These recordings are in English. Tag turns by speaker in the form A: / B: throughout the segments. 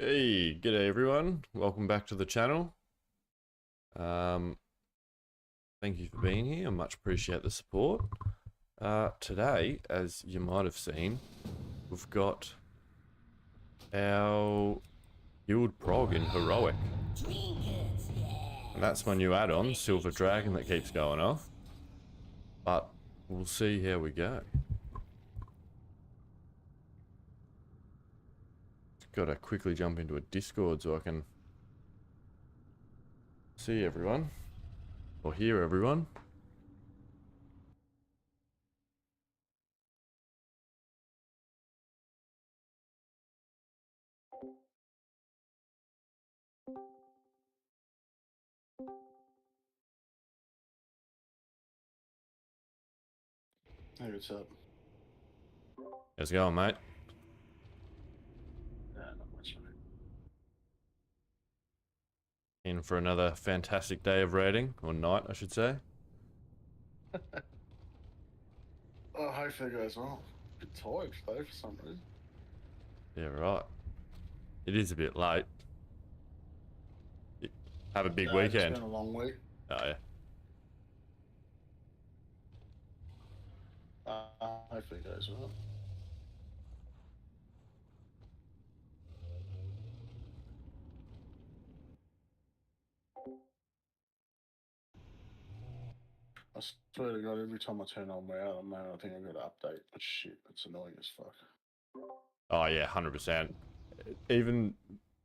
A: Hey, g'day everyone. Welcome back to the channel. Thank you for being here. I much appreciate the support. Today, as you might have seen, we've got our guild prog in heroic. And that's my new add-on, Silver Dragon, that keeps going off. But we'll see how we go. Gotta quickly jump into a Discord so I can see everyone, or hear everyone.
B: Hey, what's up?
A: How's it going, mate?
B: Not much, mate.
A: In for another fantastic day of raiding, or night, I should say.
B: Oh, hopefully it goes well. A bit tired though, for some reason.
A: Yeah, right. It is a bit late. Have a big weekend.
B: It's been a long week.
A: Oh, yeah.
B: Hopefully it goes well. I swear to God, every time I turn on my other man, I think I've got to update. But shit, it's annoying as fuck.
A: Oh, yeah, 100%. Even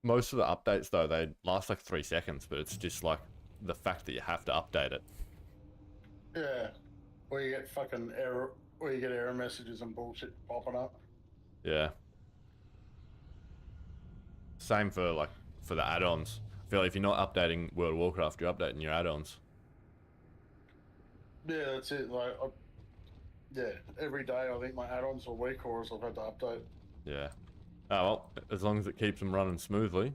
A: most of the updates, though, they last like 3 seconds, but it's just like the fact that you have to update it.
B: Yeah, where you get fucking error, where you get error messages and bullshit popping up.
A: Yeah. Same for like for the add-ons. I feel like if you're not updating World of Warcraft, you're updating your add-ons.
B: Yeah, that's it. Like, yeah, every day I think my add-ons or week cores I've had to update.
A: Yeah. Oh, well, as long as it keeps them running smoothly.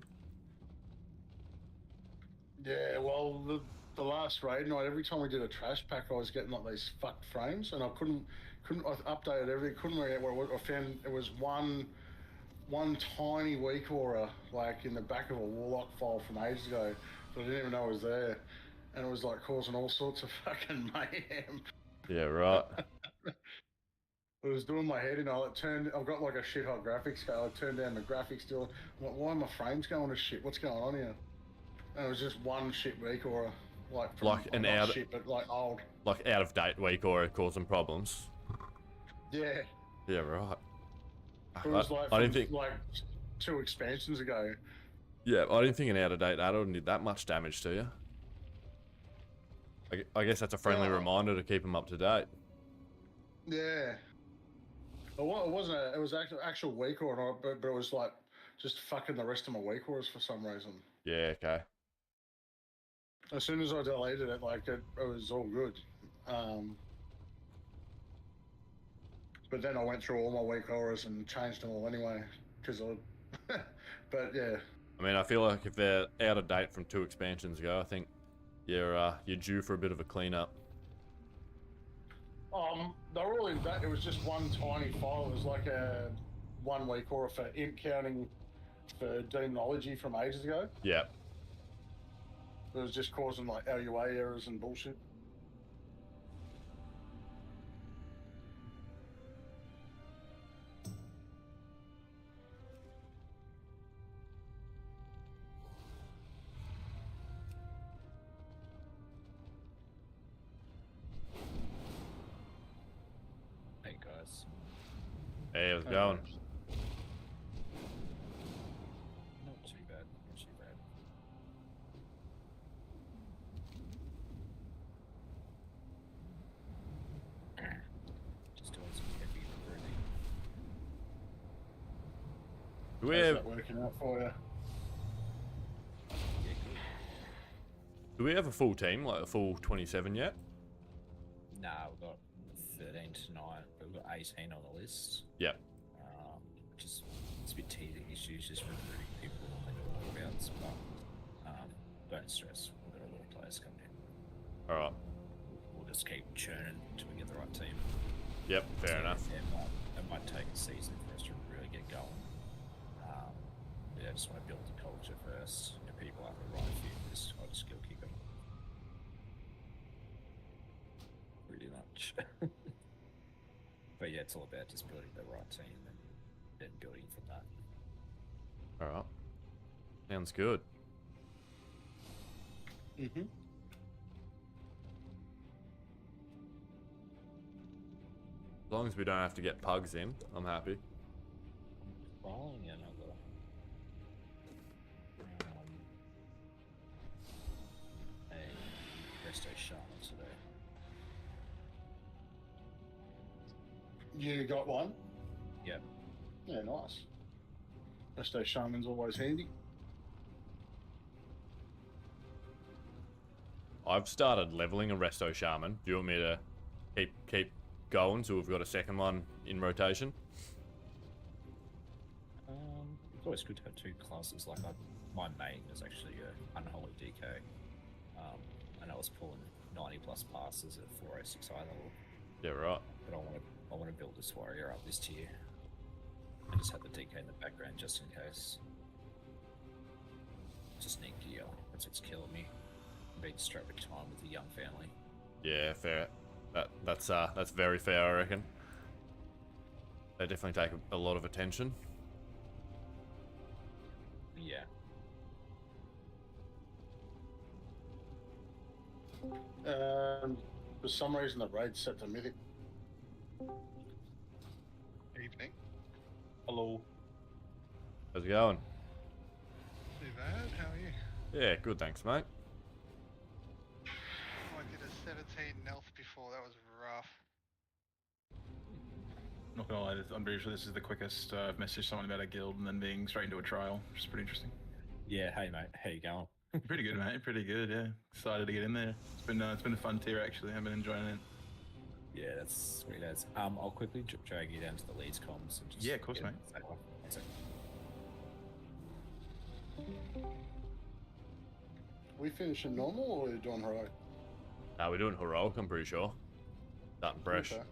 B: Yeah, well, the last raid night, every time we did a trash pack, I was getting like these fucked frames, and I couldn't. I updated everything. Couldn't work out what it was. I found it was one tiny weak aura like in the back of a warlock file from ages ago that I didn't even know was there, and it was like causing all sorts of fucking mayhem.
A: Yeah, right.
B: It was doing my head, I've got like a shit hot graphics card. I turned down the graphics still. I'm like, why are my frames going to shit? What's going on here? And it was just one shit week aura. Like
A: an
B: not shit, but like old.
A: Like out of date week or causing problems.
B: Yeah.
A: Yeah, right.
B: It was like
A: I didn't think
B: like 2 expansions ago.
A: Yeah, I didn't think an out of date add-on did that much damage to you. I guess that's a friendly reminder to keep them up to date.
B: Yeah. It wasn't. It was actual week aura, but it was like just fucking the rest of my week auras for some reason.
A: Yeah. Okay.
B: As soon as I deleted it, like it was all good. But then I went through all my weak auras and changed them all anyway, because I. But yeah.
A: I mean, I feel like if they're out of date from 2 expansions ago, I think you're due for a bit of a cleanup.
B: They were all in that. It was just one tiny file. It was like a 1 week aura for imp counting for demonology from ages ago.
A: Yeah.
B: It was just causing like LUA errors and bullshit.
C: Hey guys.
A: Hey, how's it going?
C: Not too bad, not too bad. Just doing some heavy recruiting.
B: How's that working out for you?
C: Yeah, good.
A: Do we have a full team, like a full 27 yet?
C: Nah, we've got 13 tonight, but we've got 18 on the list.
A: Yep.
C: Just it's a bit teething issues, just recruiting people and walkabouts, but don't stress, we've got a lot of players coming in.
A: Alright.
C: We'll just keep churning until we get the right team.
A: Yep, fair enough.
C: It might take a season for us to really get going. I just want to build the culture first. If people have a right fit, I'll just skill kick them. Pretty much. But yeah, it's all about just building the right team and then building from that.
A: Alright. Sounds good.
B: Mm-hmm.
A: As long as we don't have to get pugs in, I'm happy.
C: Following another a resto shaman today.
B: You got one?
C: Yep.
B: Yeah, nice. Resto Shaman's always handy.
A: I've started leveling a resto shaman. Do you want me to keep going so we've got a second one in rotation?
C: It's always good to have two classes. Like my main is actually a unholy DK, and I was pulling 90+ passes at 406 high level.
A: Yeah, right.
C: But I want to build this warrior up this tier. I just have the DK in the background just in case. Just need gear. That's what's killing me. I'm being strapped with time with a young family.
A: Yeah, fair. That's very fair, I reckon. They definitely take a lot of attention.
C: Yeah.
B: For some reason, the raid's set to mythic.
D: Evening.
E: Hello.
A: How's it going?
D: Too bad. How are you?
A: Yeah, good, thanks, mate.
D: I did a 17 Nelf before. That was rough.
E: Not gonna lie, I'm pretty sure this is the quickest I've messaged someone about a guild and then being straight into a trial, which is pretty interesting.
C: Yeah. Hey mate, how you going?
E: Pretty good, mate. Pretty good. Yeah, excited to get in there. It's been a fun tier actually. I've been enjoying it.
C: Yeah, that's sweet as. I'll quickly drag you down to the leads comms and just
E: Yeah, of course, mate.
C: One second.
B: We finishing normal or are you doing heroic?
A: We're doing heroic, I'm pretty sure. Starting fresh.
B: Okay.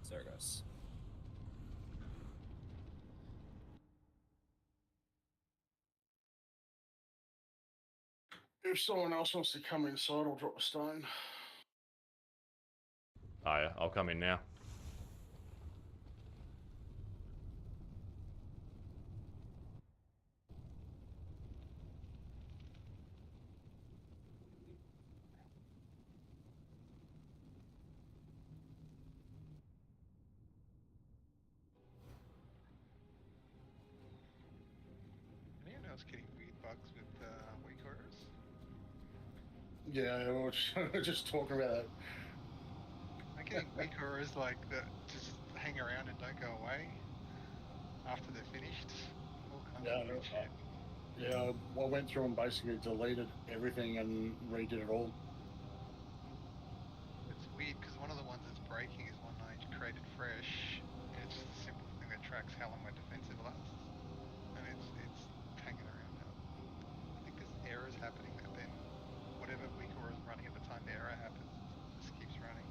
C: Zergos.
B: If someone else wants to come inside, I'll drop a stone.
A: Oh yeah, I'll come in now.
D: Anyone else getting weird bugs with weak orders?
B: Yeah, we were just talking about that.
D: I'm getting weak orders like that just hang around and don't go away after they're finished. All kinds
B: Yeah,
D: of weird shit.
B: Yeah, I went through and basically deleted everything and redid it all.
D: It's weird because one of the ones that's breaking is one I created fresh. And it's just a simple thing that tracks how long my defensive lasts, and it's hanging around now. I think there's errors happening that then whatever weak aura is running at the time the error happens just keeps running.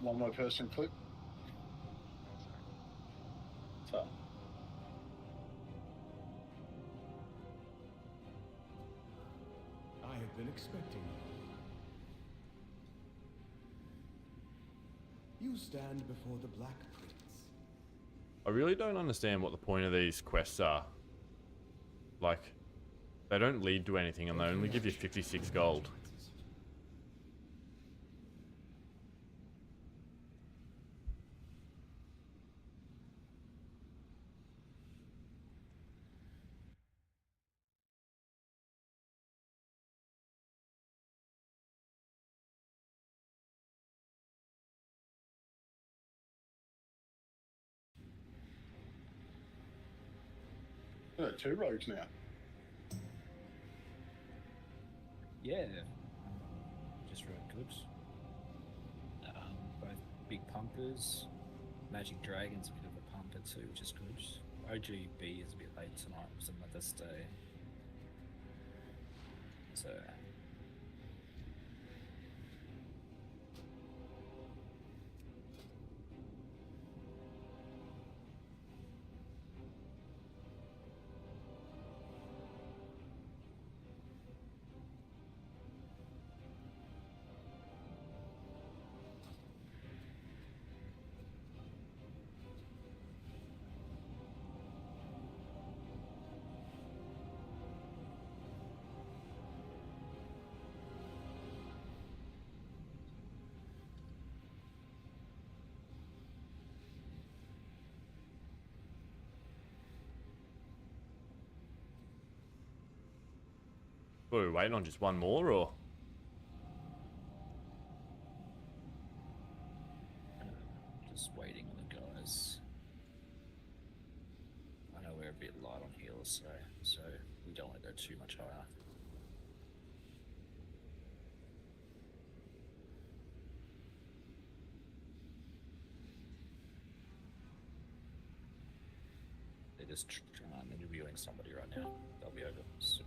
B: One more person clip.
D: Oh, sorry.
B: So,
F: I have been expecting you. You stand before the Black Prince.
A: I really don't understand what the point of these quests are. Like, they don't lead to anything and they only give you 56 gold.
B: there are 2 rogues now.
C: Yeah. Just really good. big pumpers. Magic Dragon's a bit of a pumper too, which is good. OGB is a bit late tonight, it was a Mother's Day. So
A: What are we waiting on? Just one more, or?
C: just waiting on the guys. I know we're a bit light on heals, so we don't want to go too much higher. They're just interviewing somebody right now. They'll be over soon.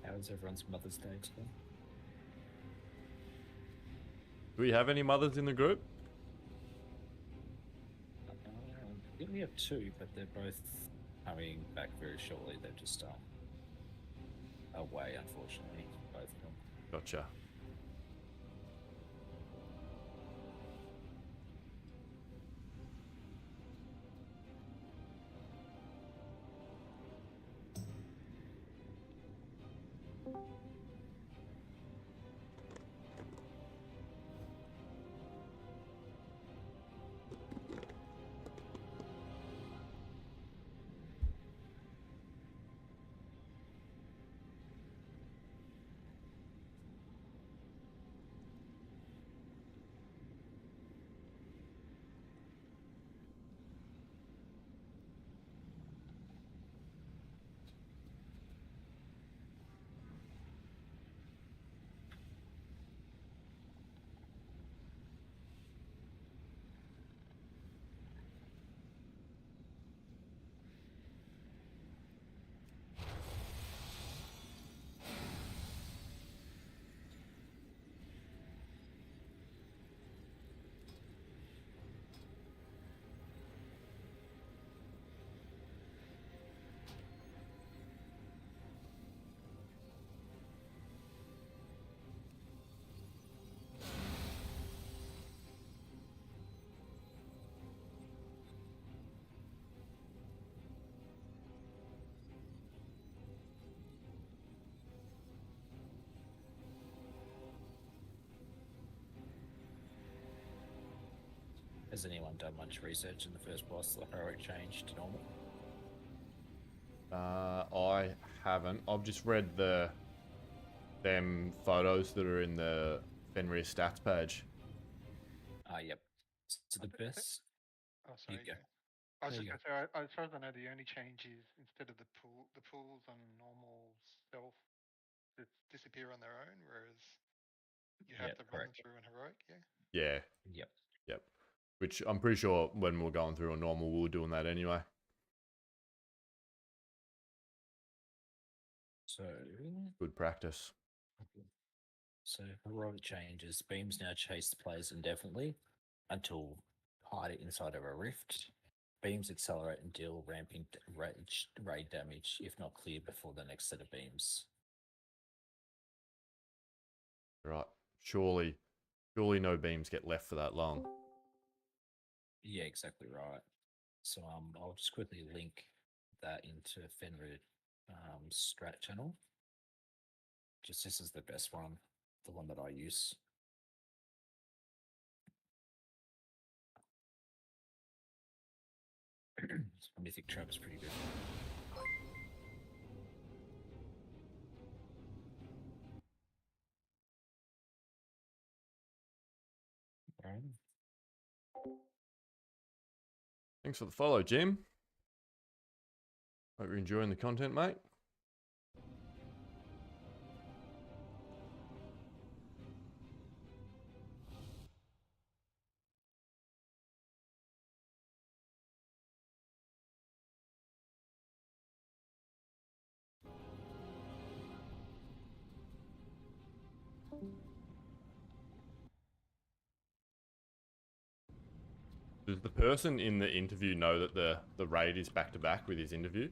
C: How is everyone's Mother's Day today?
A: Do we have any mothers in the group?
C: I think we have two, but they're both coming back very shortly. They're just away, unfortunately, both of them.
A: Gotcha.
C: Has anyone done much research in the first boss, the heroic change to normal?
A: I haven't. I've just read them photos that are in the Fenrir stats page.
C: Yep. So the best.
D: Oh, sorry.
C: go.
D: Yeah. I was
C: There
D: just
C: you
D: going to say, as far as I know, the only change is instead of the pools on normal stealth that disappear on their own, whereas you have
C: Yep,
D: to run them
C: correct.
D: through in heroic. Yeah.
A: Yeah,
C: Yep.
A: yep. Which I'm pretty sure when we're going through a normal, we were doing that anyway.
C: So
A: Good practice.
C: So heroic changes. Beams now chase the players indefinitely until hide inside of a rift. Beams accelerate and deal ramping raid damage if not cleared before the next set of beams.
A: Right. Surely no beams get left for that long.
C: Yeah, exactly right. So I'll just quickly link that into Fenrir strat channel. Just this is the best one, the one that I use. Mythic Trap's pretty good. Right.
A: Thanks for the follow, Jim. Hope you're enjoying the content, mate. Does the person in the interview know that the raid is back to back with his interview?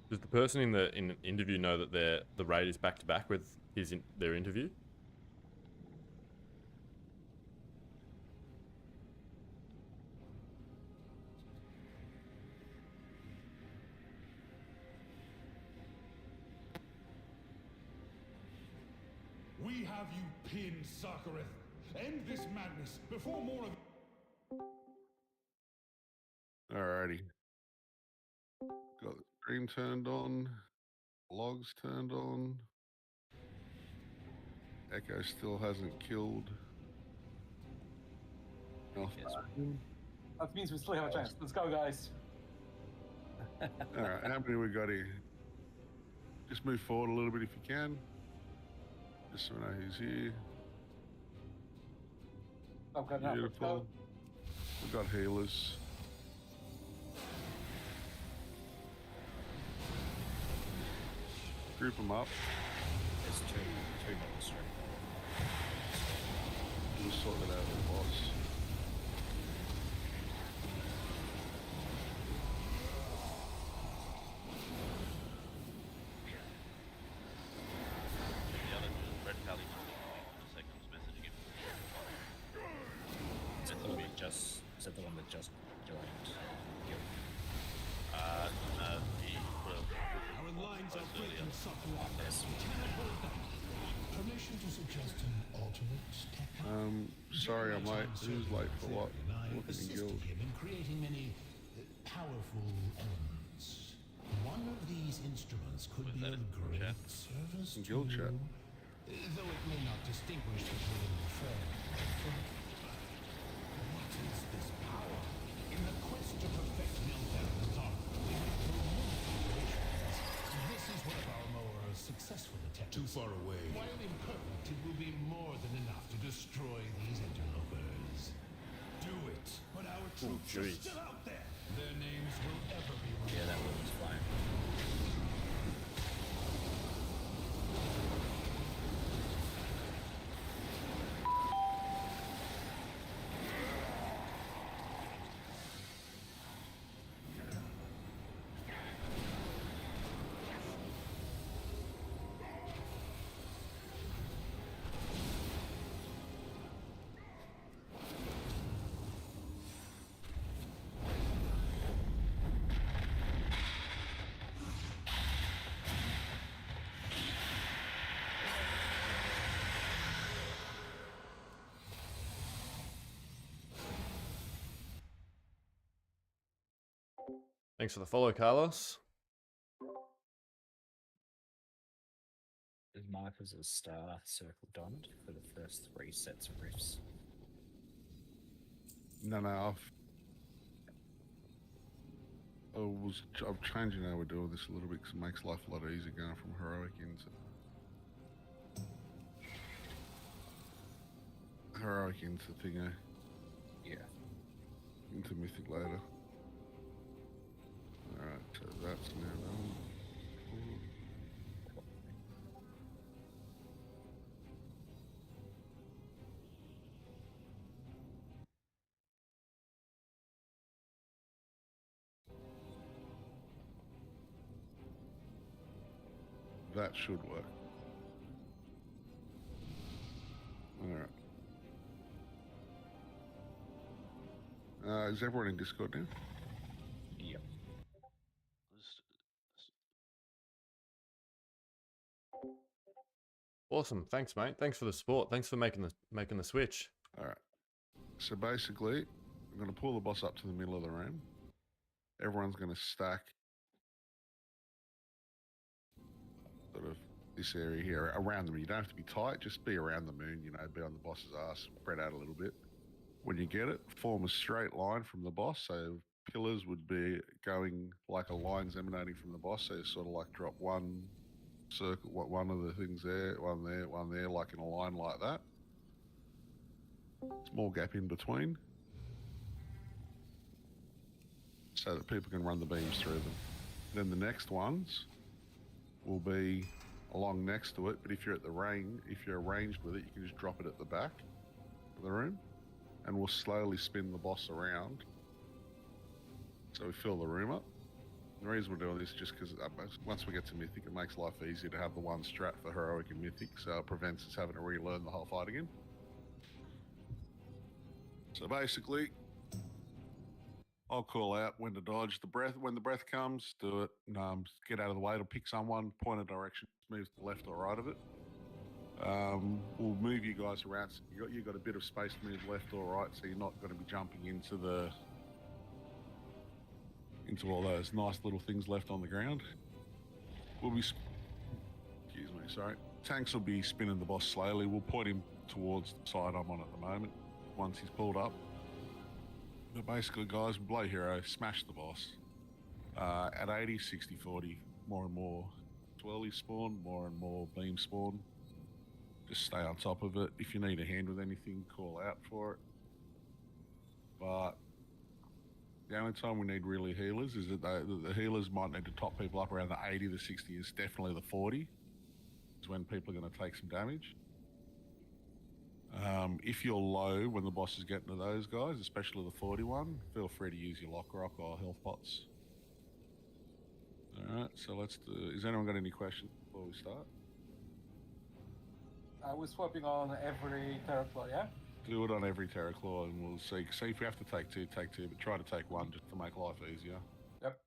A: Does the person in the interview know that the raid is back to back with their interview?
F: We have you pinned, Sarkareth. End this madness before more of...
B: Alrighty. Got the stream turned on. Logs turned on. Echo still hasn't killed.
G: That means we still have a chance. Let's go, guys.
B: Alright, how many we got here? Just move forward a little bit if you can. Just so we know who's here.
G: Okay, now let's go.
B: Beautiful. We've got healers. Group them up.
C: There's two more straight.
B: We'll sort it out with the boss.
H: The other Red Pally seconds messaging him.
C: Is that the one that just joined?
H: No, he put
F: Our lines are breaking, Sarkareth. We cannot hold them. Permission to suggest an alternate technique.
B: Sorry I'm late. Who's late for what?
F: And I
B: Looking in
F: assisted
B: guild.
F: him in creating many powerful elements. One of these instruments could be of great service
B: In
F: to
B: guild
F: you,
B: chat.
F: though it may not distinguish between fair and foul. What is this power? In the quest to perfect Nilfgaard's art, we have to remove creations. This is one of our more successful attempts. Too far away. While imperfect, it will be more than enough to destroy these interlopers. Do it, but our troops are
A: jeez.
F: still out there. Their names will ever be remembered.
C: Yeah, that one was fine.
A: Thanks for the follow, Carlos.
C: It marked as a star circle diamond for the first 3 sets of riffs.
B: No, I'm changing how we're doing this a little bit because it makes life a lot easier going from heroic into thingo,
C: Yeah.
B: into mythic later. Alright, so that's now done. That should work. Alright. Is everyone in Discord now?
C: Yep.
A: Awesome. Thanks, mate. Thanks for the support. Thanks for making the switch.
B: Alright. So basically, I'm going to pull the boss up to the middle of the room. Everyone's going to stack this area here, around them. You don't have to be tight, just be around the moon, you know, be on the boss's ass, spread out a little bit. When you get it, form a straight line from the boss. So pillars would be going like a line's emanating from the boss. So you sort of like drop one circle, one of the things there, one there, like in a line like that. Small gap in between, so that people can run the beams through them. Then the next ones will be along next to it, but if you're arranged with it, you can just drop it at the back of the room, and we'll slowly spin the boss around so we fill the room up. The reason we're doing this is just because once we get to Mythic, it makes life easier to have the one strat for Heroic and Mythic, so it prevents us having to relearn the whole fight again. So basically, I'll call out when to dodge the breath. When the breath comes, do it. Get out of the way. It'll pick someone, point a direction, move to the left or right of it. We'll move you guys around. So you got a bit of space to move left or right, so you're not going to be jumping into all those nice little things left on the ground. Excuse me, sorry. Tanks will be spinning the boss slowly. We'll point him towards the side I'm on at the moment once he's pulled up. But basically, guys, blow hero, smash the boss. At 80, 60, 40, more and more swirly spawn, more and more beam spawn. Just stay on top of it. If you need a hand with anything, call out for it. But the only time we need really healers is that the healers might need to top people up around the 80, the 60, is definitely the 40. Is when people are going to take some damage. If you're low when the boss is getting to those guys, especially the 41, feel free to use your lock rock or health pots. Alright, so let's do... Has anyone got any questions before we start?
G: We're swapping on every Terraclaw, yeah?
B: Do it on every Terraclaw and we'll see. See if we have to take two, but try to take one just to make life easier.
G: Yep.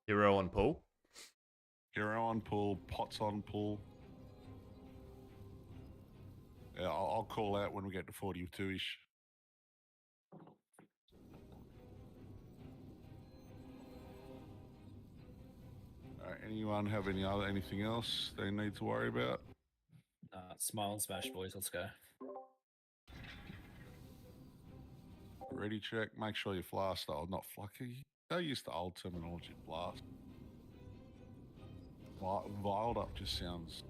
A: Hero on pull.
B: Hero on pull, pots on pull. Yeah, I'll call out when we get to 42-ish. Alright, anyone have anything else they need to worry about?
C: Smile and smash, boys. Let's go.
B: Ready check. Make sure you flask style, not flucky. Don't use the old terminology, blast. Filed up just sounds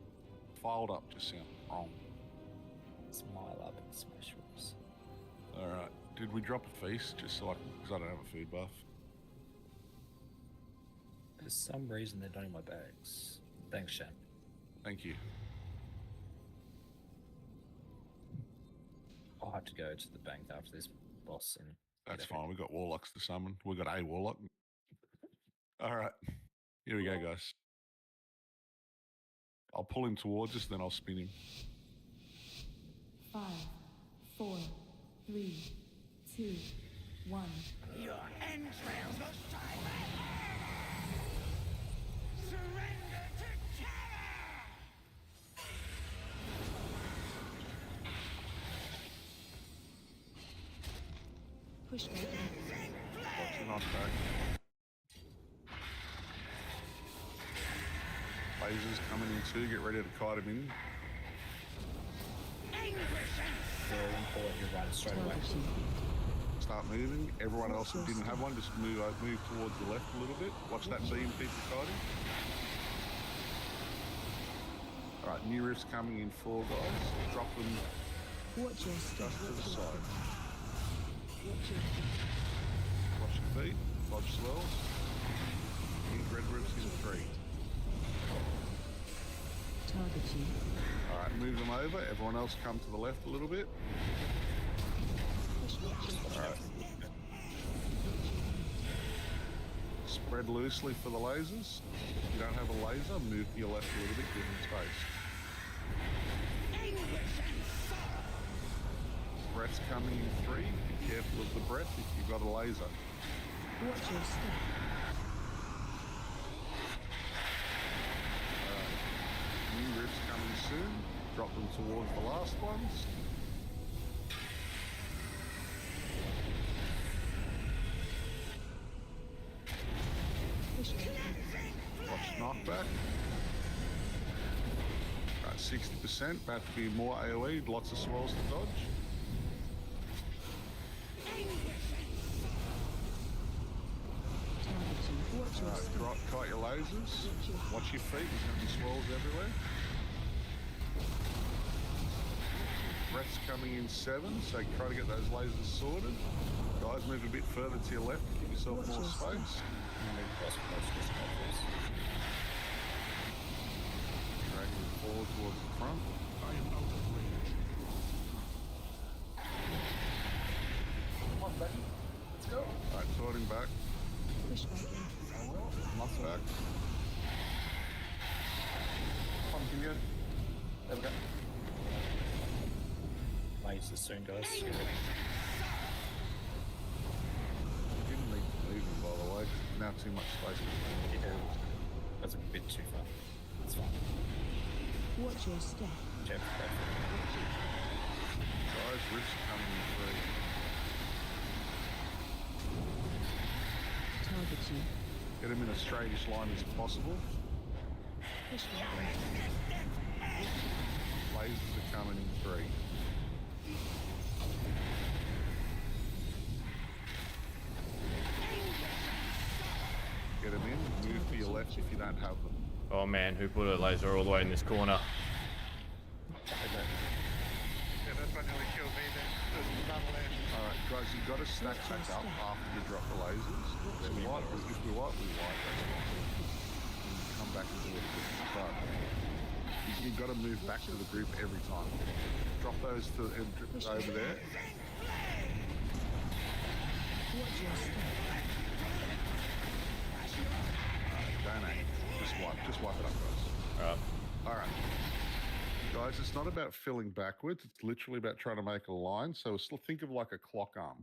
B: wrong.
C: Smile up and smash rules.
B: Alright. Did we drop a feast? Just so because I don't have a food buff.
C: For some reason, they're not in my bags. Thanks, Shan.
B: Thank you.
C: I'll have to go to the bank after this boss and...
B: That's fine. We've got warlocks to summon. We've got a warlock. Alright. Here we go, guys. I'll pull him towards us, then I'll spin him.
I: 5, 4, 3, 2, 1.
F: Your entrails will silence! Surrender to terror!
I: Push back.
B: Watch the knockback. Lasers coming in too. Get ready to kite him in.
C: Very important you run straight away.
B: Start moving. Everyone else who didn't have one, just move towards the left a little bit. Watch that beam keep you kiting. Alright, new riffs coming in 4 guys. Drop them
I: Watch your step.
B: just to the side.
I: Watch your step.
B: Watch your feet. Dodge swells. Need red riffs in 3.
I: Target you.
B: Alright, move them over. Everyone else come to the left a little bit. Alright. Spread loosely for the lasers. If you don't have a laser, move to your left a little bit, give them space. Breath's coming in 3. Be careful of the breath if you've got a laser.
I: Watch your step.
B: New riffs coming soon. Drop them towards the last ones.
I: Push back.
B: Watch knockback. 60%, about to be more AoE, lots of swirls to dodge.
I: Targeting. Watch your step.
B: Kite your lasers. Watch your feet, there's going to be swirls everywhere. Breath's coming in 7, so try to get those lasers sorted. Guys, move a bit further to your left to give yourself more space. Dragging forward towards the front.
F: I am out of range.
G: Come on, Becky. Let's go.
B: Alright, sorting back.
I: Push back in.
G: Muscle.
B: Back.
G: Come on, give me a... There we go.
C: Lasers soon, guys.
B: Didn't need to move him, by the way. Now too much space.
C: Yeah, that's a bit too far. It's fine.
I: Watch your step.
C: Jeff, go
B: Guys, rifts are coming in 3.
I: Targeting.
B: Get him in a straightish line as possible.
I: Push back in.
B: Lasers are coming in 3. Get him in, move to your left if you don't have them.
A: Oh man, who put a laser all the way in this corner?
D: Yeah, that's what nearly killed me then. There's none left.
B: Alright, guys, you've got to stack back up after you drop the lasers. If we wipe, we wipe, that's fine. And come back and do it. But you've got to move back to the group every time. Drop those to over there.
I: Watch your step.
B: Don't aim. Just wipe it up, guys.
A: Alright.
B: Alright. Guys, it's not about filling backwards. It's literally about trying to make a line. So think of like a clock arm.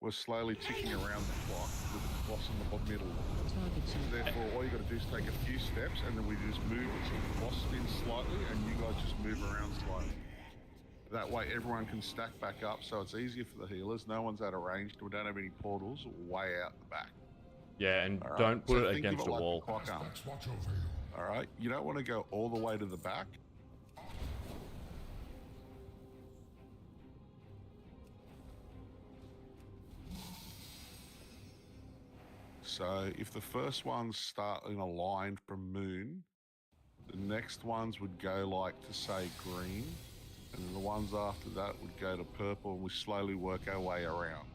B: We're slowly ticking around the clock with the boss in the middle.
I: Targeting.
B: Therefore, all you got to do is take a few steps and then we just move it so the boss spins slightly and you guys just move around slightly. That way everyone can stack back up so it's easier for the healers. No one's out of range. We don't have any portals way out the back.
A: Yeah, and
B: All right,
A: don't put
B: so
A: it
B: think of
A: against a
B: like
A: wall.
B: the clock arm.
F: Let's watch over you.
B: All right, you don't want to go all the way to the back. So if the first ones start in a line from moon, the next ones would go like to say green, and then the ones after that would go to purple, and we slowly work our way around.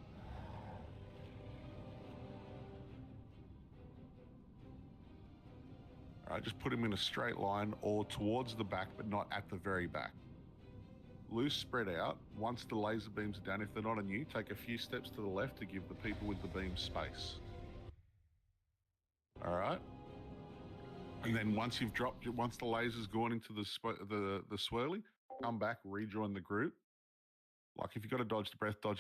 B: All right, just put them in a straight line or towards the back, but not at the very back. Loose spread out. Once the laser beams are done, if they're not on you, take a few steps to the left to give the people with the beam space. All right. And then once the laser's gone into the swirly, come back, rejoin the group. Like if you've got to dodge the breath, but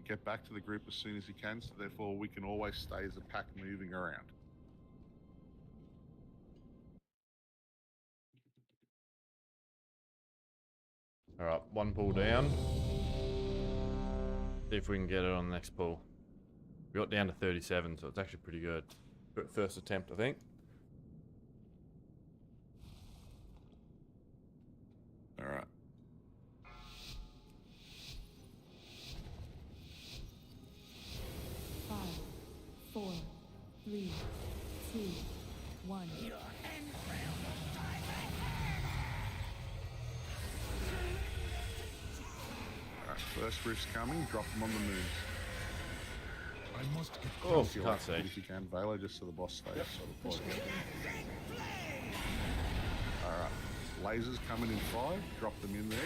B: get back to the group as soon as you can. So therefore, we can always stay as a pack moving around.
A: Alright, one pull down. See if we can get it on the next pull. We got down to 37, so it's actually pretty good. First attempt, I think.
B: Alright.
I: Five, 4, 3, 2, 1.
B: Alright, first rift's coming, drop them on the moon.
F: I must get
A: Oh,
B: If you
A: can't
B: like,
A: see.
B: if you can, Velo, just so the boss stays sort of point. Alright, lasers coming in 5, drop them in there.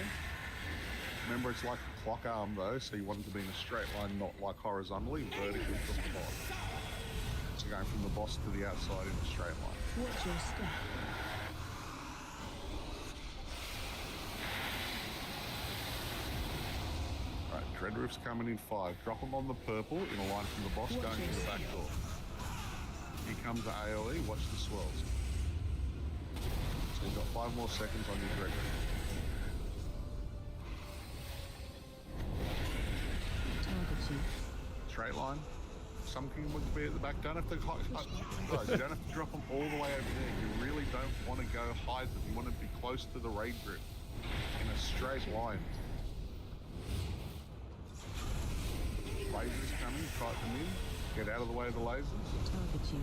B: Remember, it's like a clock arm though, so you want it to be in a straight line, not like horizontally, vertically from the boss. So going from the boss to the outside in a straight line.
I: Watch your step.
B: Alright, Dread Roof's coming in 5. Drop them on the purple in a line from the boss going to the back door. Here comes the AoE, watch the swirls. So you've got 5 more seconds on your Dread Roof.
I: Targeting.
B: Straight line. Some can be at the back. Don't have to guys, you don't have to drop them all the way over there. You really don't want to go hide them. You want to be close to the raid group.
J: in a straight line. Lasers coming, fight them in. Get out of the way of the lasers.
I: Target you.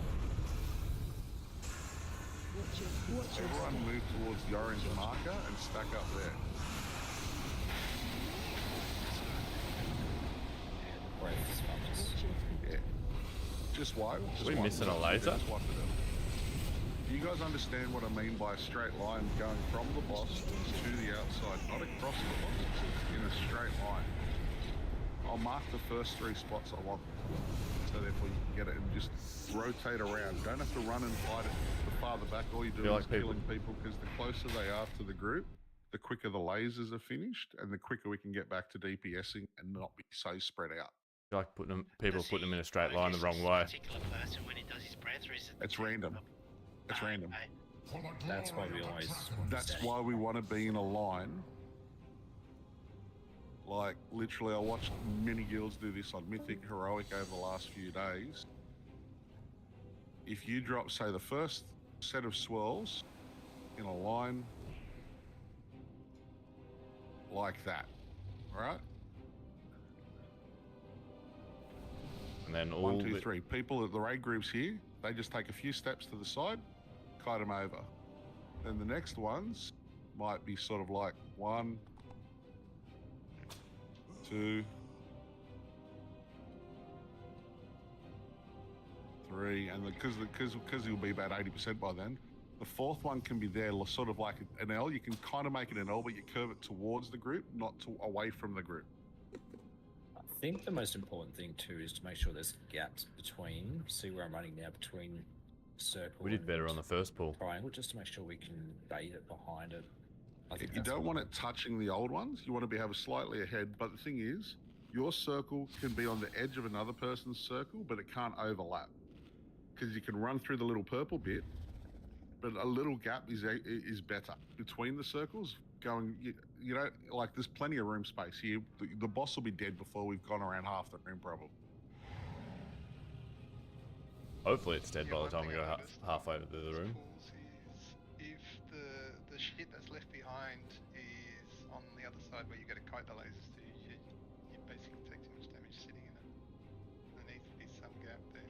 I: Watch your
J: Everyone
I: step.
J: move towards the orange marker and stack up there.
C: Breath sponges.
I: Watch your feet.
J: Yeah. Just wipe. Just
A: We
J: wipe
A: missing
J: it
A: a
J: up.
A: laser?
J: Just wipe it up. Do you guys understand what I mean by a straight line going from the boss to the outside, not across the boss, in a straight line? I'll mark the first 3 spots I want, so therefore you can get it and just rotate around. You don't have to run and fight it the farther back. All you're doing
A: Feel
J: is
A: like people-
J: killing people, because the closer they are to the group, the quicker the lasers are finished, and the quicker we can get back to DPSing and not be so spread out.
A: I like putting them, people putting them in a straight line the wrong way.
K: Particular person when he does his breath, or is it
J: It's random. It's random.
K: Okay.
F: For the
C: That's why we
F: glory of
C: always.
F: Aberrus.
J: That's why we want to be in a line. Like, literally, I watched many guilds do this on Mythic, Heroic over the last few days. If you drop, say, the first set of swirls in a line like that, right?
A: And then all
J: 1, 2,
A: the-
J: 3. People at the raid groups here, they just take a few steps to the side, kite them over. Then the next ones might be sort of like 1, 2, 3, and because you'll be about 80% by then. The fourth one can be there, sort of like an L. You can kind of make it an L, but you curve it towards the group, not away from the group.
C: I think the most important thing too is to make sure there's gaps between. See where I'm running now between circle.
A: we did better on the first pull.
C: triangle, just to make sure we can bait it behind it. I think
J: You
C: that's
J: don't
C: what-
J: want it touching the old ones. You want to have a slightly ahead. But the thing is, your circle can be on the edge of another person's circle, but it can't overlap, because you can run through the little purple bit. But a little gap is better between the circles. Going, you know, like there's plenty of room space here. The boss will be dead before we've gone around half the room, probably.
A: Hopefully it's dead
D: Yeah,
A: by the
D: one
A: time we
D: thing
A: go
D: I noticed
A: halfway
D: on
A: to the room.
D: schools is if the shit that's left behind is on the other side where you get to kite the lasers to, you basically take too much damage sitting in it. There needs to be some gap there.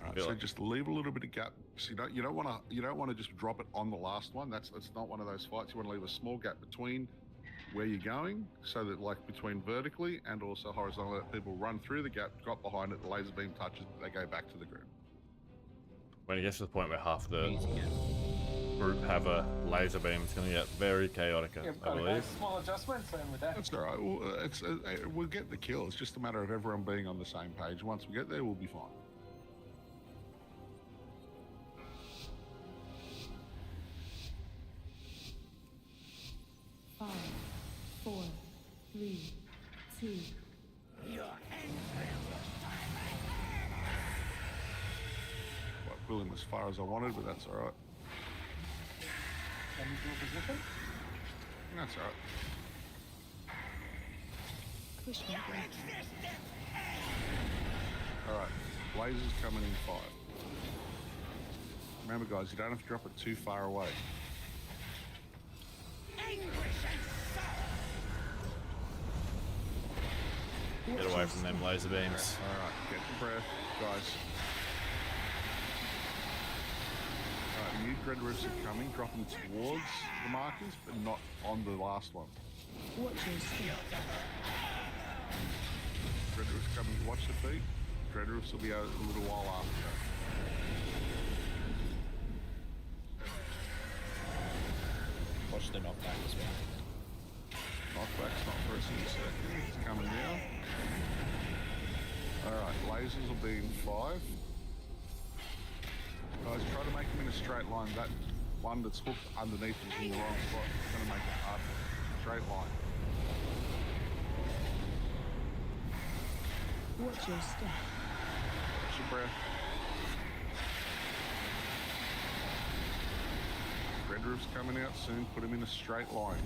J: All right,
A: Feel
J: so
A: like-
J: just leave a little bit of gap. So you don't want to just drop it on the last one. That's not one of those fights. You want to leave a small gap between where you're going, so that like between vertically and also horizontally, that people run through the gap, drop behind it, the laser beam touches, they go back to the group.
A: When it gets to the point where half the
C: Easy gap.
A: group have a laser beam, it's going to get very chaotic,
G: Yeah,
A: I
G: got a
A: believe.
G: small adjustments, and with that,
J: That's all right. We'll get the kill. It's just a matter of everyone being on the same page. Once we get there, we'll be fine.
I: Five, 4, 3, 2.
J: Well, pull him as far as I wanted, but that's all right.
G: and into a position.
J: That's all right.
I: Push me back.
J: All right. Lasers coming in 5. Remember, guys, you don't have to drop it too far away.
A: Get away from them laser beams.
J: All right, get your breath, guys. All right, new dread roofs are coming. Drop them towards the markers, but not on the last one.
I: Watch your step.
J: Dread roofs coming. Watch the feet. Dread roofs will be out a little while after that.
C: Watch the knockback as well.
J: Knockback's not for us in a second. It's coming now. Alright, lasers will be in 5. Guys, try to make them in a straight line. That one that's hooked underneath is in the wrong spot. It's going to make it hard. Straight line.
I: Watch your step.
J: Watch your breath. Red roof's coming out soon. Put them in a straight line.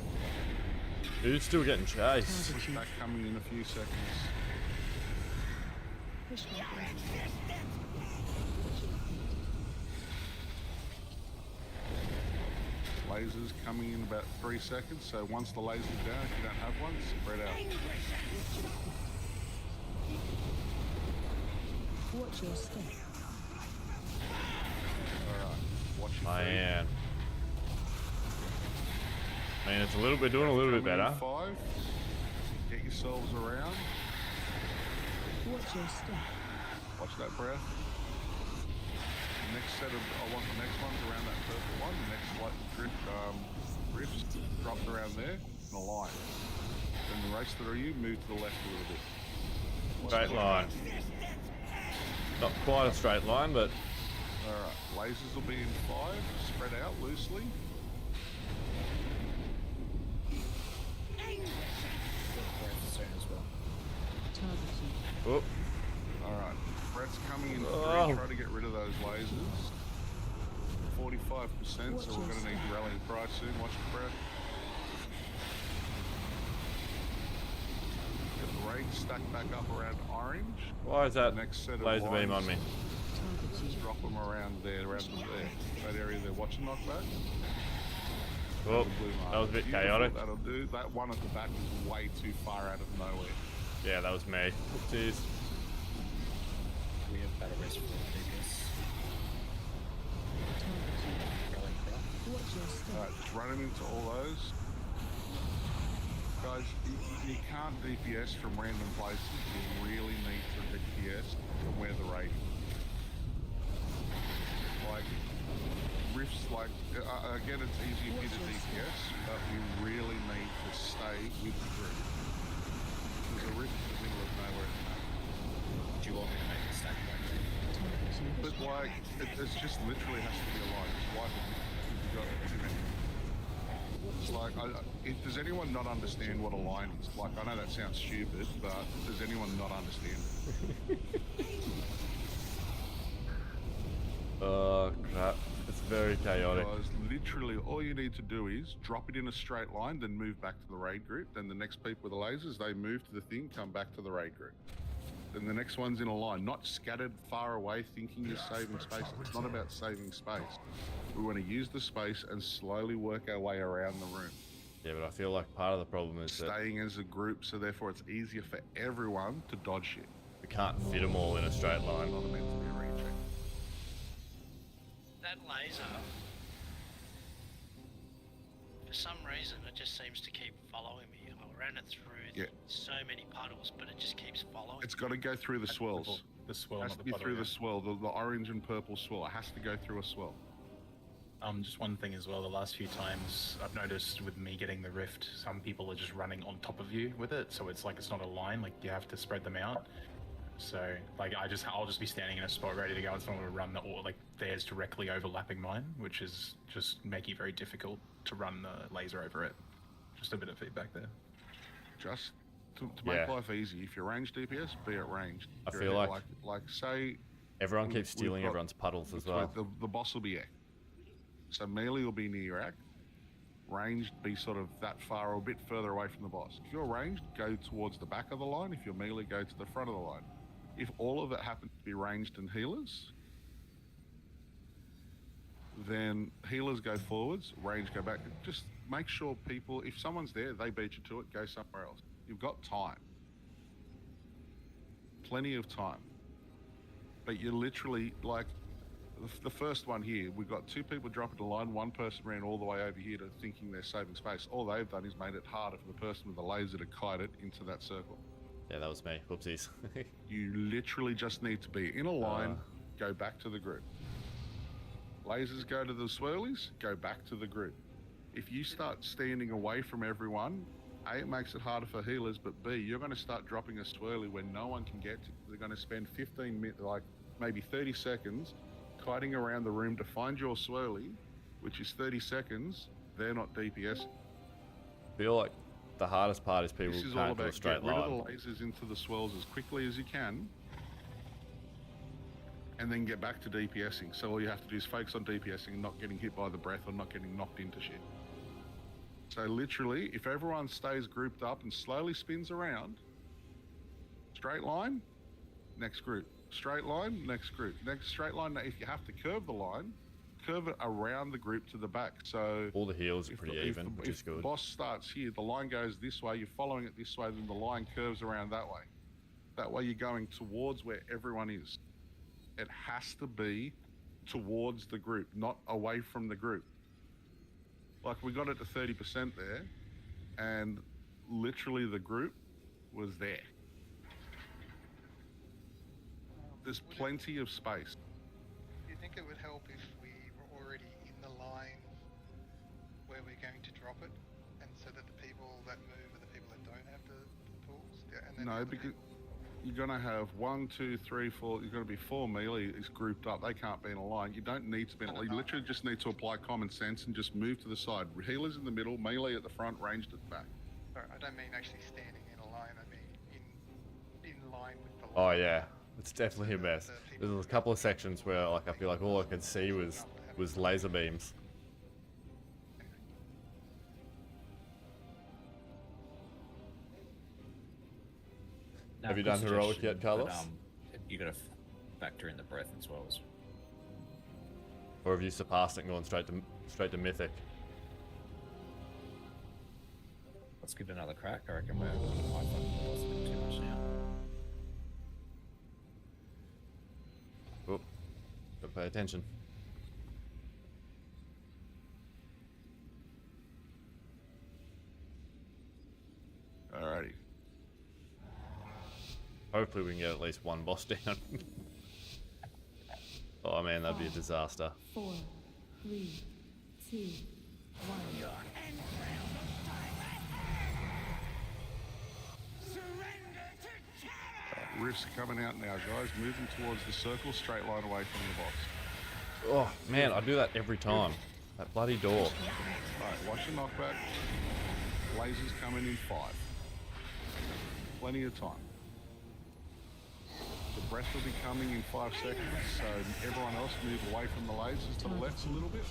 A: Dude's still getting chased.
J: Pushback coming in a few seconds.
I: Push me back.
J: Lasers coming in about 3 seconds. So once the laser's down, if you don't have one, spread out.
I: Watch your step.
J: Alright, watch your feet.
A: Man. I mean, it's doing a little bit
J: Coming in
A: better.
J: 5. Get yourselves around.
I: Watch your step.
J: Watch that breath. Next set of, I want the next ones around that purple one. The next light drifts dropped around there in a line. Then the rest that are you move to the left a little bit.
A: Straight line. Not quite a straight line, but
J: Alright, lasers will be in 5, spread out loosely.
I: Targeting.
A: oh,
J: Alright, Brett's coming in 3,
A: Oh.
J: try to get rid of those lasers. 45%, so we're going to need rallying cry soon. Watch it, Brett. Get the rage stacked back up around orange.
A: why is that
J: Next set of
A: laser beam on
J: lines.
A: me?
J: Just drop them around there, there. That area there. Watch the knockback.
A: Oh,
J: The blue mark.
A: that was a bit
J: Beautiful,
A: chaotic.
J: That'll do. That one at the back is way too far out of nowhere.
A: Yeah, that was me. Jeez.
C: We have Aberrus for DPS.
I: Watch your step.
J: Alright, just run them into all those. Guys, you can't DPS from random places. You really need to DPS from where the raid is. Like, rifts, like, again, it's easy for you to DPS, but we really need to stay with the group. There's a rift in the middle of nowhere at the moment.
C: Do you want me to make a stack right there?
J: But like, it's just literally has to be a line. Just wipe it. You've got too many. It's like, does anyone not understand what a line is? Like, I know that sounds stupid, but does anyone not understand it?
A: Oh, crap. It's very chaotic.
J: Because literally all you need to do is drop it in a straight line, then move back to the raid group. Then the next people with the lasers, they move to the thing, come back to the raid group. Then the next one's in a line, not scattered far away thinking you're saving space. It's not about saving space. We want to use the space and slowly work our way around the room.
A: Yeah, but I feel like part of the problem is that
J: Staying as a group, so therefore it's easier for everyone to dodge shit.
A: we can't fit them all in a straight line.
J: Not meant to be a recheck.
K: That laser, for some reason, it just seems to keep following me. I ran it through so many puddles, but it just keeps following.
J: It's got to go through the swells.
E: The swell,
J: It has
E: not
J: to
E: the
J: be
E: puddle,
J: through
E: yeah.
J: the swell, the orange and purple swell. It has to go through a swell.
E: Just one thing as well, the last few times I've noticed with me getting the rift, some people are just running on top of you with it, so it's like it's not a line, like you have to spread them out. So like I'll just be standing in a spot ready to go and someone will run theirs directly overlapping mine, which is just making it very difficult to run the laser over it. Just a bit of feedback there.
J: Just to make life easy, if you're ranged DPS, be at range.
A: I feel
J: like say
A: everyone keeps
J: we've
A: stealing
J: got-
A: everyone's puddles as
J: so
A: well.
J: The boss will be Ek. So melee will be near your Ek. Ranged be sort of that far or a bit further away from the boss. If you're ranged, go towards the back of the line. If you're melee, go to the front of the line. If all of it happens to be ranged and healers, then healers go forwards, range go back. Just make sure people, if someone's there, they beat you to it, go somewhere else. You've got time. Plenty of time. But you're literally, like, the first one here, we've got 2 people dropping the line, 1 person ran all the way over here to thinking they're saving space. All they've done is made it harder for the person with the laser to kite it into that circle.
A: Yeah, that was me. Whoopsies.
J: You literally just need to be in a line, go back to the group. Lasers go to the swirlies, go back to the group. If you start standing away from everyone, A, it makes it harder for healers, but B, you're going to start dropping a swirly when no one can get to. They're going to spend 15 minutes, like maybe 30 seconds, kiting around the room to find your swirly, which is 30 seconds. They're not DPS.
A: I feel like the hardest part is people
J: This is all
A: can't do a
J: about
A: straight
J: get rid
A: line.
J: of the lasers into the swells as quickly as you can, and then get back to DPSing. So all you have to do is focus on DPSing and not getting hit by the breath or not getting knocked into shit. So literally, if everyone stays grouped up and slowly spins around, straight line, next group. Straight line, next group. Next straight line. If you have to curve the line, curve it around the group to the back. So
A: All the heals are
J: if
A: pretty
J: the- if
A: even,
J: the-
A: which
J: if
A: is
J: the
A: good.
J: boss starts here, the line goes this way, you're following it this way, then the line curves around that way. That way you're going towards where everyone is. It has to be towards the group, not away from the group. Like we got it to 30% there, and literally the group was there. There's plenty of space.
D: Do you think it would help if we were already in the line where we're going to drop it, and so that the people that move are the people that don't have the tools? Yeah, and then the
J: No,
D: other
J: because
D: people-
J: you're going to have 1, 2, 3, 4. You're going to be 4 melees grouped up. They can't be in a line. You don't need to be in a line. You literally just need to apply common sense and just move to the side. Healers in the middle, melee at the front, ranged at the back.
D: Sorry, I don't mean actually standing in a line. I mean in line with the line.
A: Oh yeah, it's definitely a mess. There's a couple of sections where like I feel like all I could see was laser beams.
C: Now,
A: Have you
C: good
A: done heroic
C: suggestion,
A: yet, Carlos?
C: But, you got to factor in the breath as well.
A: Or have you surpassed it and gone straight to mythic?
C: Let's give it another crack. I reckon we're I fucking lost a bit too much now.
A: Oh, gotta pay attention.
J: Alrighty.
A: Hopefully we can get at least one boss down. Oh man, that'd be a disaster.
I: 4, 3, 2, 1.
J: Rifts coming out now, guys. Moving towards the circle, straight line away from the boss.
A: Oh man, I do that every time. That bloody door.
J: Alright, watch the knockback. Lasers coming in 5. Plenty of time. The breath will be coming in 5 seconds, so everyone else move away from the lasers to the left a little bit.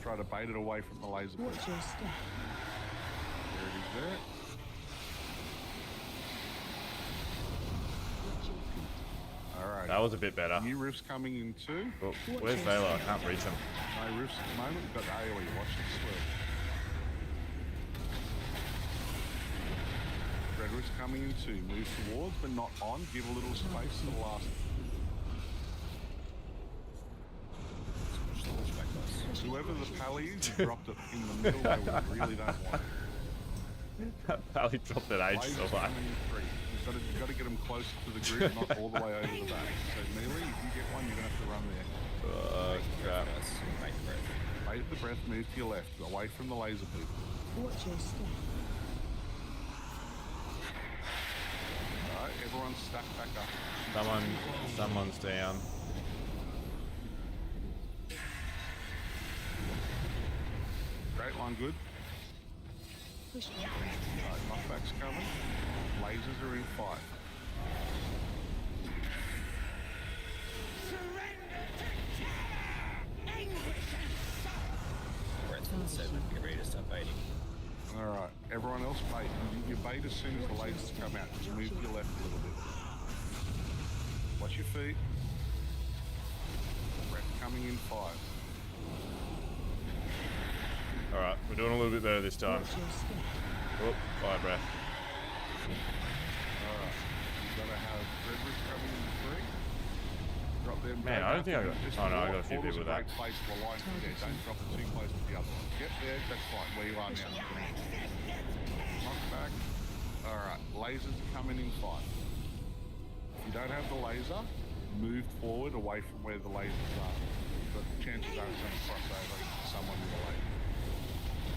J: Try to bait it away from the laser beam.
I: Watch your step.
J: There it is there.
I: Watch your feet.
J: Alright.
A: That was a bit better.
J: New riffs coming in 2.
A: Oh, where's Vela? I can't reach him.
J: No riffs at the moment. We've got AoE. Watch the swerve. Red riffs coming in 2. Move towards, but not on. Give a little space to the last. Whoever the pally is, dropped it in the middle where we really don't want it.
A: Pally dropped that age
J: Lasers
A: so high.
J: coming in 3. You've got to get them close to the group, not all the way over the back. So melee, if you get one, you're going to have to run there.
A: Oh crap.
C: Make the breath.
J: Bait the breath, move to your left, away from the laser people.
I: Watch your step.
J: Alright, everyone stack back up.
A: Someone's down.
J: Straight line good.
I: Push back.
J: Alright, knockback's coming. Lasers are in 5.
C: Breath in 7. Get ready to start baiting.
J: Alright, everyone else bait. You bait as soon as the lasers come out. Just move to your left a little bit. Watch your feet. Breath coming in 5.
A: Alright, we're doing a little bit better this time.
I: Watch your step.
A: Oh, fire breath.
J: Alright, you've got to have red risk coming in 3. Drop them.
A: Man, I don't think I got. Oh no, I got a few people with that.
J: Great place for the line from there. Don't drop it too close to the other one. Yep, there, that's fine. Where you are now. Knock back. Alright, lasers are coming in 5. If you don't have the laser, move forward away from where the lasers are. But chances are it's going to cross over someone with a laser.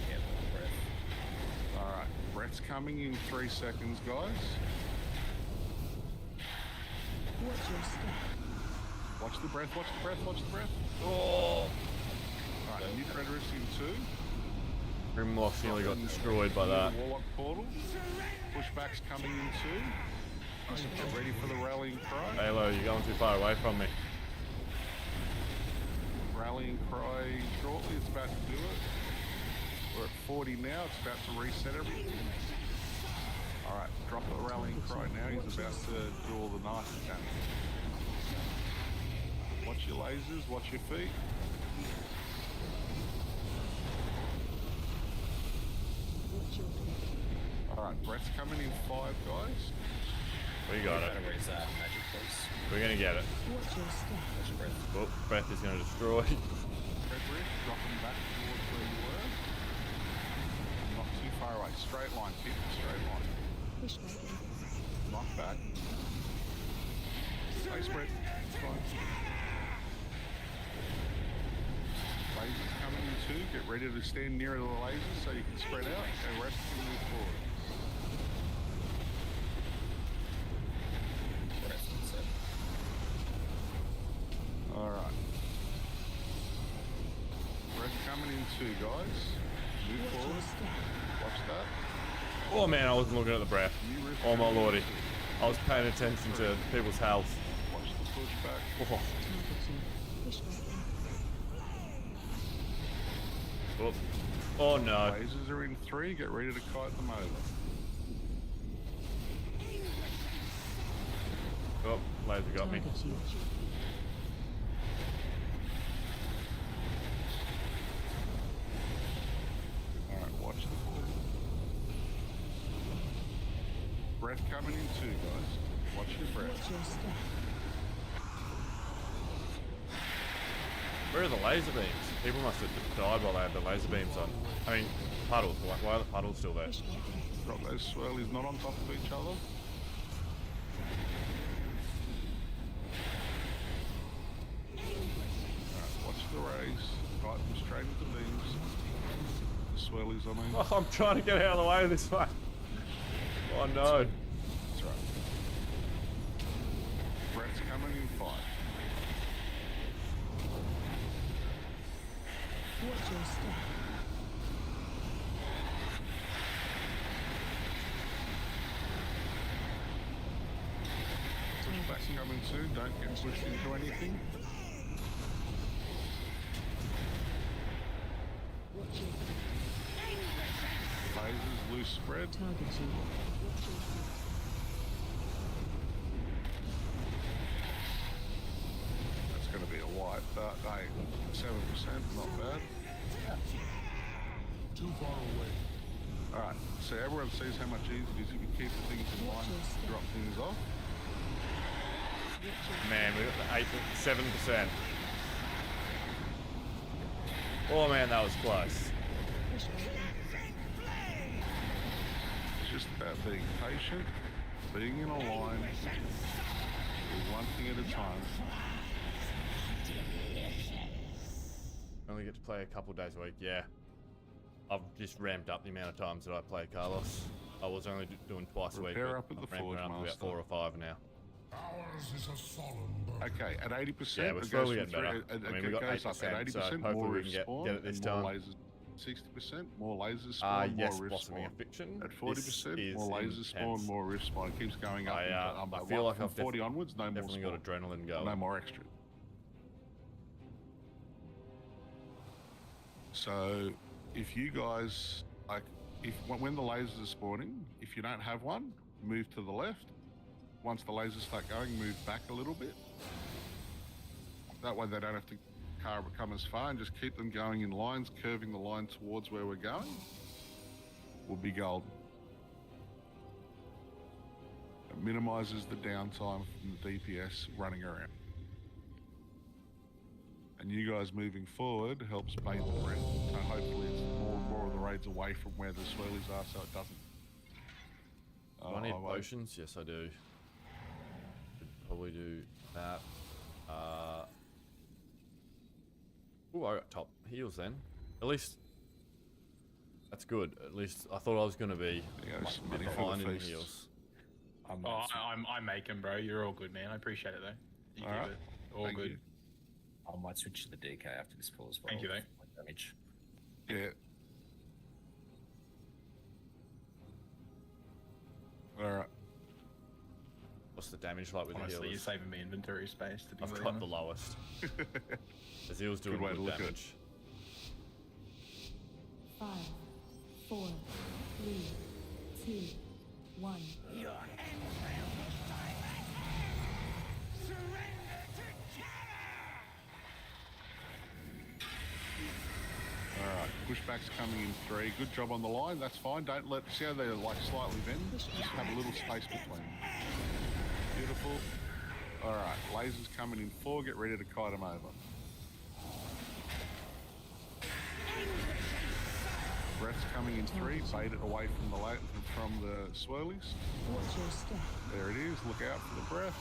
C: Yeah, breath.
J: Alright, breath's coming in 3 seconds, guys.
I: Watch your step.
J: Watch the breath, watch the breath, watch the breath.
A: Oh,
J: Alright, new predators in 2.
A: Grimlock's nearly got destroyed by that.
J: Warlock portal. Pushback's coming in 2. Get ready for the rallying cry.
A: Halo, you're going too far away from me.
J: Rallying cry shortly, it's about to do it. We're at 40 now, it's about to reset everything. Alright, drop the rallying cry now, he's about to do all the knife damage. Watch your lasers, watch your feet.
I: Watch your step.
J: Alright, Brett's coming in 5, guys.
A: We got it.
C: Better raise that magic, please.
A: We're gonna get it.
I: Watch your step.
C: Watch your breath.
A: Oh, breath is gonna destroy.
J: Red Rift, dropping back towards where you were. Not too far away. Straight line, keep it straight line.
I: Push back in.
J: Knock back. Stay spread. It's fine. Lasers coming in too. Get ready to stand nearer the lasers so you can spread out. Go rest and move forward.
C: Rest and set.
J: Alright. Rest coming in too, guys. Move
I: Watch
J: forward.
I: your step.
J: Watch that.
A: Oh man, I wasn't looking at the breath.
J: New rift
A: Oh my
J: coming in
A: lordy.
J: too.
A: I was paying attention to people's health.
J: Watch the pushback.
A: Oh,
I: Targeting. Push back in.
A: oh. Oh no.
J: Lasers are in 3. Get ready to kite them over.
A: Oh, laser got me.
I: Target you.
J: Alright, watch the ball. Breath coming in too, guys. Watch your breath.
I: Watch your step.
A: Where are the laser beams? People must have died while they had the laser beams on. I mean, puddles. Why are the puddles still there?
I: Push back in.
J: Drop those swirlies not on top of each other. Alright, watch the rays. Kite them straight into beams. The swirlies, I mean.
A: Oh, I'm trying to get out of the way of this one. Oh no.
J: That's right. Brett's coming in 5.
I: Watch your step.
J: Pushback's coming soon. Don't get pushed into anything.
I: Watch your step.
J: Lasers, loose spread.
I: Target you. Watch your step.
J: That's going to be a white. Hey, 7%, not bad.
F: Too far away.
J: Alright, so everyone sees how much easier it is if you keep the things in line, drop things off.
A: Man, we got the 7%. Oh man, that was close.
I: Push back in.
J: It's just about being patient, being in a line, do one thing at a time.
A: Only get to play a couple days a week, yeah. I've just ramped up the amount of times that I play Carlos. I was only doing twice a week,
J: Repair
A: but
J: up at the
A: I've ramped
J: Forge
A: it up to about
J: Master.
A: 4 or 5 now.
F: Ours is a solemn burden.
J: Okay, at 80%,
A: Yeah, we're
J: it goes
A: slowly
J: from
A: getting better.
J: three-
A: I mean, we got
J: goes up
A: 8%,
J: at 80%,
A: so hopefully
J: more
A: we
J: rifts
A: can
J: spawn,
A: get it this
J: and more
A: time.
J: lasers. 60%, more lasers spawn,
A: Yes,
J: more rifts
A: blossoming
J: spawn.
A: a fiction.
J: At
A: This
J: 40%,
A: is
J: more lasers spawn,
A: intense.
J: more rifts spawn. It keeps going up.
A: I
J: like,
A: feel like
J: from
A: I've
J: 40 onwards, no more
A: definitely
J: spawn.
A: got adrenaline going.
J: No more extra. So, if you guys like, when the lasers are spawning, if you don't have one, move to the left. Once the lasers start going, move back a little bit. That way, they don't have to come as far, and just keep them going in lines, curving the line towards where we're going. Will be golden. It minimises the downtime from the DPS running around. And you guys moving forward helps bait the red. So hopefully it's more of the raids away from where the swirlies are, so it doesn't.
A: Do I need
J: wait.
A: potions? Yes, I do. Should probably do that. Oh, I got top heals then. At least that's good. At least I thought I was gonna be
J: There you go, some
A: a bit
J: money for
A: behind
J: the
A: in the
J: feast.
A: heals.
E: I make him, bro. You're all good, man. I appreciate it, though. You
J: Alright.
E: give it. All
J: Thank
E: good.
J: you.
C: I might switch to the DK after this pull as well.
E: Thank you, though.
C: Damage.
J: Yeah. Alright.
A: What's the damage like with
E: Honestly,
A: the
E: you're
A: healers?
E: saving me inventory space, to be
A: I've
E: very
A: got the
E: honest.
A: lowest. The heals doing
J: Good way to
A: good
J: look at it.
A: damage.
I: 5, 4, 3, 2, 1.
J: Alright. Alright, pushback's coming in 3. Good job on the line, that's fine. Don't let, see how they're like slightly bend? Just have a little space between them. Beautiful. Alright, lasers coming in 4, get ready to kite them over. Breath's coming in 3, bait it away from the swirlies.
I: Watch your step.
J: There it is, look out for the breath.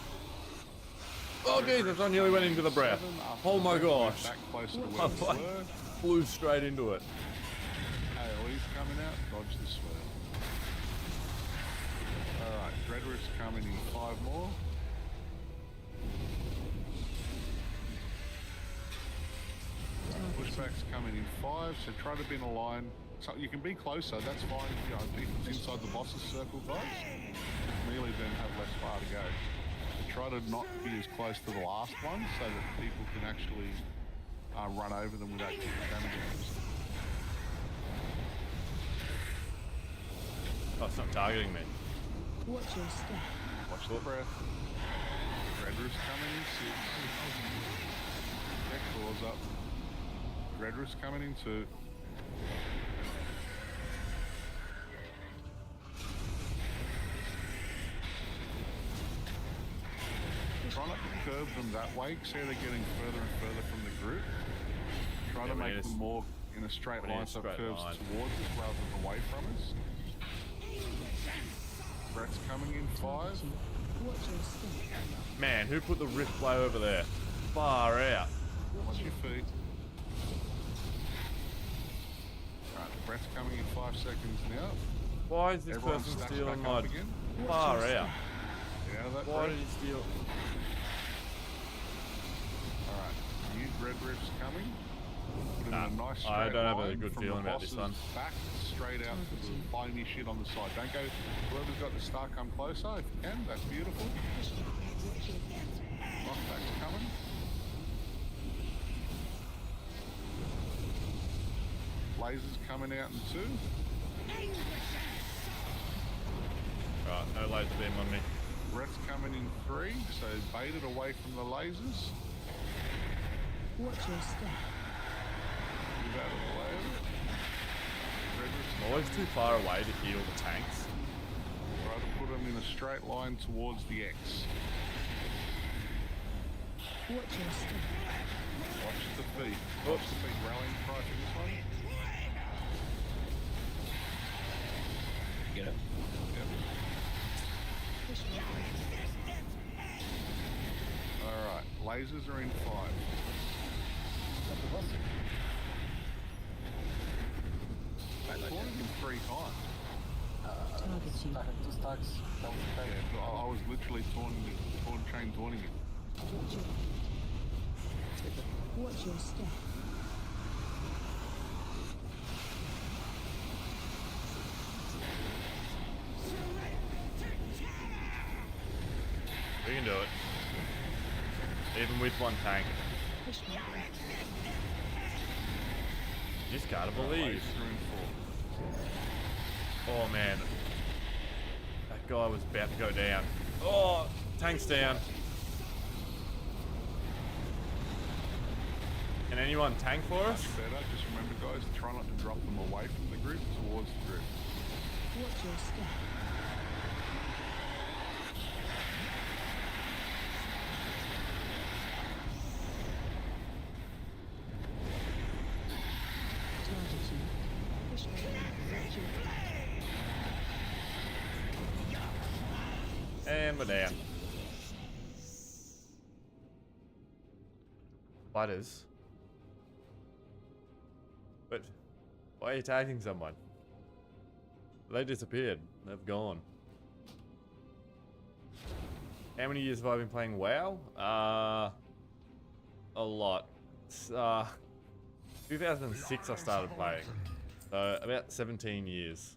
A: Oh Jesus, I nearly went into the breath. Oh my gosh.
J: Back closer to where we were.
A: Flew straight into it.
J: AoE's coming out, dodge the swirl. Alright, Dreadriff's coming in 5 more. Pushback's coming in 5, so try to be in a line. So you can be closer, that's fine. You know, if it's inside the boss's circle, guys. Melee then have less far to go. But try to not be as close to the last one so that people can actually run over them without damaging them.
A: Oh, it's not targeting me.
I: Watch your step.
J: Watch the breath. Dreadriff's coming in 6. Deck claws up. Dreadriff's coming in 2. Try not to curve them that way, see how they're getting further and further from the group. Try to make them more in a straight line so it curves towards us rather than away from us. Brett's coming in 5.
I: Watch your step.
A: Man, who put the rift play over there? Far out.
J: Watch your feet. Alright, Brett's coming in 5 seconds now.
A: Why is this
J: Everyone
A: person
J: stacks
A: stealing
J: back
A: my...
J: up again.
A: Far out.
J: Get out of that,
A: Why
J: Brett.
A: did he steal...
J: Alright, new Dread Riff's coming. Put him in a nice straight
A: I don't have a
J: line
A: good
J: from
A: feeling
J: the
A: about this one.
J: boss's back straight out to the flamey shit on the side. Don't go, whoever's got the star, come closer if you can. That's beautiful. Knockback's coming. Lasers coming out in 2.
A: Right, no laser beam on me.
J: Brett's coming in 3, so bait it away from the lasers.
I: Watch your step.
J: Move out of the way of it. Dreadriff's
A: I'm always too far away to heal the tanks.
J: Try to put them in a straight line towards the X.
I: Watch your step.
J: Watch the feet. Watch the feet rallying cry for this one.
C: Get it?
J: Yep. Alright, lasers are in 5. Spawning him 3 times.
I: Target you.
J: Yeah, I was literally chain taunting him.
I: Watch your step.
A: We can do it. Even with one tank.
I: Push me.
A: You just gotta believe.
J: Lasers are in 4.
A: Oh man. That guy was about to go down. Oh, tank's down. Can anyone tank for us?
J: Much better. Just remember, guys, try not to drop them away from the group towards the group.
I: Watch your step. Target you. Push me. Watch your
A: And we're down. Fighters. But why are you tagging someone? They disappeared. They've gone. How many years have I been playing WoW? A lot. It's, 2006 I started playing. So about 17 years.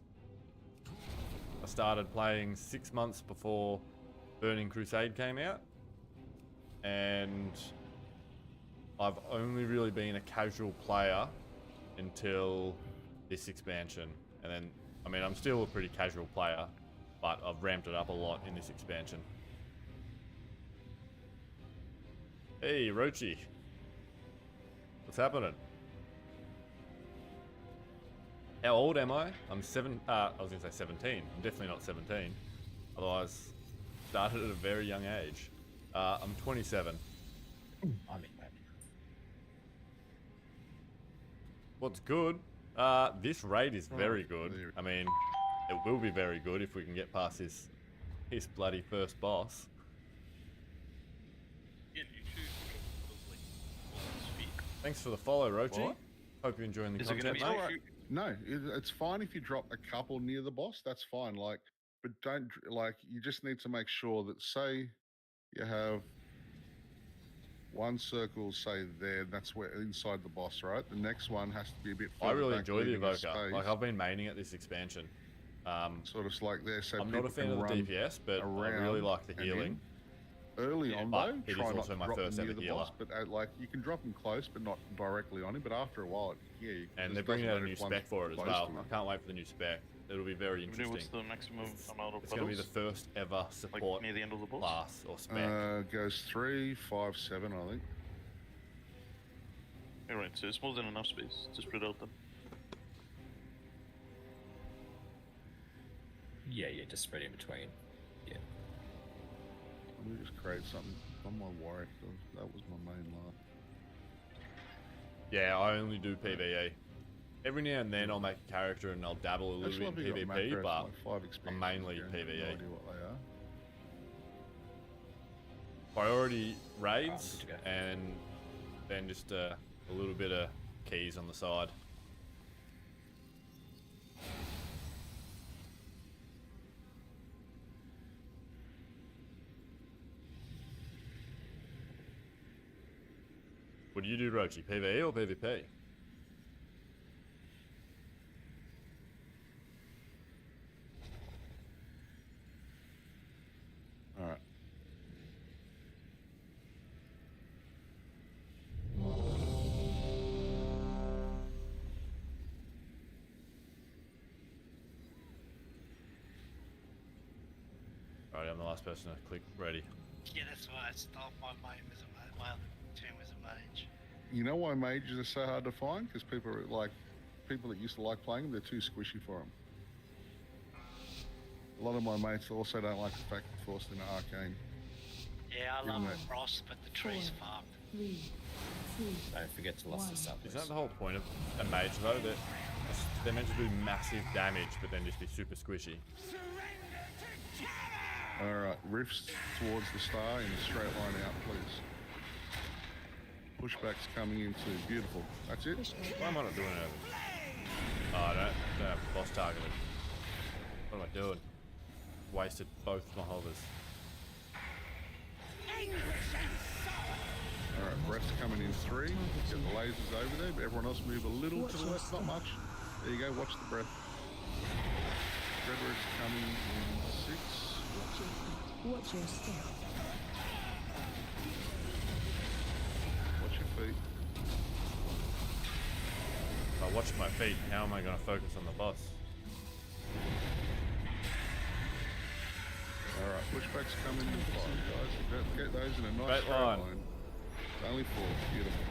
A: I started playing 6 months before Burning Crusade came out. And I've only really been a casual player until this expansion. And then, I mean, I'm still a pretty casual player, but I've ramped it up a lot in this expansion. Hey, Rochi. What's happening? How old am I? I'm I was gonna say 17. I'm definitely not 17. Otherwise, started at a very young age. I'm 27.
C: I mean,
A: What's good? This raid is very good. I mean, it will be very good if we can get past his bloody first boss.
H: Yeah, you shoot those, like, all speed.
A: Thanks for the follow, Rochi.
J: What?
A: Hope you're enjoying the
H: Is it
A: content,
H: gonna be
A: mate.
H: shoot?
J: No, it's fine if you drop a couple near the boss. That's fine. Like, but don't like. You just need to make sure that, say, you have one circle, say there. That's where inside the boss, right? The next one has to be a bit
A: I
J: further
A: really
J: back,
A: enjoy the
J: leaving a
A: evoker.
J: space,
A: Like, I've been maining at this expansion.
J: sort of like there. So
A: I'm not a
J: people
A: fan
J: can
A: of the
J: run
A: DPS, but I really
J: around
A: like the
J: and
A: healing.
J: in. Early
A: Yeah,
J: on
A: but
J: though,
A: it is
J: try not
A: also
J: to
A: my
J: drop
A: first
J: them near
A: ever
J: the
A: healer.
J: boss, but like you can drop them close, but not directly on him. But after a while, yeah. You can,
A: And
J: it
A: they're bringing
J: doesn't
A: out a
J: matter
A: new
J: if one's
A: spec for it as
J: close
A: well.
J: to them.
A: I can't wait for the new spec. It'll be very interesting.
H: What's the maximum amount of
A: It's going to be the
H: puddles?
A: first ever support
H: Like near the end of the boss?
A: class or spec.
J: Goes 3, 5, 7, I think.
H: Alright, so it's more than enough space to spread out them.
C: yeah, just spread in between. Yeah.
J: Let me just create something on my Warcraft. That was my main line.
A: Yeah, I only do PvE. Every now and then I'll make a character and I'll dabble a little bit in PvP, but I'm mainly PvE.
J: No idea what they are.
A: Priority raids
C: good to go.
A: and then just a little bit of keys on the side. What do you do, Rochi? PvE or PvP?
J: All right.
A: Alright, I'm the last person to click ready.
K: Yeah, that's why I stopped my main was a mage. Well, team was a mage.
J: You know why mages are so hard to find? Because people that used to like playing them, they're too squishy for them. A lot of my mates also don't like the fact that forced into arcane.
K: Yeah, I
J: Give
K: love
J: him that.
K: Frost, but the tree's fucked.
I: 3, 2,
C: Don't forget to lost the sub.
A: Isn't that the whole point of a mage though? That they're meant to do massive damage, but then just be super squishy.
J: All right, riffs towards the star in a straight line out, please. Pushback's coming in too. Beautiful. That's it.
A: Why am I not doing it? Oh, I don't have boss targeted. What am I doing? Wasted both my hovers.
J: All right, breath's coming in 3. Get the lasers over there, but everyone else move a little to the left, not much. There you go. Watch the breath. Redwood's coming in 6.
I: watch your step.
J: Watch your feet.
A: If I watch my feet, how am I going to focus on the boss?
J: All right, pushback's coming in 5, guys. Don't get those in a nice
A: Straight line.
J: It's only 4. Beautiful.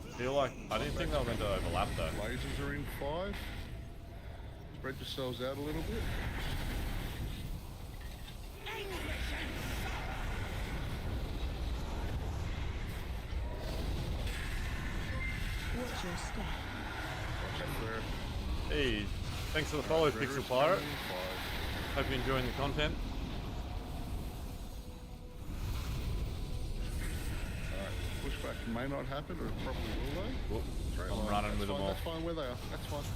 A: I feel like I didn't think they were meant to overlap though.
J: Lasers are in 5. Spread yourselves out a little bit.
I: Watch your step.
J: Watch out there.
A: Hey, thanks for the follow,
J: Redwood's
A: Pixel Pirate.
J: coming in 5.
A: Hope you're enjoying the content.
J: Alright, pushback may not happen, or it probably will though.
A: Whoop,
J: Straight
A: I'm
J: line.
A: running
J: That's
A: with them
J: fine,
A: all.
J: That's fine where they are. That's fine.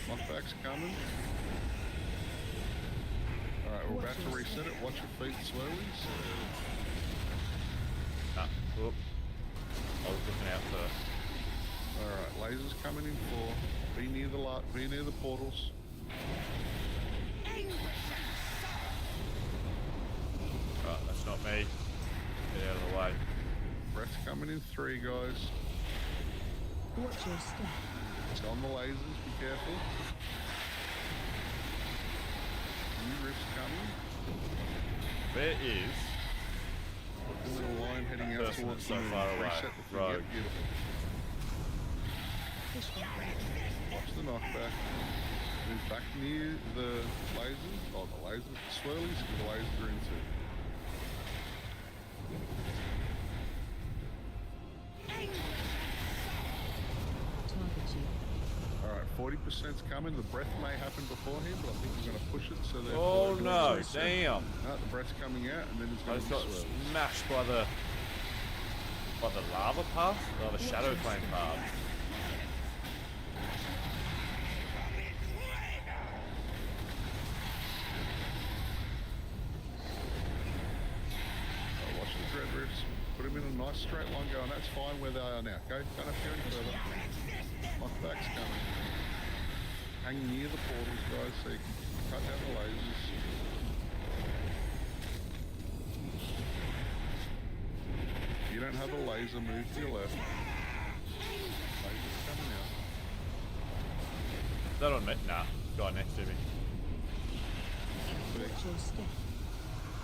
J: Knockback's coming. Alright, we're about to reset it. Watch your feet slowly. So,
A: Nah, whoop. I was looking out for.
J: alright, lasers coming in 4. Be near the portals.
A: Right, that's not me. Get out of the way.
J: Breath's coming in 3, guys.
I: Watch your step.
J: It's on the lasers. Be careful. New rift's coming.
A: There is
J: The little line heading out
A: person
J: towards
A: that's so
J: the moon.
A: far away.
J: Reset the thing.
A: Rogue.
J: Yep, beautiful. Watch the knockback. Move back near the lasers. Oh, the lasers. The swirlies. The lasers are in too. Alright, 40%'s coming. The breath may happen beforehand, but I think we're going to push it so that.
A: Oh no, damn.
J: No, the breath's coming out, and then it's
A: I
J: going
A: just
J: to be
A: got
J: swirlies.
A: smashed by the lava path? Or the shadow flame path.
J: Oh, watch the dread rifts. Put them in a nice straight line going. That's fine where they are now. Go. Don't have to go any further. Knockback's coming. Hang near the portals, guys, so you can cut down the lasers. If you don't have a laser, move to your left. Laser's coming out.
A: Is that on me? Nah, guy next to me.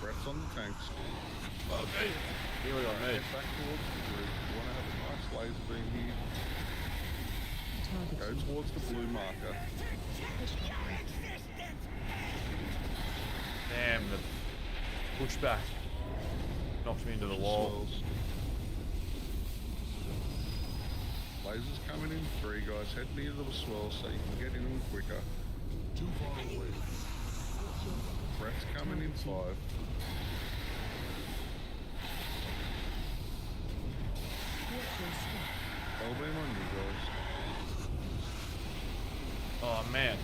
J: Breath's on the tanks.
A: Okay. Really on me.
J: Head back towards the group. You want to have a nice laser beam here. Go towards the blue marker.
A: Damn, the pushback knocked me into the wall.
J: Swirls. Lasers coming in 3, guys. Head near the swirl so you can get in them quicker.
F: Too far away.
J: Breath's coming in 5. I'll beam on you guys.
A: Oh man.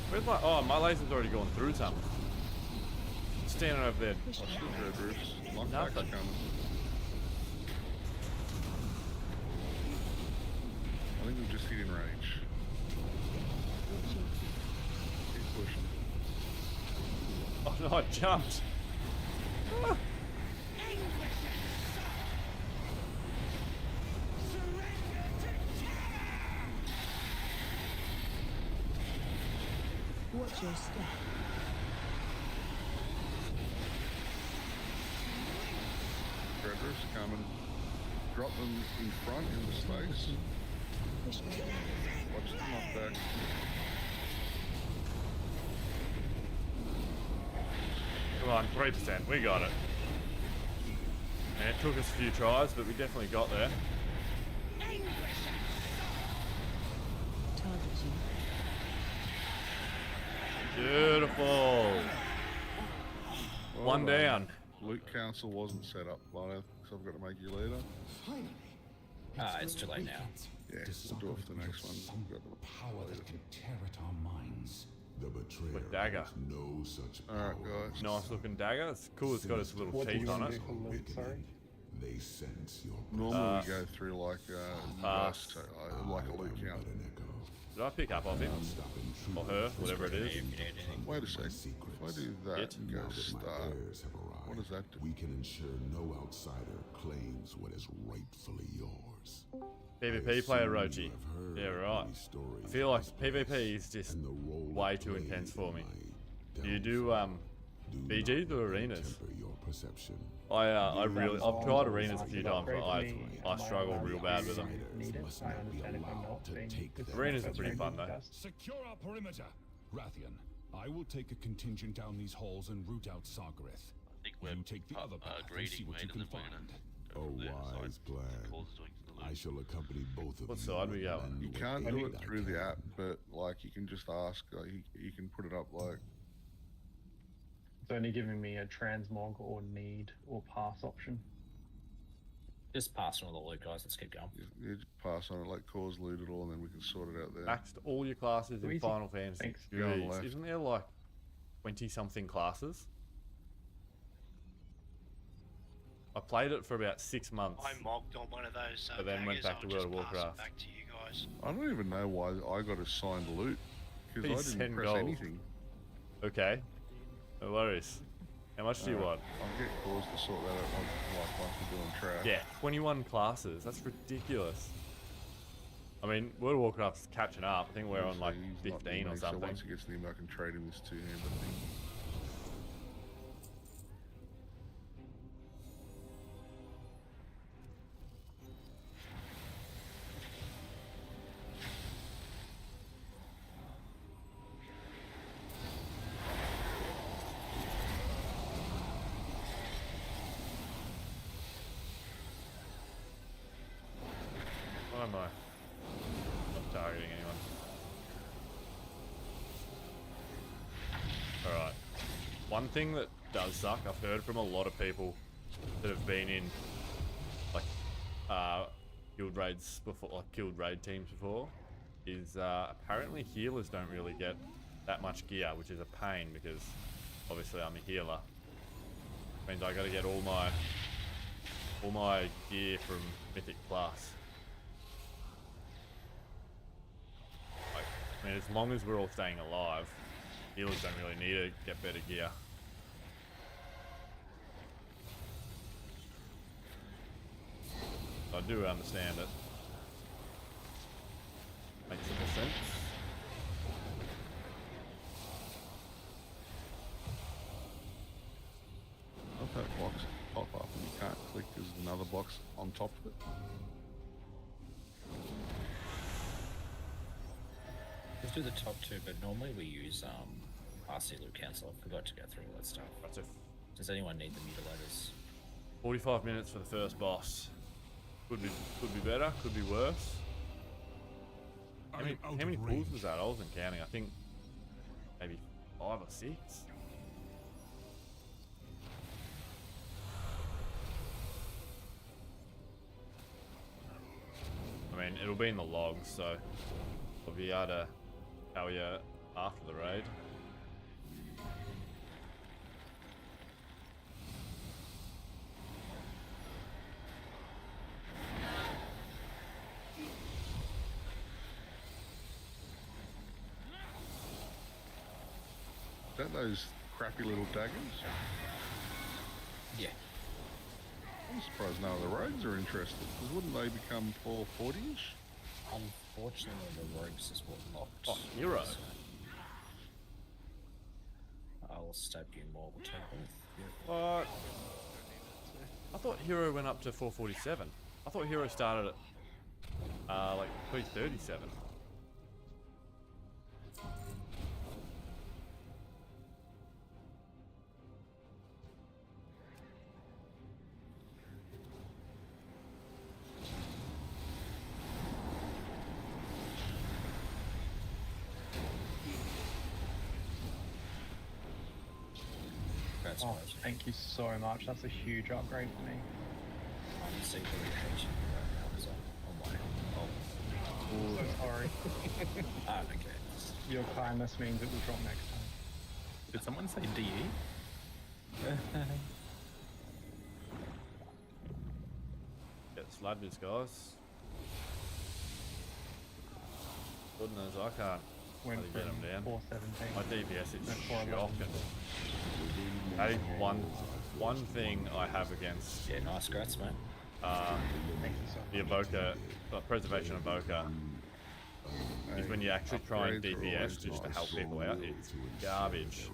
A: Where's my... Oh, my laser's already gone through something. Standing over there.
J: Watch the dread roofs. Knockback's
A: Nothing.
J: coming. I think we've just hit in range. Keep pushing.
A: Oh no, I jumped. Ah.
I: Watch your step.
J: Dread roofs coming. Drop them in front in the space. Watch the knockback.
A: Come on, 3%. We got it. And it took us a few tries, but we definitely got there. Beautiful. One
J: Well done.
A: down.
J: Loot council wasn't set up, Lino, so I've got to make you leader.
C: It's too late now.
J: Yeah, we'll do it for the next one. We've got the
F: Power that can tear at our minds. The betrayer
A: With dagger.
F: has no such power.
J: Alright, guys.
A: Nice looking dagger. It's cool. It's got its little teeth on it.
F: They sense your
J: Normally we go through like
A: pass.
J: like a loot count.
A: Did I pick up off him? Or her, whatever it is.
J: Wait a sec. If I do that and go start, what does that do?
F: We can ensure no outsider claims what is rightfully yours.
A: PvP player Rochi. Yeah, right. I feel like PvP is just way too intense for me. Do you do BGs or arenas? I've tried arenas a few times, but I struggle real bad with them. Arenas are pretty fun though.
F: Secure our perimeter. Rathian, I will take a contingent down these halls and root out Sargareth.
H: I think we're
F: You take the other path and see
H: grading
F: what you
H: mate,
F: can
H: and then we're
F: find.
H: gonna go from there. So
F: wise plan.
H: Cole's doing the
F: I
H: loot.
F: shall accompany both of
A: What
F: you.
A: side we going?
F: and
J: You
F: with
J: can't
F: aid
J: do it
F: I
J: through the
F: can.
J: app, but like you can just ask. Like, you can put it up like
G: It's only giving me a transmog or need or pass option.
C: Just pass on all the loot, guys. Let's keep going.
J: you just pass on it, like cause loot it all, and then we can sort it out there.
A: Maxed all your classes in
G: Easy.
A: Final Fantasy.
G: Thanks.
J: Go on
A: Jeez,
J: left.
A: isn't there like 20 something classes? I played it for about 6 months.
K: I mogged on one of those.
A: But then went
K: daggers.
A: back to
K: I'll
A: World of
K: just pass it
A: Warcraft.
K: Back to you guys.
J: I don't even know why I got assigned loot because
A: Please
J: I didn't
A: send
J: press
A: gold.
J: anything.
A: Okay. No worries. How much do you want?
J: I'll get cause to sort that out once we're doing trash.
A: Yeah, 21 classes. That's ridiculous. I mean, World of Warcraft's catching up. I think we're on like
J: He's not
A: 15 or
J: near me,
A: something.
J: So once he gets near me, I can trade him this two-handed thing.
A: am I? Not targeting anyone. Alright. One thing that does suck, I've heard from a lot of people that have been in like guild raids before, like guild raid teams before, is apparently healers don't really get that much gear, which is a pain because obviously I'm a healer. Means I gotta get all my gear from Mythic Plus. Like, I mean, as long as we're all staying alive, healers don't really need to get better gear. I do understand it. Makes simple sense.
J: I've had a box pop up and you can't click, there's another box on top of it.
C: Let's do the top two, but normally we use RC loot cancel. I forgot to go through all that stuff.
A: Right, so
C: Does anyone need the mutilators?
A: 45 minutes for the first boss. Could be better, could be worse. How many pulls was that? I wasn't counting. I think maybe 5 or 6. I mean, it'll be in the logs, so I'll be able to tell you after the raid.
J: Is that those crappy little daggers?
C: Yeah.
J: I'm surprised none of the rogues are interested, because wouldn't they become 440-ish?
C: Unfortunately, the rogues is what locked.
A: Oh, hero.
C: So I'll stab you more. We'll take both.
A: What? I thought hero went up to 447. I thought hero started at like 337.
G: Oh, thank you so much. That's a huge upgrade for me.
C: I'm secretly hating you right now because I'm on my.
G: So sorry.
C: Okay.
G: Your kindness means it will drop next time.
E: Did someone say DE?
A: Get sladders, guys. Goodness, I can't
G: Went
A: bloody get
G: from
A: them down.
G: 417.
A: My DPS is
G: to 411.
A: shocking. That is one thing I have against
C: Yeah, nice grats, mate.
A: the Evoker, preservation Evoker, is when you actually try and DPS just to help people out. It's garbage.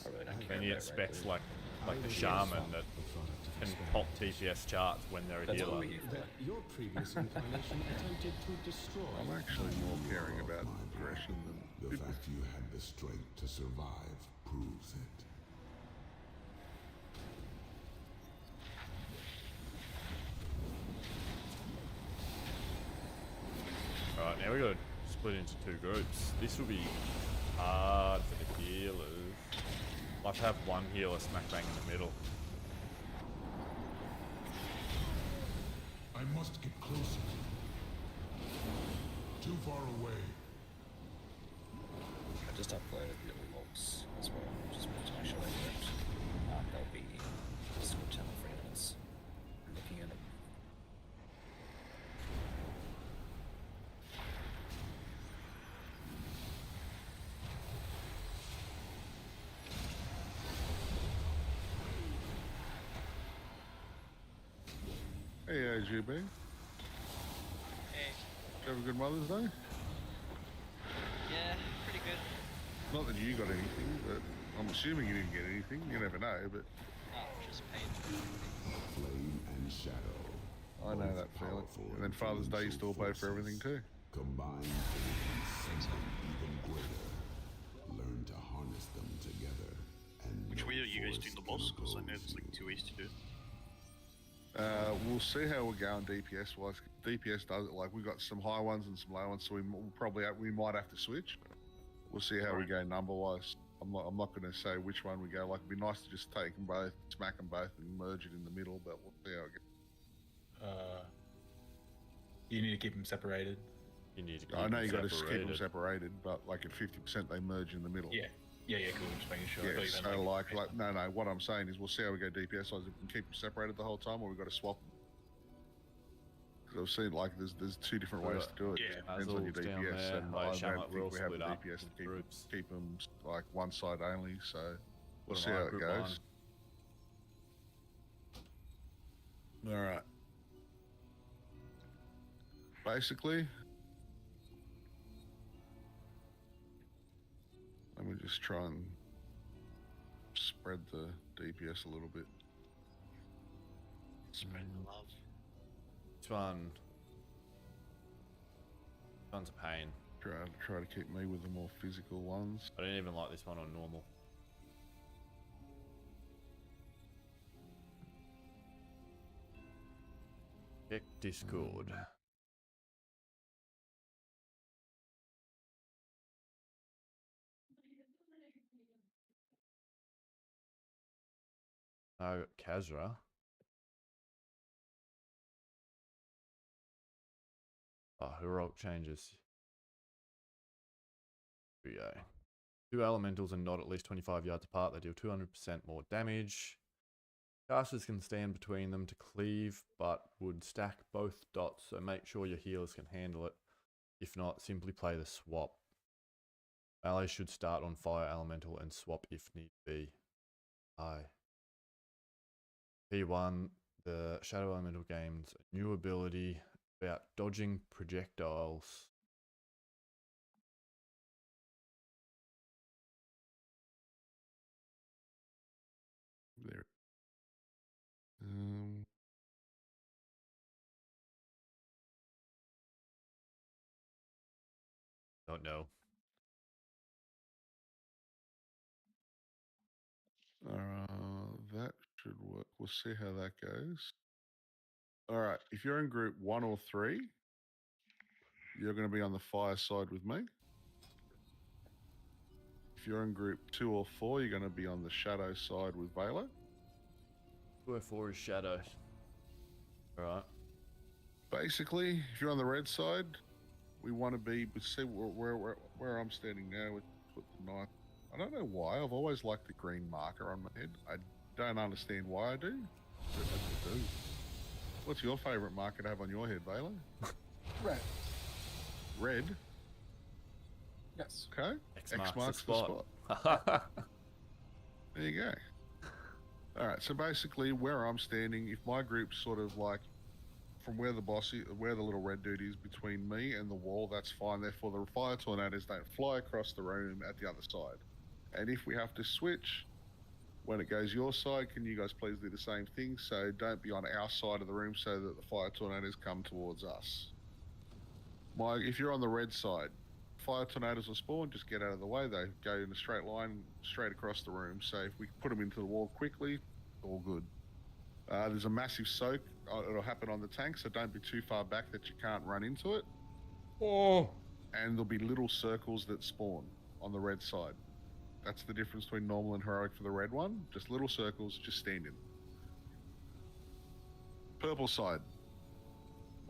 C: I really don't care.
A: Then you get
C: about
A: specs
C: rate,
A: like the Shaman that can top TPS charts when they're a
C: That's what
A: healer.
C: we here for.
F: Your previous incarnation attempted to destroy.
J: I'm actually more caring about aggression than...
F: The fact you had the strength to survive proves it.
A: Alright, now we got to split into 2 groups. This will be hard for the healers. I'll have to have one healer smack bang in the middle.
F: I must get closer. Too far away.
C: I just uploaded little logs as well, just to make sure they worked. They'll be Discord channel for anyone looking at them.
J: Hey, AGB. Did
K: Hey,
J: you have a good Mother's Day?
K: yeah, pretty good.
J: Not that you got anything, but I'm assuming you didn't get anything. You never know, but...
K: Oh, just paid.
F: Flame and shadow.
J: I know that feeling. And then Father's Day, you still pay for everything too.
F: Combined, they can something even greater. Learn to harness them together. And
H: Which
F: no
H: way are you guys
F: force
H: doing the
F: can
H: boss? Because I know
F: oppose
H: it's like
F: you.
H: 2 ways to do it.
J: We'll see how we're going DPS wise. DPS does it, like we've got some high ones and some low ones, so we might have to switch. We'll see how we go number wise. I'm not going to say which one we go. Like, it'd be nice to just take them both, smack them both, and merge it in the middle. But we'll see how it goes.
E: You need to keep them separated.
A: You need to keep
J: I know
A: them
J: you got to keep them
A: separated.
J: separated, but like at 50% they merge in the middle.
E: Yeah, cool. Just making sure. I
J: Yeah.
E: thought you meant,
J: So no. What I'm saying is we'll see how we go DPS wise. If we can keep them separated the whole time, or we've got to swap them. I've seen like there's two different ways to do it.
E: Yeah.
J: It depends on your
A: Basil's down
J: DPS,
A: there.
J: and
A: I
J: I
A: shall
J: don't
A: not
J: think
A: will
J: we have the
A: split up
J: DPS to
A: into groups.
J: keep them like one side only. So we'll
A: Put
J: see
A: them
J: how
A: on
J: it
A: group
J: goes. All right. Basically, let me just try and spread the DPS a little bit.
K: Spread the love.
A: This one's a pain.
J: Try to keep me with the more physical ones.
A: I don't even like this one on normal. Check Discord. Oh, Kazra. Oh, heroic changes. Here we go. Two elementals are not at least 25 yards apart. They deal 200% more damage. Casters can stand between them to cleave, but would stack both dots, so make sure your healers can handle it. If not, simply play the swap. Allies should start on fire elemental and swap if need be. P1, the Shadow Elemental gains a new ability about dodging projectiles.
J: There.
A: Don't know.
J: That should work. We'll see how that goes. All right. If you're in group 1 or 3, you're going to be on the fire side with me. If you're in group 2 or 4, you're going to be on the shadow side with Velo.
A: 2 or 4 is shadow. Alright.
J: Basically, if you're on the red side, we want to be. See where I'm standing now with the knife. I don't know why. I've always liked the green marker on my head. I don't understand why I do. But I do. What's your favourite marker to have on your head, Velo?
B: Red.
J: Red?
B: Yes.
J: Okay.
A: X marks the spot.
J: There you go. All right. So basically, where I'm standing, if my group's sort of like from where the little red dude is between me and the wall, that's fine. Therefore, the fire tornadoes don't fly across the room at the other side. And if we have to switch, when it goes your side, can you guys please do the same thing? So don't be on our side of the room so that the fire tornadoes come towards us. If you're on the red side, fire tornadoes will spawn, just get out of the way. They go in a straight line, straight across the room. So if we put them into the wall quickly, all good. There's a massive soak. It'll happen on the tank, so don't be too far back that you can't run into it.
A: Oh.
J: And there'll be little circles that spawn on the red side. That's the difference between normal and heroic for the red one. Just little circles, just stand in. Purple side.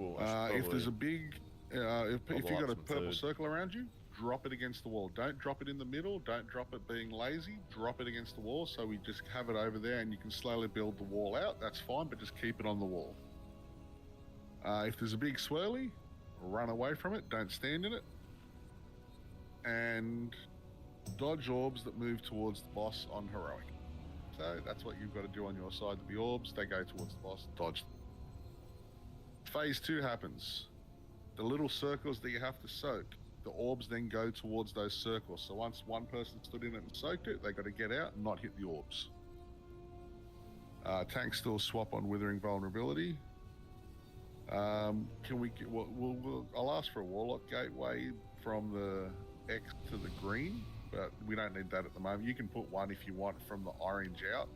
A: Ooh,
J: if there's a big... if you've got a purple
A: food.
J: circle around you, drop it against the wall. Don't drop it in the middle. Don't drop it being lazy. Drop it against the wall so we just have it over there and you can slowly build the wall out. That's fine, but just keep it on the wall. If there's a big swirly, run away from it. Don't stand in it. And dodge orbs that move towards the boss on heroic. So that's what you've got to do on your side. The orbs, they go towards the boss. Dodge them. Phase 2 happens. The little circles that you have to soak, the orbs then go towards those circles. So once one person stood in it and soaked it, they got to get out and not hit the orbs. Tanks still swap on Withering Vulnerability. Can we? I'll ask for a Warlock Gateway from the X to the green, but we don't need that at the moment. You can put one if you want from the orange out,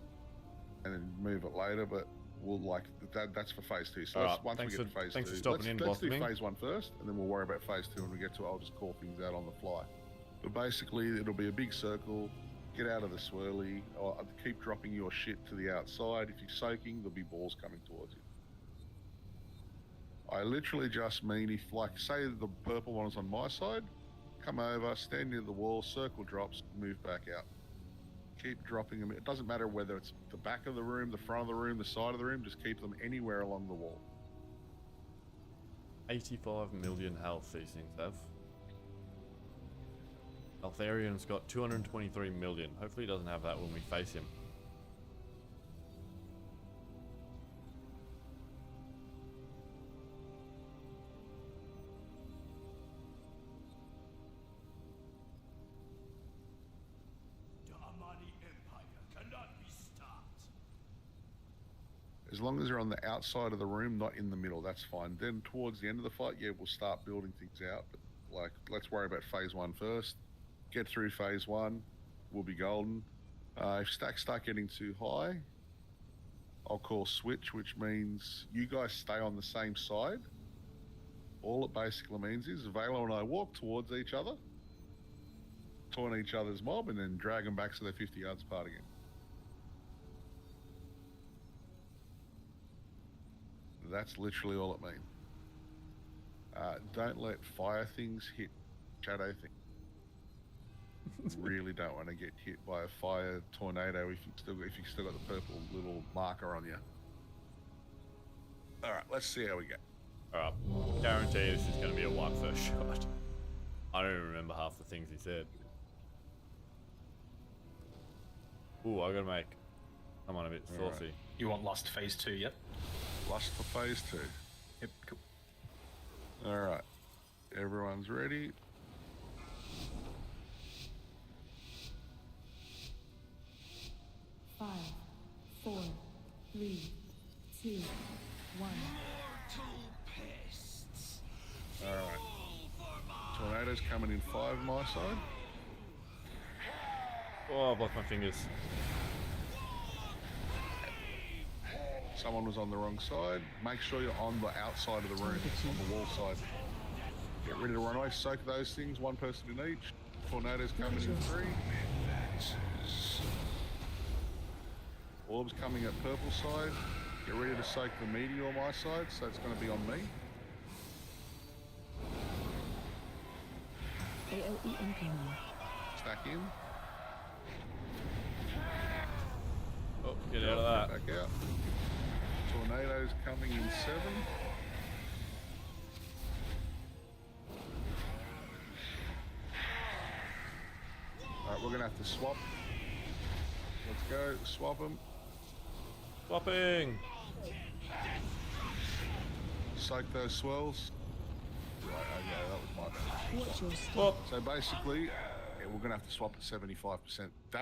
J: and then move it later. But we'll like that's for phase 2. So
A: Alright,
J: once we
A: thanks
J: get to
A: for-
J: phase
A: thanks
J: 2,
A: for stopping in,
J: let's do
A: blossoming.
J: phase 1 first, and then we'll worry about phase 2 when we get to it. I'll just call things out on the fly. But basically, it'll be a big circle. Get out of the swirly. Or keep dropping your shit to the outside. If you're soaking, there'll be balls coming towards you. I literally just mean if, like, say the purple one is on my side, come over, stand near the wall, circle drops, move back out. Keep dropping them. It doesn't matter whether it's the back of the room, the front of the room, the side of the room, just keep them anywhere along the wall.
A: 85 million health these things have. Altharian's got 223 million. Hopefully he doesn't have that when we face him.
F: The Amani Empire cannot be stopped.
J: As long as they're on the outside of the room, not in the middle, that's fine. Then towards the end of the fight, yeah, we'll start building things out. But like, let's worry about phase 1 first. Get through phase 1, we'll be golden. If stacks start getting too high, I'll call switch, which means you guys stay on the same side. All it basically means is Valo and I walk towards each other, taunt each other's mob, and then drag them back so they're 50 yards apart again. That's literally all it means. Don't let fire things hit shadow things. Really don't want to get hit by a fire tornado if you still got the purple little marker on you. All right, let's see how we go.
A: Alright, guarantee this is going to be a wipe first shot. I don't even remember half the things he said. Ooh, I gotta make someone a bit
J: All
A: saucy.
J: right.
E: You want Lust phase 2, yep?
J: Lust for phase 2.
E: Yep, cool.
J: All right, everyone's ready.
I: Five, 4, 3, 2, 1.
J: All right. Tornado's coming in 5 my side.
A: Oh, I blocked my fingers.
J: Someone was on the wrong side. Make sure you're on the outside of the room, on the wall side. Get ready to run away. Soak those things, 1 person in each. Tornado's coming in 3. Orbs coming at purple side. Get ready to soak the meteor on my side, so it's going to be on me.
I: AOE incoming.
J: Stack in.
A: Oh, get out of that.
J: Back out. Tornadoes coming in 7. Alright, we're going to have to swap. Let's go. Swap them.
A: Swapping!
J: Soak those swells. Right, okay, that was my bad.
I: Watch your step.
A: Swap!
J: So basically, yeah, we're going to have to swap at 75%.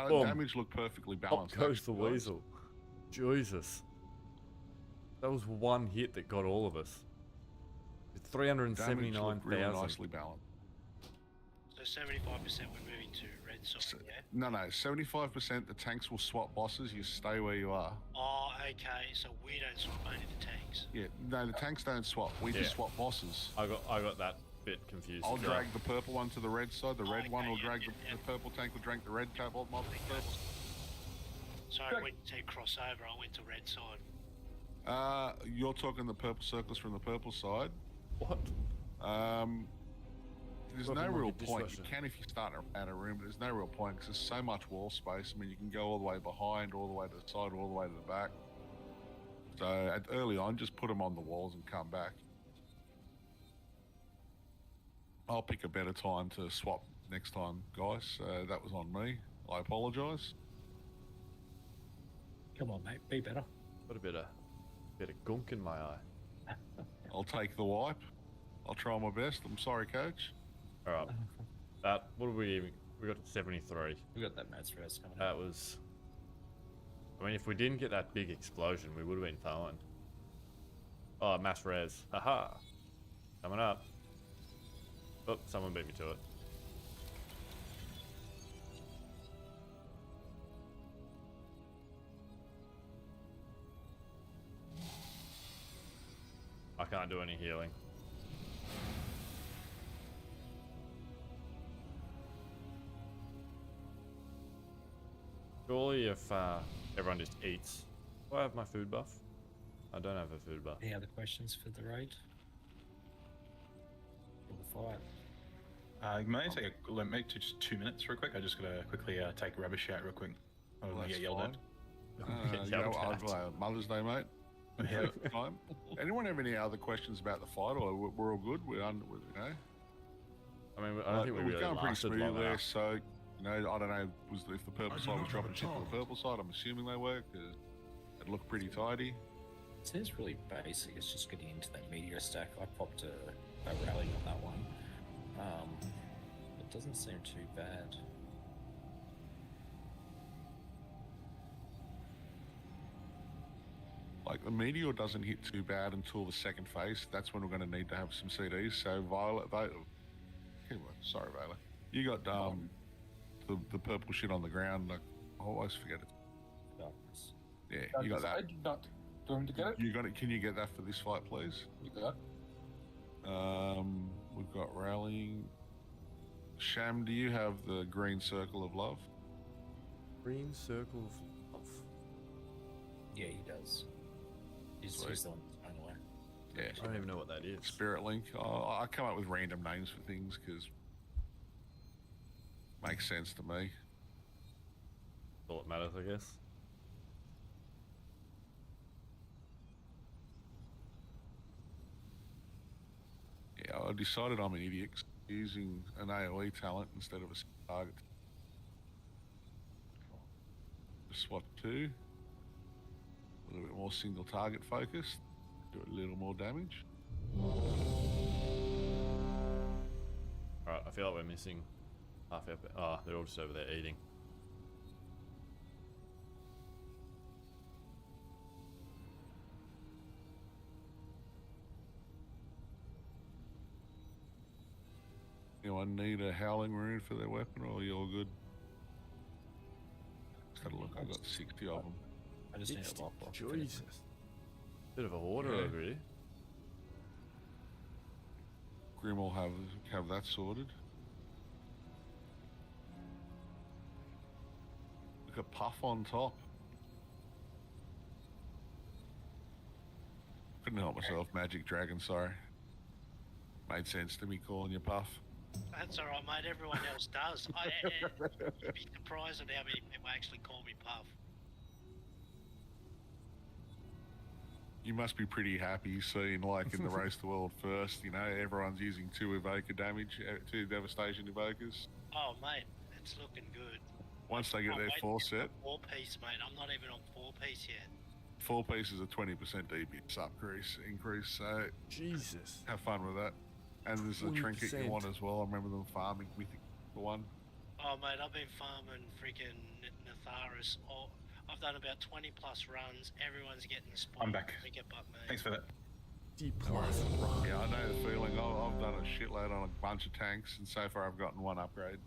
A: Boom.
J: Damage looked perfectly
A: Up
J: balanced.
A: goes the
J: actually, guys.
A: weasel. Jesus. That was one hit that got all of us. It's
J: Damage looked really
A: 379,000.
J: nicely balanced.
K: So 75% we're moving to red side, yeah?
J: No, 75% the tanks will swap bosses. You stay where you are.
K: Oh, okay, so we don't swap only the tanks.
J: Yeah, no, the tanks don't swap. We
A: Yeah.
J: just swap bosses.
A: I got that bit confused.
J: I'll
A: Yeah.
J: drag the purple one to the red side. The red
K: Okay,
J: one will
K: yeah,
J: drag
K: yeah,
J: the purple tank will drag the red tab mob to the purple.
K: Sorry, when you said crossover, I went to red side.
J: You're talking the purple circles from the purple side.
A: What?
J: There's
A: Welcome
J: no
A: on
J: real
A: your
J: point. You
A: dishwasher.
J: can if you start out a room, but there's no real point because there's so much wall space. I mean, you can go all the way behind, all the way to the side, all the way to the back. So early on, just put them on the walls and come back. I'll pick a better time to swap next time, guys. That was on me. I apologise.
C: Come on, mate, be better.
A: Got a bit of gunk in my eye.
J: I'll take the wipe. I'll try my best. I'm sorry, coach.
A: Alright. That, what did we even... We got to 73.
C: We got that mass rest coming
A: That
C: up.
A: was... I mean, if we didn't get that big explosion, we would have been fine. Oh, mass res. Haha. Coming up. Oh, someone beat me to it. do any healing. Surely if everyone just eats. Do I have my food buff? I don't have a food buff.
C: Any other questions for the raid? For the fight?
E: May I take just 2 minutes real quick? I just gotta quickly take rubbish out real quick. I don't want to get yelled at.
J: Mother's Day, mate.
E: Yeah.
J: Time. Anyone have any other questions about the fight, or we're all good? We're on, you know.
A: I mean, I don't think we
J: we've
A: really
J: gone pretty
A: lasted
J: smooth
A: long
J: there.
A: enough.
J: So, you know, I don't know if the purple
F: I do
J: side was
F: not
J: dropping
F: have a
J: shit to the
F: child.
J: purple side. I'm assuming they were, because it looked pretty tidy.
C: It seems really basic. It's just getting into that meteor stack. I popped a rally on that one. It doesn't seem too bad.
J: Like, the meteor doesn't hit too bad until the second phase. That's when we're going to need to have some CDs. So, Violet, sorry, Violet. You got the purple shit on the ground. Like, I always forget it.
C: Darkness.
J: Yeah, you got that.
L: I did not. Do you want me to get it?
J: You got it. Can you get that for this fight, please?
L: You got
J: We've got rallying. Sham, do you have the green circle of love?
A: Green circle of love.
C: Yeah, he does. He's the one that's going away.
J: Yeah.
A: I don't even know what that is.
J: Spirit Link. I come up with random names for things because makes sense to me.
A: All that matters, I guess.
J: Yeah, I decided I'm an idiot using an AoE talent instead of a target. SWAT 2. A little bit more single target focused. Do a little more damage.
A: Alright, I feel like we're missing half our... Oh, they're all just over there eating.
J: Anyone need a howling rune for their weapon, or are you all good? Let's have a look. I've got 60 of them.
C: I just need a lock box.
A: Jesus. Bit of a hoarder
J: Yeah.
A: over here.
J: Grim will have that sorted. Look at Puff on top. Couldn't help myself. Magic Dragon, sorry. Made sense to me calling you Puff.
K: That's all right, mate. Everyone else does. You'd be surprised at how many people actually call me Puff.
J: You must be pretty happy seeing, like, in the Race the World first, you know, everyone's using 2 evoker damage, 2 devastation evokers.
K: Oh, mate, it's looking good.
J: Once they get their 4 set,
K: 4 piece, mate. I'm not even on 4 piece yet.
J: 4 pieces of 20% DPS increase, so
A: Jesus.
J: have fun with that. And there's a trinket you
A: 20%.
J: want as well. I remember them farming Mythic for one.
K: Oh, mate, I've been farming freaking Natharis. I've done about 20 plus runs. Everyone's getting spawned.
E: I'm back.
K: But me.
E: Thanks for that.
A: D plus run.
J: Yeah, I know the feeling. I've done a shitload on a bunch of tanks, and so far I've gotten 1 upgrade.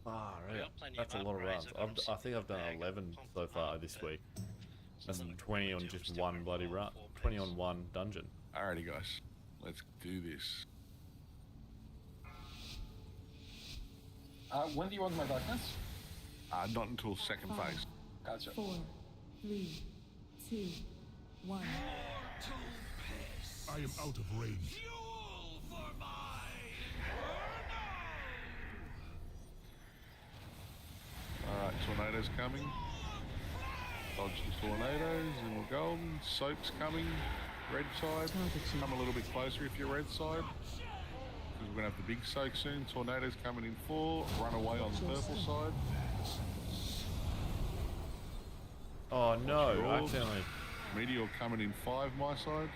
A: Ah,
K: We
A: right.
K: got plenty
A: That's a
K: of
A: lot of
K: upgrades.
A: runs.
K: I've got 'em
A: I think
K: sitting
A: I've done
K: in the bag.
A: 11
K: Pumped
A: so
K: them
A: far
K: up,
A: this
K: but
A: week.
K: it's
A: And
K: not
A: 20 on
K: too
A: just
K: still
A: one
K: got
A: bloody
K: 4
A: run.
K: piece.
A: 20 on one dungeon.
J: Alrighty, guys. Let's do this.
L: when do you want my darkness?
J: Not until second phase.
L: Gotcha.
I: 4, 3, 2, 1.
F: I am out of range.
J: Alright, tornadoes coming. Dodge the tornadoes, and we're golden. Soap's coming. Red side. Come a little bit closer if you're red side. Because we're going to have the big soak soon. Tornadoes coming in 4. Run away on the purple side.
A: Oh no,
J: yours.
A: accidentally.
J: Meteor coming in 5 my side.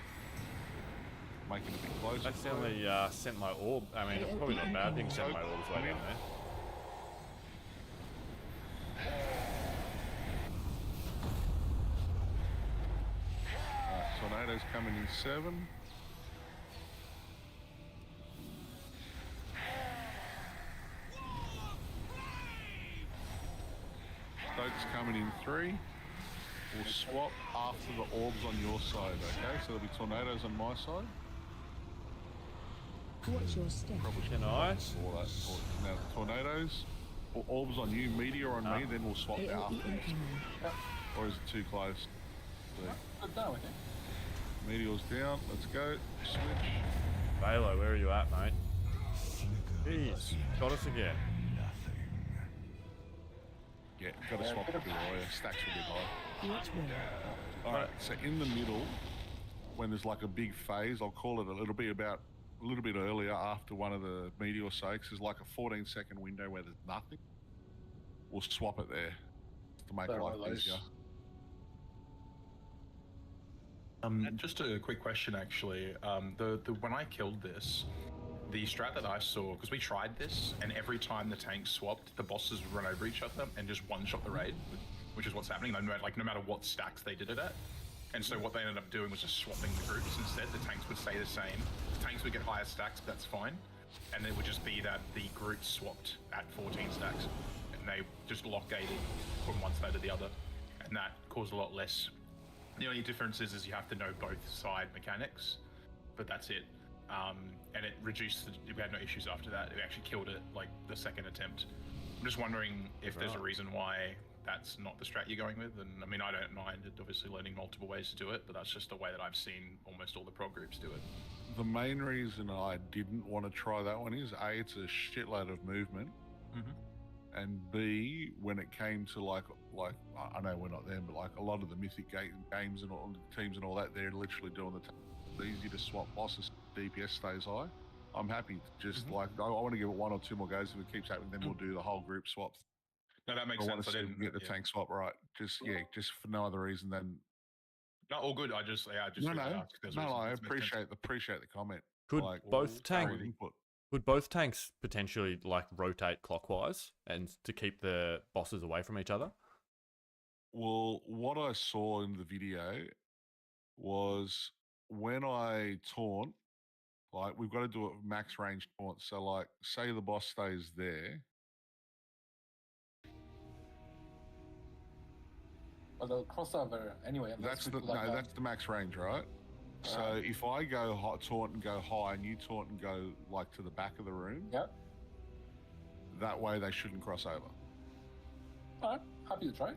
J: Making it a bit closer.
A: Accidentally sent my orb. I mean, it's probably not a bad thing to send my orbs way down there.
J: Tornadoes coming in 7. Stokes coming in 3. We'll swap after the orbs on your side, okay? So there'll be tornadoes on my side.
I: What's your step?
J: Probably
A: Can I?
J: All that. Now, tornadoes, or orbs on you, meteor on me, then we'll swap
I: AOE
J: after.
I: incoming.
J: Or is it too close?
L: Good now, I think.
J: Meteor's down, let's go. Switch.
A: Valo, where are you at, mate? Jeez, got us again.
J: Yeah, gotta swap a bit higher. Stacks a bit high.
I: Which way?
J: Alright, so in the middle, when there's like a big phase, I'll call it, it'll be about a little bit earlier after one of the meteor sakes. There's like a 14-second window where there's nothing. We'll swap it there to make life easier.
E: Just a quick question, actually. When I killed this, the strat that I saw, because we tried this, and every time the tanks swapped, the bosses would run over each other and just one-shot the raid, which is what's happening. Like no matter what stacks they did it at. And so what they ended up doing was just swapping the groups instead. The tanks would stay the same. The tanks would get higher stacks, but that's fine. And it would just be that the groups swapped at 14 stacks, and they just lock-gated from one side to the other, and that caused a lot less. The only difference is you have to know both side mechanics, but that's it. And it reduced, we had no issues after that. It actually killed it like the second attempt. I'm just wondering if there's a reason why that's not the strat you're going with. And I mean, I don't mind it, obviously learning multiple ways to do it, but that's just the way that I've seen almost all the prog groups do it.
J: The main reason I didn't want to try that one is A, it's a shitload of movement. And B, when it came to like I know we're not there, but like a lot of the mythic games and all the teams and all that, they're literally doing the easy to swap bosses. DPS stays high. I'm happy to just like I want to give it one or two more goes. If it keeps happening, then we'll do the whole group swap.
E: No, that makes
J: I
E: sense.
J: want to see if we can get the tank swap right. Just for no other reason than.
E: No, all good. I just
J: I appreciate the comment.
A: Could
J: like,
A: both tanks
J: input.
A: Could both tanks potentially like rotate clockwise and to keep the bosses away from each other?
J: Well, what I saw in the video was when I taunt, like we've got to do it max range taunt. So like say the boss stays there.
L: Well, they'll cross over anyway.
J: That's the max range, right? So if I go taunt and go high, and you taunt and go like to the back of the room, that way they shouldn't cross over.
L: All right, happy to try.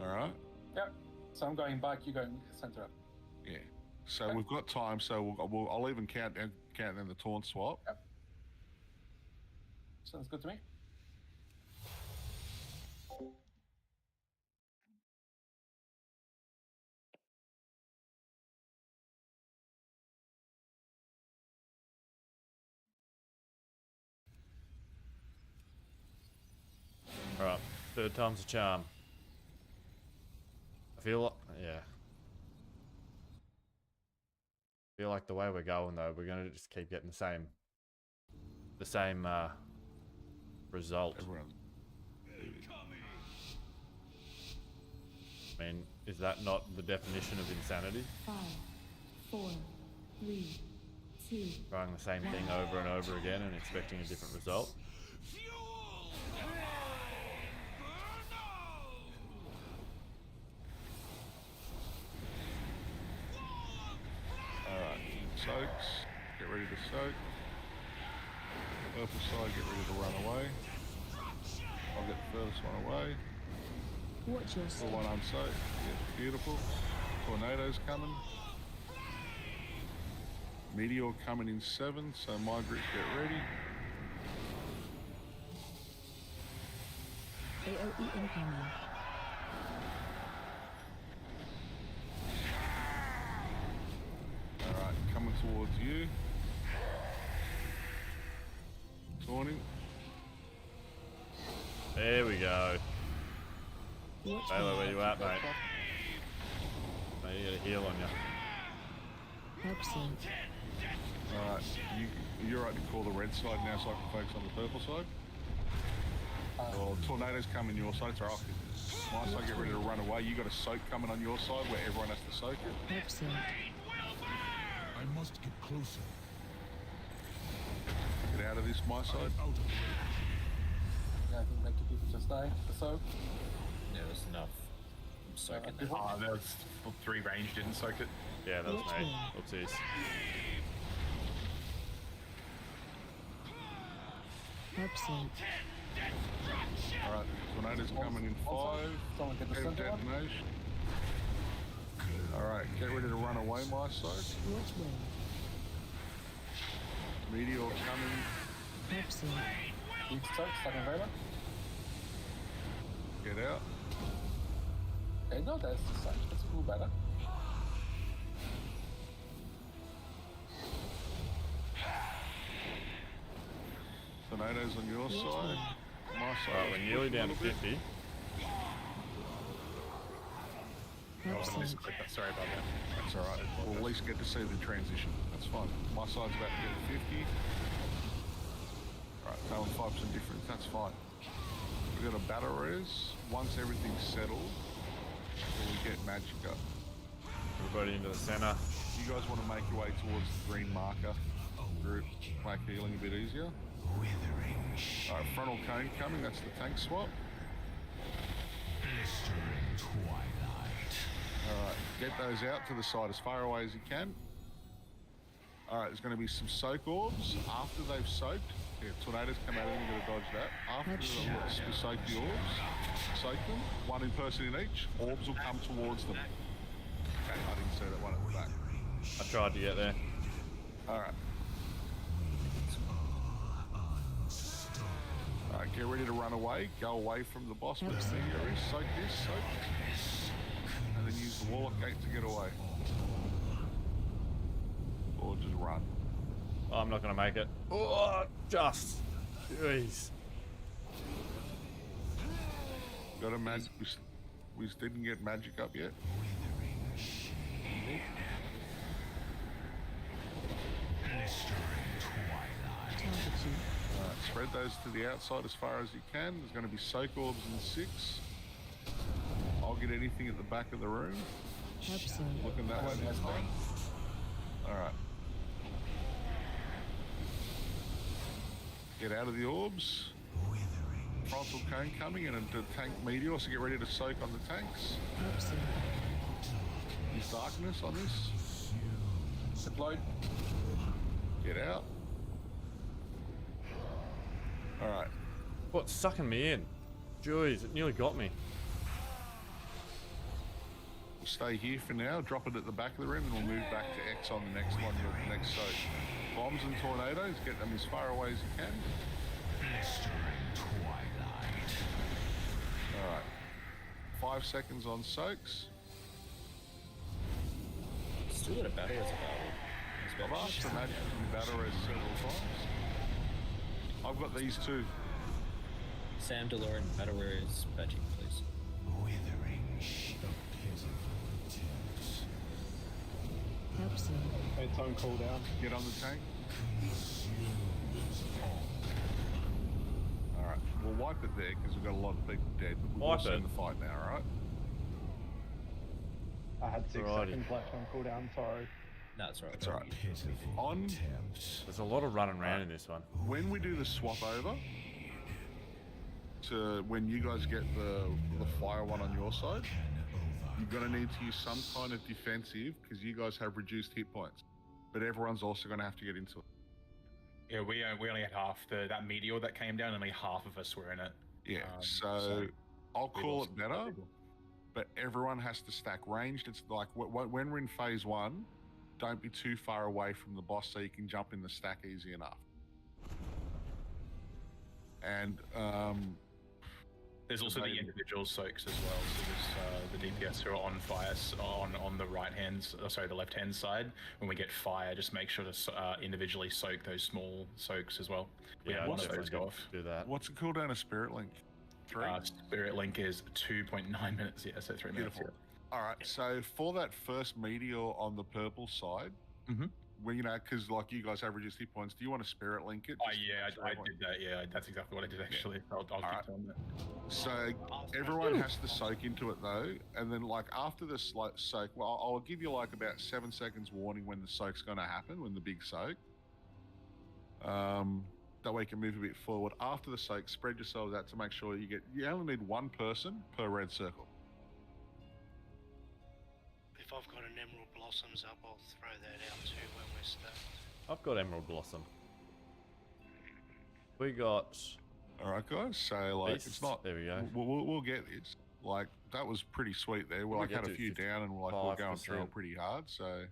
J: All right.
L: Yeah. So I'm going back. You're going center up.
J: Yeah. So we've got time. So I'll even count down the taunt swap.
L: Yep. Sounds good to me.
A: Alright, third time's a charm. I feel like the way we're going though, we're gonna just keep getting the same result. I mean, is that not the definition of insanity?
I: 5, 4, 3, 2.
A: Trying the same thing over and over again and expecting a different result?
J: Soaks, get ready to soak. Purple side, get ready to run away. I'll get the furthest one away.
I: Watch your
J: The one unsoaked. Yeah, beautiful. Tornadoes coming. Meteor coming in 7, so my group get ready.
I: AOE incoming.
J: Alright, coming towards you. Taunting.
A: There we go. Baylor, where you at, mate? Mate, you got a heal on you.
I: Absent.
J: Alright, you're right to call the red side now so I can focus on the purple side. Well, tornadoes coming your side, so my side get ready to run away. You got a soak coming on your side where everyone has to soak it.
I: Absent.
F: I must get closer.
J: Get out of this, my side.
L: Yeah, I think make the people just die. So.
C: Yeah, that's enough. soaking that.
L: before-
E: Oh, there's 3 range didn't soak it.
A: Yeah, that was me. Oopsies.
I: Absent.
J: Alright, tornado's coming in 5.
L: Someone get the
J: Head of
L: center one.
J: detonation. Alright, get ready to run away, my side.
I: Which way?
J: Meteor coming.
I: Absent.
L: Big soak, second radar.
J: Get out.
L: Okay, no, that's the same. That's cool better.
J: Tornadoes on your side. My
A: Alright,
J: side.
A: we're nearly down to 50.
I: Absent.
E: Sorry about that.
J: That's alright. We'll at least get to see the transition. That's fine. My side's about to get to 50. Alright, going 5% difference. That's fine. We've got a battle res. Once everything's settled, we get magic up.
A: Everybody into the center.
J: You guys want to make your way towards the green marker group, make healing a bit easier. Alright, frontal cone coming, that's the tank swap. Alright, get those out to the side as far away as you can. Alright, there's going to be some soak orbs. After they've soaked, tornadoes come out and you've got to dodge that. After we soak the orbs, soak them, one in person in each, orbs will come towards them. Okay, I didn't see that one at the back.
A: I tried to get there.
J: Alright. Alright, get ready to run away. Go away from the boss. But the thing here is soak this, soak. And then use the Warlock Gate to get away. Or just run.
A: Oh, I'm not going to make it. Oh, just. Jeez.
J: Got a magic. We didn't get magic up yet. Alright, spread those to the outside as far as you can. There's going to be soak orbs in 6. I'll get anything at the back of the room.
I: Absent.
J: Looking that way this time. Alright. Get out of the orbs. Frontal cone coming and into tank meteor, so get ready to soak on the tanks.
I: Absent.
J: There's darkness on this.
L: Deployed.
J: Get out. Alright.
A: What's sucking me in? Jeez, it nearly got me.
J: We'll stay here for now, drop it at the back of the room, and we'll move back to X on the next one, the next soak. Bombs and tornadoes, get them as far away as you can. Alright. 5 seconds on soaks.
C: Still got a battle as
J: I've asked for magic from battle res several times. I've got these two.
C: Sam DeLorean battle is magic, please.
I: Absent.
G: Okay, tone cooldown.
J: Get on the tank. Alright, we'll wipe it there because we've got a lot of people dead. But we'll
A: Wipe
J: also
A: it.
J: in the fight now, alright?
G: I had 6
A: Alrighty.
G: seconds left on cooldown, sorry.
C: No, it's right.
J: That's alright. On
A: There's a lot of running around in this one.
J: when we do the swap over to when you guys get the fire one on your side, you're going to need to use some kind of defensive because you guys have reduced hit points. But everyone's also going to have to get into it.
E: Yeah, we only had half that meteor that came down. Only half of us were in it.
J: Yeah, so
E: so
J: I'll
E: we
J: call
E: lost
J: it better, but everyone has to stack ranged. It's like when we're in phase 1, don't be too far away from the boss so you can jump in the stack easy enough. And
E: There's also the individual soaks as well. So there's the DPS who are on fire on the the left hand side. When we get fire, just make sure to individually soak those small soaks as well. We
A: Yeah,
E: had
A: I'll
E: one of those
A: definitely
E: go off.
A: do that.
J: what's the cooldown of Spirit Link? 3?
E: Spirit Link is 2.9 minutes. Yeah, so 3 minutes.
J: Beautiful. All right, so for that first meteor on the purple side,
E: Mhm.
J: when because like you guys have reduced hit points, do you want to Spirit Link it?
E: Oh
J: Just
E: yeah,
J: so
E: I
J: everyone-
E: did that. Yeah, that's exactly what I did actually. I'll keep
J: Alright.
E: doing that.
J: So everyone has to soak into it though, and then like after the soak, well, I'll give you like about 7 seconds warning when the soak's going to happen, when the big soak. That way you can move a bit forward. After the soak, spread yourselves out to make sure you only need one person per red circle.
K: I've got an Emerald Blossoms up, I'll throw that out too when we're stacked.
A: I've got Emerald Blossom. We got...
J: All right, guys. So, like,
A: Beasts.
J: it's not...
A: There we go.
J: We'll get this. Like, that was pretty sweet there. Well,
A: We
J: I had
A: get
J: a
A: to
J: few down and, like, we're going through
A: 55%.
J: it pretty hard, so...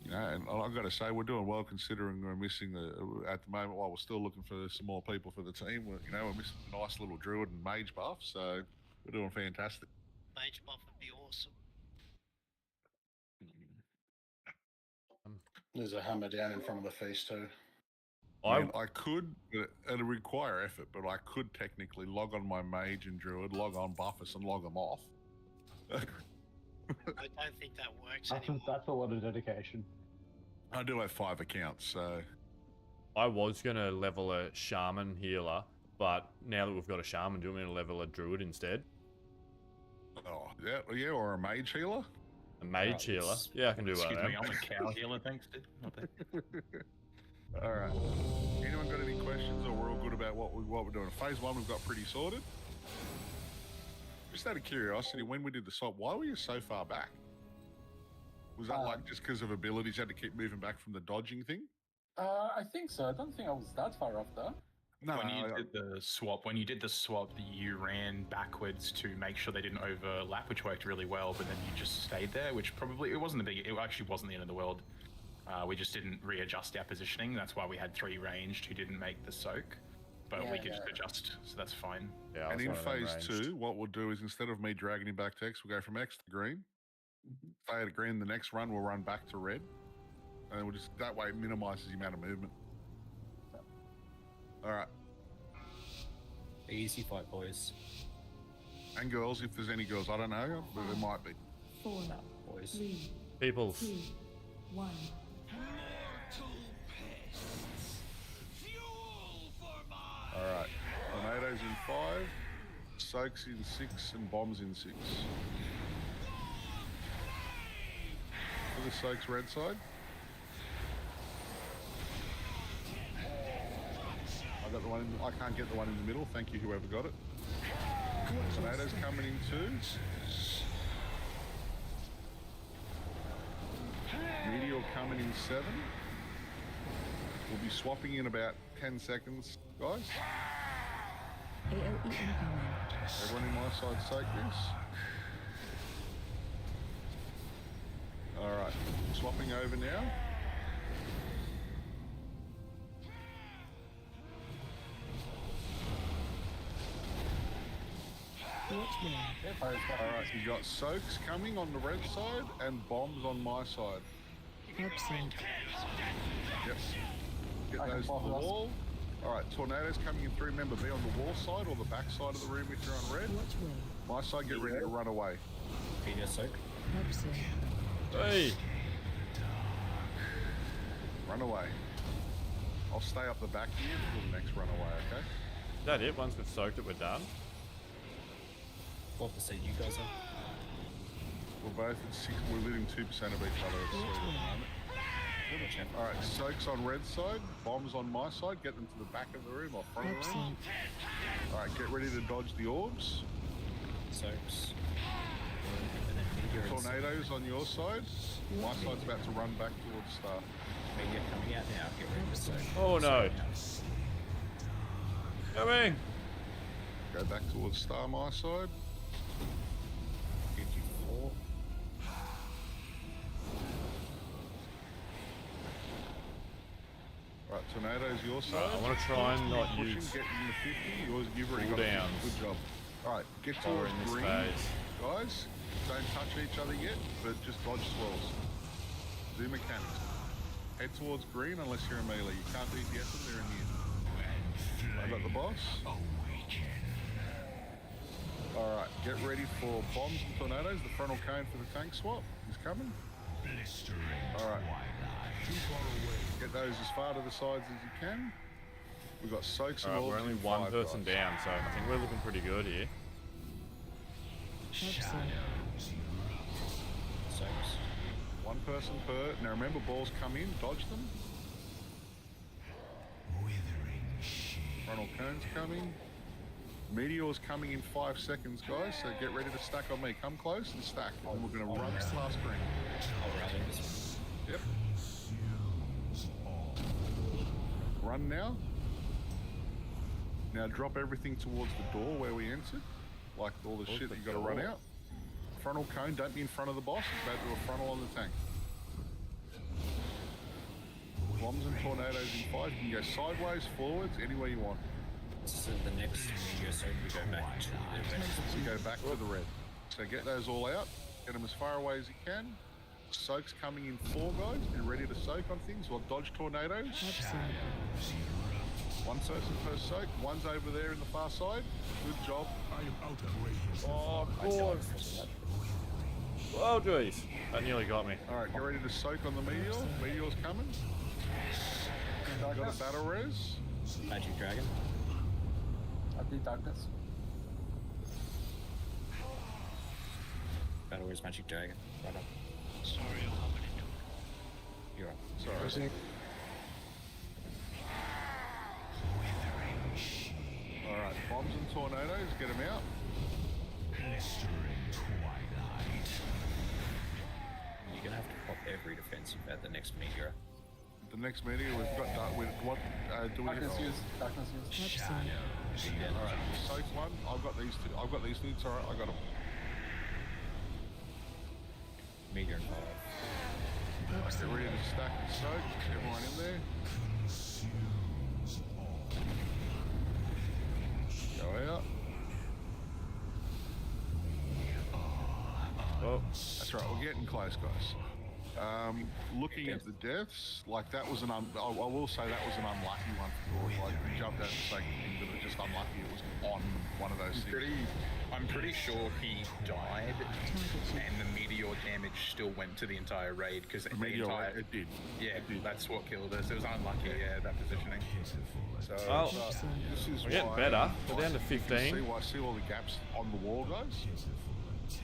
J: You know, and I've got to say, we're doing well considering we're missing at the moment, while we're still looking for some more people for the team, we're missing a nice little druid and mage buff, so we're doing fantastic.
K: Mage buff would be awesome.
B: There's a hammer down in front of the feast too.
J: I mean, I could, it'd require effort, but I could technically log on my mage and druid, log on buff us and log them off.
K: I don't think that works anymore.
G: That's a lot of dedication.
J: I do have 5 accounts, so...
A: I was going to level a shaman healer, but now that we've got a shaman, do you want me to level a druid instead?
J: Oh, yeah, or a mage healer?
A: A mage healer? Yeah, I can do that.
E: Excuse me, I'm a cow healer, thanks, dude. Not bad.
J: All right. Anyone got any questions, or we're all good about what we're doing? Phase 1 we've got pretty sorted. Just out of curiosity, when we did the swap, why were you so far back? Was that like just because of abilities, you had to keep moving back from the dodging thing?
L: I think so. I don't think I was that far off though.
J: No,
E: when you did the swap, you ran backwards to make sure they didn't overlap, which worked really well. But then you just stayed there, which probably it actually wasn't the end of the world. We just didn't readjust our positioning. That's why we had 3 ranged who didn't make the soak, but we could just adjust, so that's fine.
A: Yeah,
J: and in phase 2, what we'll do is instead of me dragging him back to X, we'll go from X to green. Stay at green. The next run, we'll run back to red, and we'll just that way it minimises the amount of movement. All right.
C: Easy fight, boys.
J: And girls, if there's any girls, I don't know, but there might be.
I: 4,
C: Boys.
I: 3,
A: Peoples.
I: 2, 1.
J: All right. Tornadoes in 5, soaks in 6, and bombs in 6. For the soaks red side. I got the one. I can't get the one in the middle. Thank you, whoever got it. Tornadoes coming in 2. Meteor coming in 7. We'll be swapping in about 10 seconds, guys.
I: AOE incoming.
J: Everyone in my side soak this. Alright, swapping over now. Alright, you got soaks coming on the red side and bombs on my side.
I: Absent.
J: Yep. Get those to the wall. Alright, tornadoes coming in 3. Remember, be on the wall side or the back side of the room if you're on red. My side, get ready to run away.
C: Peter soak.
I: Absent.
A: Hey!
J: Run away. I'll stay up the back here until the next runaway, okay?
A: Is that it? Once we've soaked it, we're done?
C: What percent you guys are?
J: We're both at 6. We're within 2% of each other at the moment. Alright, soaks on red side, bombs on my side. Get them to the back of the room or front of the room. Alright, get ready to dodge the orbs.
C: Soaks.
J: Tornadoes on your side. My side's about to run back towards Star.
C: Meteor coming out now. Get ready to soak.
A: Oh no. Coming!
J: Go back towards Star, my side.
C: 54.
J: Right, tornadoes your side.
A: I want to try and not
J: Pushing,
A: use
J: get in the 50. Yours, you've already got
A: cooldowns.
J: a good job. Alright, get
A: fire
J: towards
A: in this
J: green.
A: phase.
J: Guys, don't touch each other yet, but just dodge swirls. Do mechanics. Head towards green unless you're a melee. You can't DPS them, they're immune. I got the boss. Alright, get ready for bombs and tornadoes. The frontal cone for the tank swap is coming. Alright. Get those as far to the sides as you can. We've got soaks and
A: Alright, we're only one
J: 5
A: person
J: guys.
A: down, so I think we're looking pretty good here.
C: Soaks.
J: 1 person per. Now remember, balls come in, dodge them. Frontal cone's coming. Meteor's coming in 5 seconds, guys, so get ready to stack on me. Come close and stack, and we're going to run past green.
C: I'll rally this one.
J: Yep. Run now. Now drop everything towards the door where we entered, like all the shit that you got to run out. Frontal cone, don't be in front of the boss, it's about to do a frontal on the tank. Bombs and tornadoes in 5, you can go sideways, forwards, anywhere you want.
C: So the next meteor, so we go back to the red.
J: So go back to the red. So get those all out, get them as far away as you can. Soak's coming in 4, guys, be ready to soak on things, or dodge tornadoes. One person per soak, one's over there in the far side. Good job.
F: I am out of range.
A: Oh, God. Oh, jeez. That nearly got me.
J: Alright, get ready to soak on the meteor. Meteor's coming. Got a battle res.
C: Magic Dragon.
L: I did darkness.
C: Battle Where's Magic Dragon? Right up.
K: Sorry, I'll hop it into it.
C: You're up.
J: Sorry. Alright, bombs and tornadoes, get them out.
F: Blistering twilight.
C: You're gonna have to pop every defensive at the next meteor.
J: The next meteor we've got what do we
L: Darkness
J: have?
L: use. Darkness use.
J: Alright, soak one. I've got these two. It's alright, I got them.
C: Meteor in 5.
J: Get ready to stack and soak. Everyone in there. Go out.
A: Oh,
J: That's right, we're getting close, guys. Looking at the deaths, like that was I will say that was an unlucky one for George. Like he jumped out the second thing, but it was just unlucky. It was on one of those things.
E: I'm pretty sure he died, and the meteor damage still went to the entire raid because the
J: Meteor,
E: entire
J: it did.
E: Yeah, that's what killed us. It was unlucky, that positioning.
J: So
A: Well,
J: this is
A: we're getting
J: why,
A: better. We're
J: like,
A: down to
J: you can
A: 15.
J: see all the gaps on the wall, guys.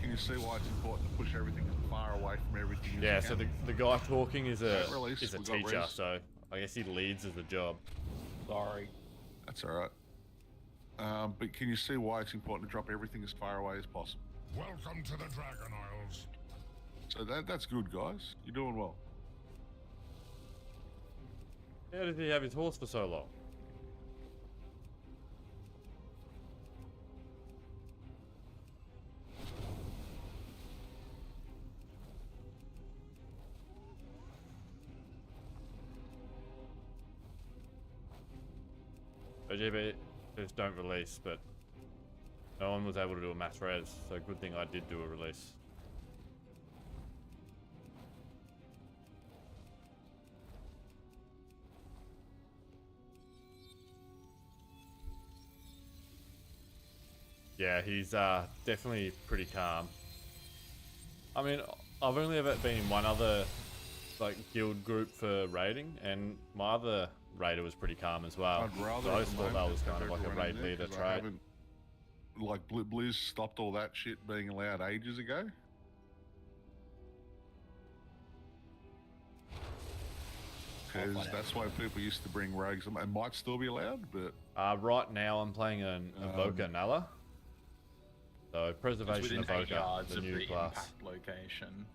J: Can you see why it's important to push everything as far away from everything as
A: Yeah,
J: you
A: so
J: can?
A: the guy talking is a
J: Don't release,
A: is a
J: we've got
A: teacher,
J: res.
A: so I guess he leads as a job.
C: Sorry.
J: That's all right. But can you see why it's important to drop everything as far away as possible?
F: Welcome to the Dragon Isles.
J: So that's good, guys. You're doing well.
A: How did he have his horse for so long? OGB just don't release, but no one was able to do a mass res, so good thing I did do a release. Yeah, he's definitely pretty calm. I mean, I've only ever been in one other like guild group for raiding, and my other raider was pretty calm as well.
J: I'd rather
A: So I
J: at
A: just
J: the
A: thought that
J: moment
A: was kind
J: have
A: of like a
J: everyone
A: raid
J: in there,
A: leader
J: 'cause I
A: trait.
J: haven't- Like Blizz stopped all that shit being allowed ages ago. Because that's why people used to bring rogues. It might still be allowed, but
A: Right now I'm playing an Evoker Nala. So
E: It's
A: Preservation
E: within 8
A: Evoker,
E: yards
A: the
E: of
A: new
E: the
A: class.
E: impact location.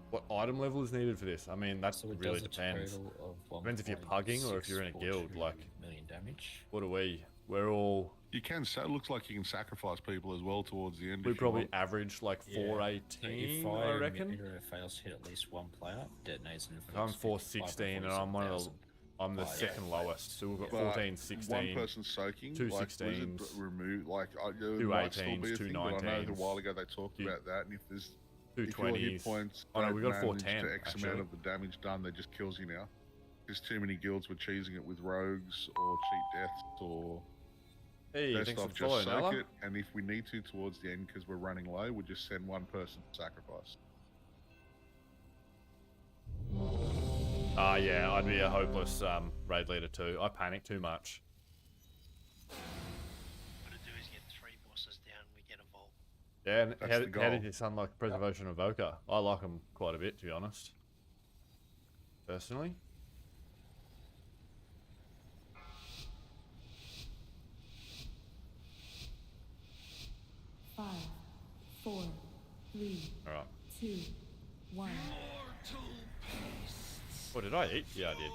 A: What item level is needed for this? I mean, that
C: So it
A: really
C: does a
A: depends.
C: total of
A: Depends if you're pugging or if you're in a guild.
C: 1.642
A: Like,
C: million damage.
A: what are we? We're all.
J: you can. It looks like you can sacrifice people as well towards the end.
A: We
J: if you
A: probably
J: want.
A: average like
C: Yeah.
A: 418,
C: If
A: I reckon.
C: meteor fails to hit at least one player, detonates and
A: I'm
C: inflicts
A: 416 and I'm one of the. I'm the
C: Oh, yeah.
A: second lowest. So we've got
J: But
A: 14,
J: One
A: 16.
J: person soaking,
A: two
J: like,
A: 16s,
J: Blizzard removed, like, there
A: two
J: might still
A: 18s,
J: be a
A: two
J: thing, but I know a
A: 19s,
J: while ago they talked
A: two-
J: about that, and if there's
A: two
J: if your hit
A: 20s.
J: points
A: Oh no,
J: don't
A: we got
J: manage
A: 410
J: to X
A: actually.
J: amount of the damage done, they just kills you now. Because too many guilds were cheesing it with rogues or cheat deaths or
A: Hey,
J: best
A: thanks for
J: off
A: the follow,
J: just soak
A: Nala.
J: it, and if we need to towards the end because we're running low, we'll just send one person to sacrifice.
A: Yeah, I'd be a hopeless raid leader too. I panic too much.
K: What to do is get 3 bosses down, we get a vault.
A: Yeah, and
J: That's
A: how,
J: the
A: how
J: goal.
A: did you sound like Preservation Evoker? I like him quite a bit, to be honest. Personally.
I: 5, 4, 3,
A: All right.
I: 2, 1.
A: What did I eat? Yeah, I did.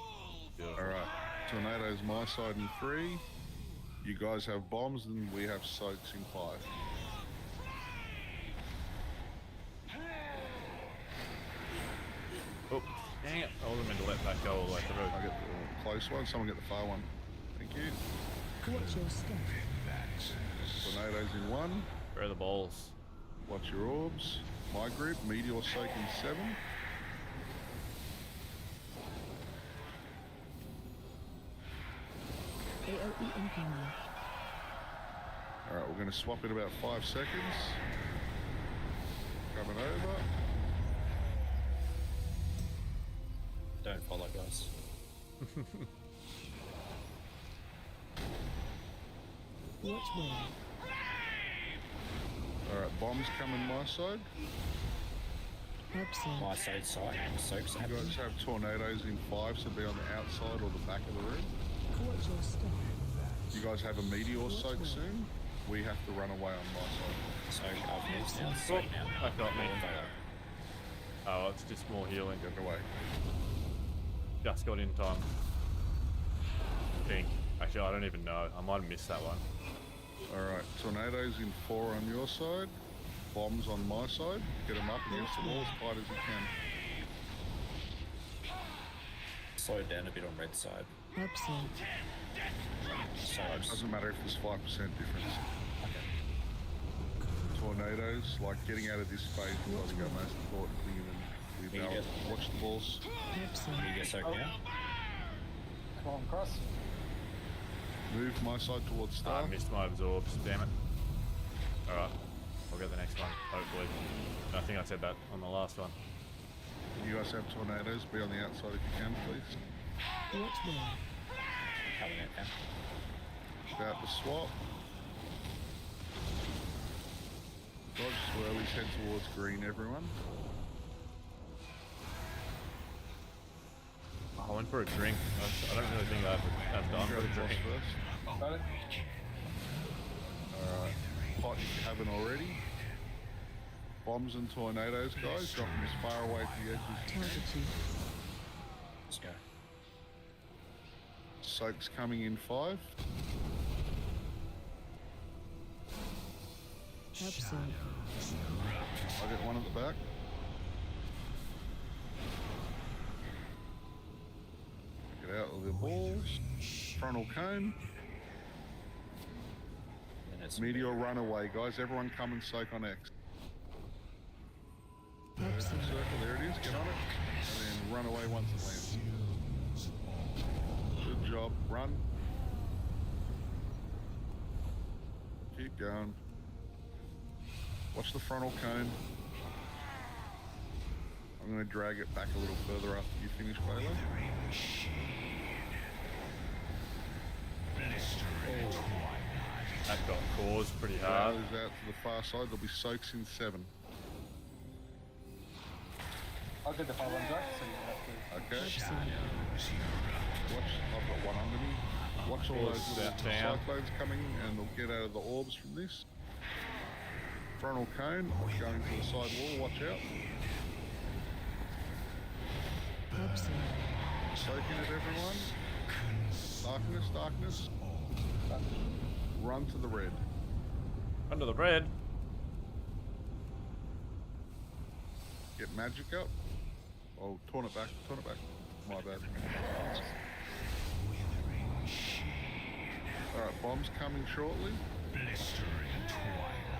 A: Beautiful.
J: All right. Tornadoes my side in 3. You guys have bombs, and we have soaks in 5.
A: Oh, dang it. I wasn't meant to let that go all the way through.
J: I get the close one. Someone get the far one. Thank you.
I: Watch your step.
J: Tornadoes in 1.
A: Where are the balls?
J: Watch your orbs. My group, meteor soak in 7.
I: AOE incoming.
J: Alright, we're going to swap in about 5 seconds. Coming over.
C: Don't follow, guys.
I: Watch where.
J: Alright, bombs coming my side.
I: Absent.
C: My side, soaks
J: You
C: happening.
J: guys have tornadoes in 5, so be on the outside or the back of the room.
I: Watch your step.
J: You guys have a meteor soak soon. We have to run away on my side.
C: Soak up now, soak now.
A: That got me.
C: Follow.
A: Oh, it's just more healing.
J: Get away.
A: Just got in time. I think. Actually, I don't even know. I might have missed that one.
J: Alright, tornadoes in 4 on your side. Bombs on my side. Get them up against the wall as tight as you can.
C: Slow it down a bit on red side.
I: Absent.
C: So
J: It doesn't matter if there's 5% difference. Tornadoes, like getting out of this phase, is like the most important thing in the balance. Watch the balls.
I: Absent.
C: you get soaked now.
L: Come on, cross.
J: Move my side towards
A: I
J: star.
A: missed my absorbs. Damn it. Alright. I'll get the next one, hopefully. I think I said that on the last one.
J: You guys have tornadoes. Be on the outside if you can, please.
I: Watch where.
C: Coming out now.
J: About to swap. Dodge slowly, head towards green, everyone.
A: I went for a drink. I don't really think I have done for
J: Grab
A: a
J: the boss
A: drink.
J: first.
L: Got it?
J: Alright. Pot if you haven't already. Bombs and tornadoes, guys. Drop them as far away from the edge as you
I: Target
J: can.
I: you.
C: Let's go.
J: Soaks coming in 5.
I: Absent.
J: I get one at the back. Get out of the balls. Frontal cone.
C: And it's
J: Meteor runaway, guys. Everyone come and soak on X.
I: Absent.
J: Circle, there it is. Get on it. And then run away once it lands. Good job. Run. Keep going. Watch the frontal cone. I'm going to drag it back a little further after you finish, Baylor.
A: That got caused pretty hard.
J: Baylor's out to the far side. There'll be soaks in 7.
L: I'll get the 5 on Jack, so you have to.
J: Okay. Watch. I've got one under me. Watch all those little
A: That down.
J: cyclones coming, and they'll get out of the orbs from this. Frontal cone going to the side wall. Watch out.
I: Absent.
J: Soaking it, everyone. Darkness, darkness. Run to the red.
A: Under the bread.
J: Get magic up. Oh, torn it back. Torn it back. My bad. Alright, bombs coming shortly.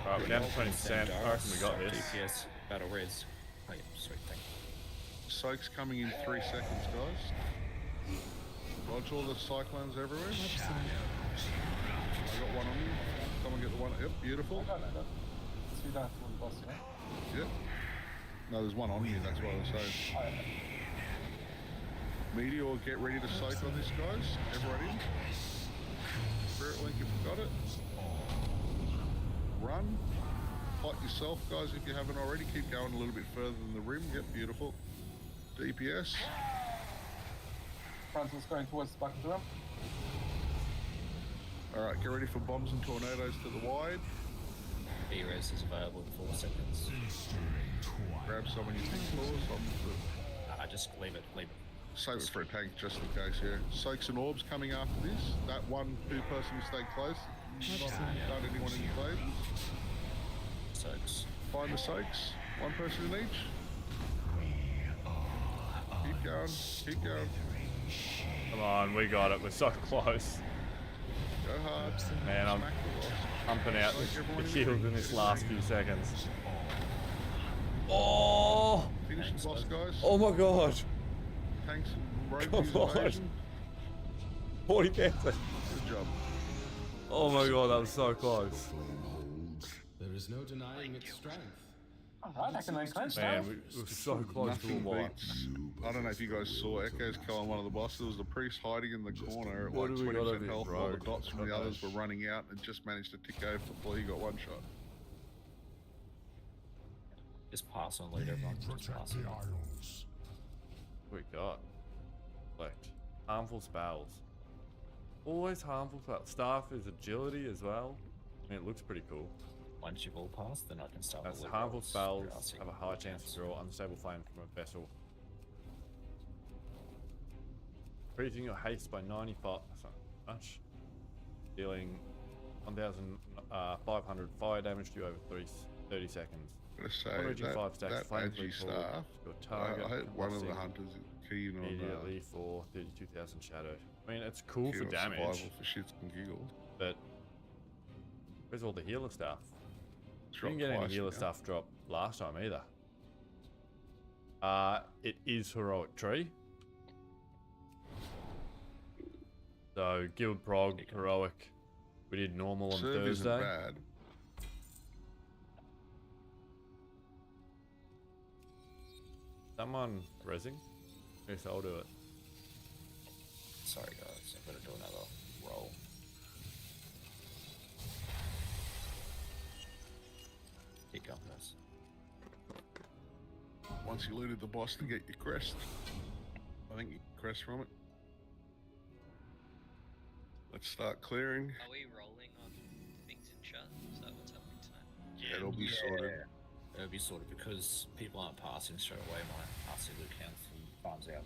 A: Alright, we're down to 20%. I reckon we got this.
C: DPS, battle res. Oh yeah, sweet thing.
J: Soaks coming in 3 seconds, guys. Dodge all the cyclones everywhere.
I: Absent.
J: I got one on you. Someone get the one. Yep, beautiful.
L: No. So you don't have to win the boss, you know?
J: Yep. No, there's one on you, that's what I was saying.
L: Oh, yeah.
J: Meteor, get ready to soak on this, guys. Everyone in. Spirit Link if you got it. Run. Fight yourself, guys, if you haven't already. Keep going a little bit further than the rim. Yep, beautiful. DPS.
L: Frontal's going towards the back of the room.
J: Alright, get ready for bombs and tornadoes to the wide.
C: B-res is available in 4 seconds.
J: Grab someone you think for something.
C: Just leave it.
J: Save it for a tank just in case, yeah. Soaks and orbs coming after this. That 1-2 person who stayed close. Not done anyone any favours.
C: Soaks.
J: Find the soaks. 1 person in each. Keep going. Keep going.
A: Come on, we got it. We're so close.
J: Go hard.
A: Man, I'm
J: Smack the boss.
A: pumping out
J: Soak
A: the
J: everyone in
A: shield in this last few seconds. Oh!
J: Finish the boss, guys.
A: Oh my god!
J: Tanks and road
A: Come on.
J: evasion.
A: 40,000.
J: Good job.
A: Oh my god, that was so close.
F: There is no denying its strength.
L: Alright, I can make sense
A: Man,
L: now.
A: we were so close to a
J: Nothing
A: wipe.
J: beats. I don't know if you guys saw Echoes killing one of the bosses. There was the priest hiding in the corner at
A: What
J: like
A: do we got over
J: 20%
A: here?
J: health while the
A: Rogue.
J: dots from the others were running out and just managed to tick over before he got one shot.
C: Just pass on lead, everyone. Just pass it on.
A: We got collect harmful spells. Always harmful spells. Staff is agility as well. I mean, it looks pretty cool.
C: Once you've all passed, then I can start.
A: That's
C: the loot
A: harmful
C: rolls.
A: spells
C: Drowsy.
A: have a high chance to draw unstable flame from a vessel. Increasing your haste by 95. That's not much. Dealing 1,500 fire damage to you over 30 seconds.
J: I'm gonna
A: On
J: say
A: reaching
J: that,
A: 5 stacks,
J: that
A: flame
J: agi
A: fleet forward
J: staff.
A: to your target.
J: I hope
A: can
J: one of the
A: receive
J: hunters is keen on
A: immediately for 32,000 shadow. I mean, it's cool for
J: keen on
A: damage,
J: survival for shits and giggles.
A: but where's all the healer stuff?
J: It's
A: We didn't
J: dropped
A: get any
J: twice
A: healer
J: now.
A: stuff drop last time either. It is heroic tree. So guild prog, heroic. We did normal on
J: Serve isn't
A: Thursday.
J: bad.
A: Someone rezzing? Yes, I'll do it.
C: Sorry guys, I've got to do another roll. Keep going, guys.
J: Once you looted the boss to get your crest, I think you can crest from it. Let's start clearing.
H: Are we rolling on things in chat? Is that what's happening tonight?
K: Yeah.
J: It'll be sorted.
C: It'll be sorted because people aren't passing straight away. My RC loot counts and farms out.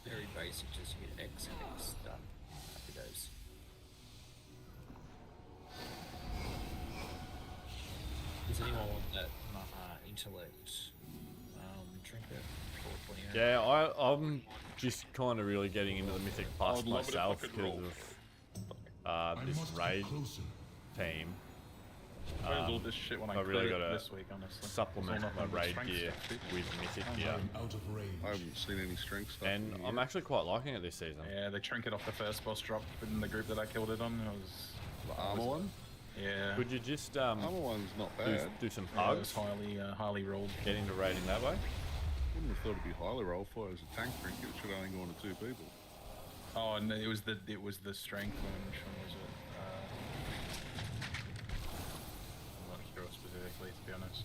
C: Very basic, just hit X and X done. Happy days. Does anyone want that intellect trinket for 28?
A: Yeah, I'm just kind of really getting into the Mythic Plus
J: I'd love it if I
A: myself
J: could
A: because
J: roll.
A: of this raid team.
E: I all this shit when I
A: really
E: cleared
A: gotta
E: this week, honestly.
A: supplement
E: It's all
A: my
E: nothing but
A: raid
E: strength
A: gear
E: stuff, dude.
A: with Mythic
F: I'm
A: gear,
F: out of range.
J: I haven't seen any strength stuff.
A: and
J: in
A: I'm
J: here.
A: actually quite liking it this season.
E: Yeah, the trinket off the first boss drop within the group that I killed it on. It was
J: The armor one.
E: yeah.
A: Could you just
J: Armor one's not bad.
A: do some
E: Yeah, it was
A: pugs,
E: highly rolled.
A: get into raiding that way?
J: Wouldn't have thought it'd be highly roll for it as a tank trinket. It should only go on to 2 people.
E: Oh, and it was the strength one. Which one was it? I'm not sure specifically, to be honest.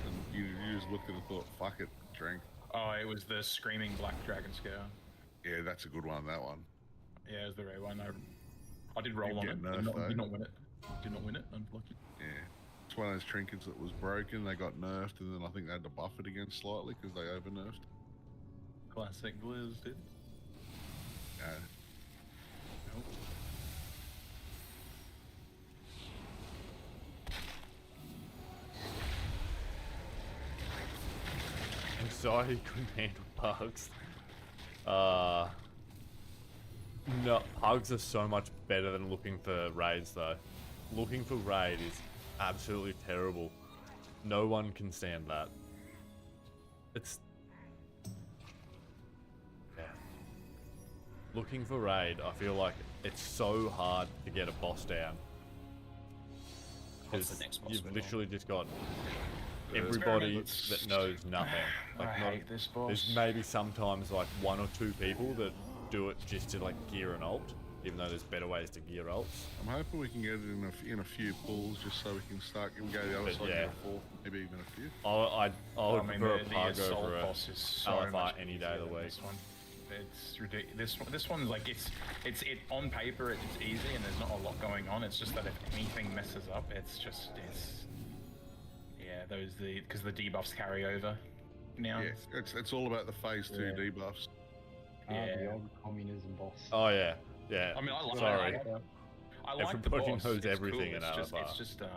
J: And you just looked at it and thought, fuck it, strength.
E: Oh, it was the screaming black dragon scale.
J: Yeah, that's a good one, that one.
E: Yeah, it was the rare one. I did roll
J: Did
E: on
J: get
E: it.
J: nerfed,
E: Did not,
J: though.
E: did not win it. Did not win it. Unlucky.
J: Yeah. It's one of those trinkets that was broken, they got nerfed, and then I think they had to buff it again slightly because they over nerfed.
E: Classic Blizz, dude.
J: Yeah.
E: Nope.
A: Anxiety couldn't handle pugs. No, pugs are so much better than looking for raids though. Looking for raid is absolutely terrible. No one can stand that. It's... yeah. Looking for raid, I feel like it's so hard to get a boss down.
C: What's the
A: 'Cause
C: next boss
A: you've
C: we're on?
A: literally just got everybody that knows nothing. Like
E: I
A: not,
E: hate this boss.
A: there's maybe sometimes like 1 or 2 people that do it just to like gear an ult, even though there's better ways to gear ults.
J: I'm hoping we can get it in a few pulls just so we can start and go the other
A: But
J: side
A: yeah.
J: of the 4th, maybe even a few.
A: I would prefer a
E: the
A: pug
E: assault
A: over a
E: boss is so
A: LFR
E: much
A: any day of the
E: easier than
A: week.
E: this one. It's ridiculous. This one's like it's on paper it's easy and there's not a lot going on. It's just that if anything messes up, it's because the debuffs carry over now.
J: Yeah, it's all about the phase 2 debuffs.
G: The old communism boss.
A: Oh yeah, yeah.
E: I mean, I like
A: Everybody
E: the boss.
A: knows
E: It's
A: everything
E: cool.
A: in
E: It's
A: Avatar.
E: just I'll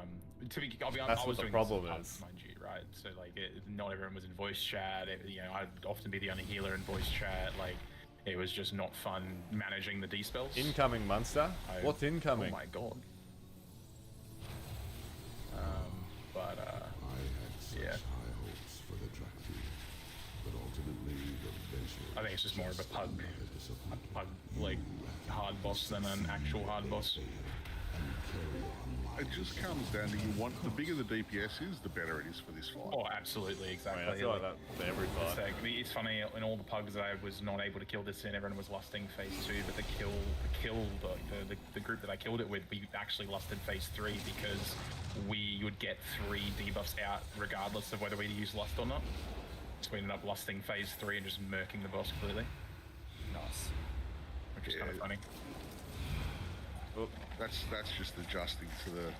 E: be honest,
A: That's
E: I
A: what
E: was
A: the
E: doing
A: problem
E: this
A: is.
E: mind you, right? So like, not everyone was in voice chat. I'd often be the only healer in voice chat. Like, it was just not fun managing the D spells.
A: Incoming monster. What's incoming?
E: Oh my god.
F: I had such high hopes for the track field, but ultimately the venture.
E: I think it's just more of a pug like hard boss than an actual hard boss.
J: It just comes down to the bigger the DPS is, the better it is for this fight.
E: Oh, absolutely, exactly.
A: I feel like that for every fight.
E: It's funny, in all the pugs I was not able to kill this in, everyone was lusting phase 2, but the group that I killed it with, we actually lusted phase 3 because we would get 3 debuffs out regardless of whether we used lust or not. So we ended up lusting phase 3 and just murking the boss completely.
C: Nice.
E: Which is kind of funny.
J: Oh, that's just adjusting to the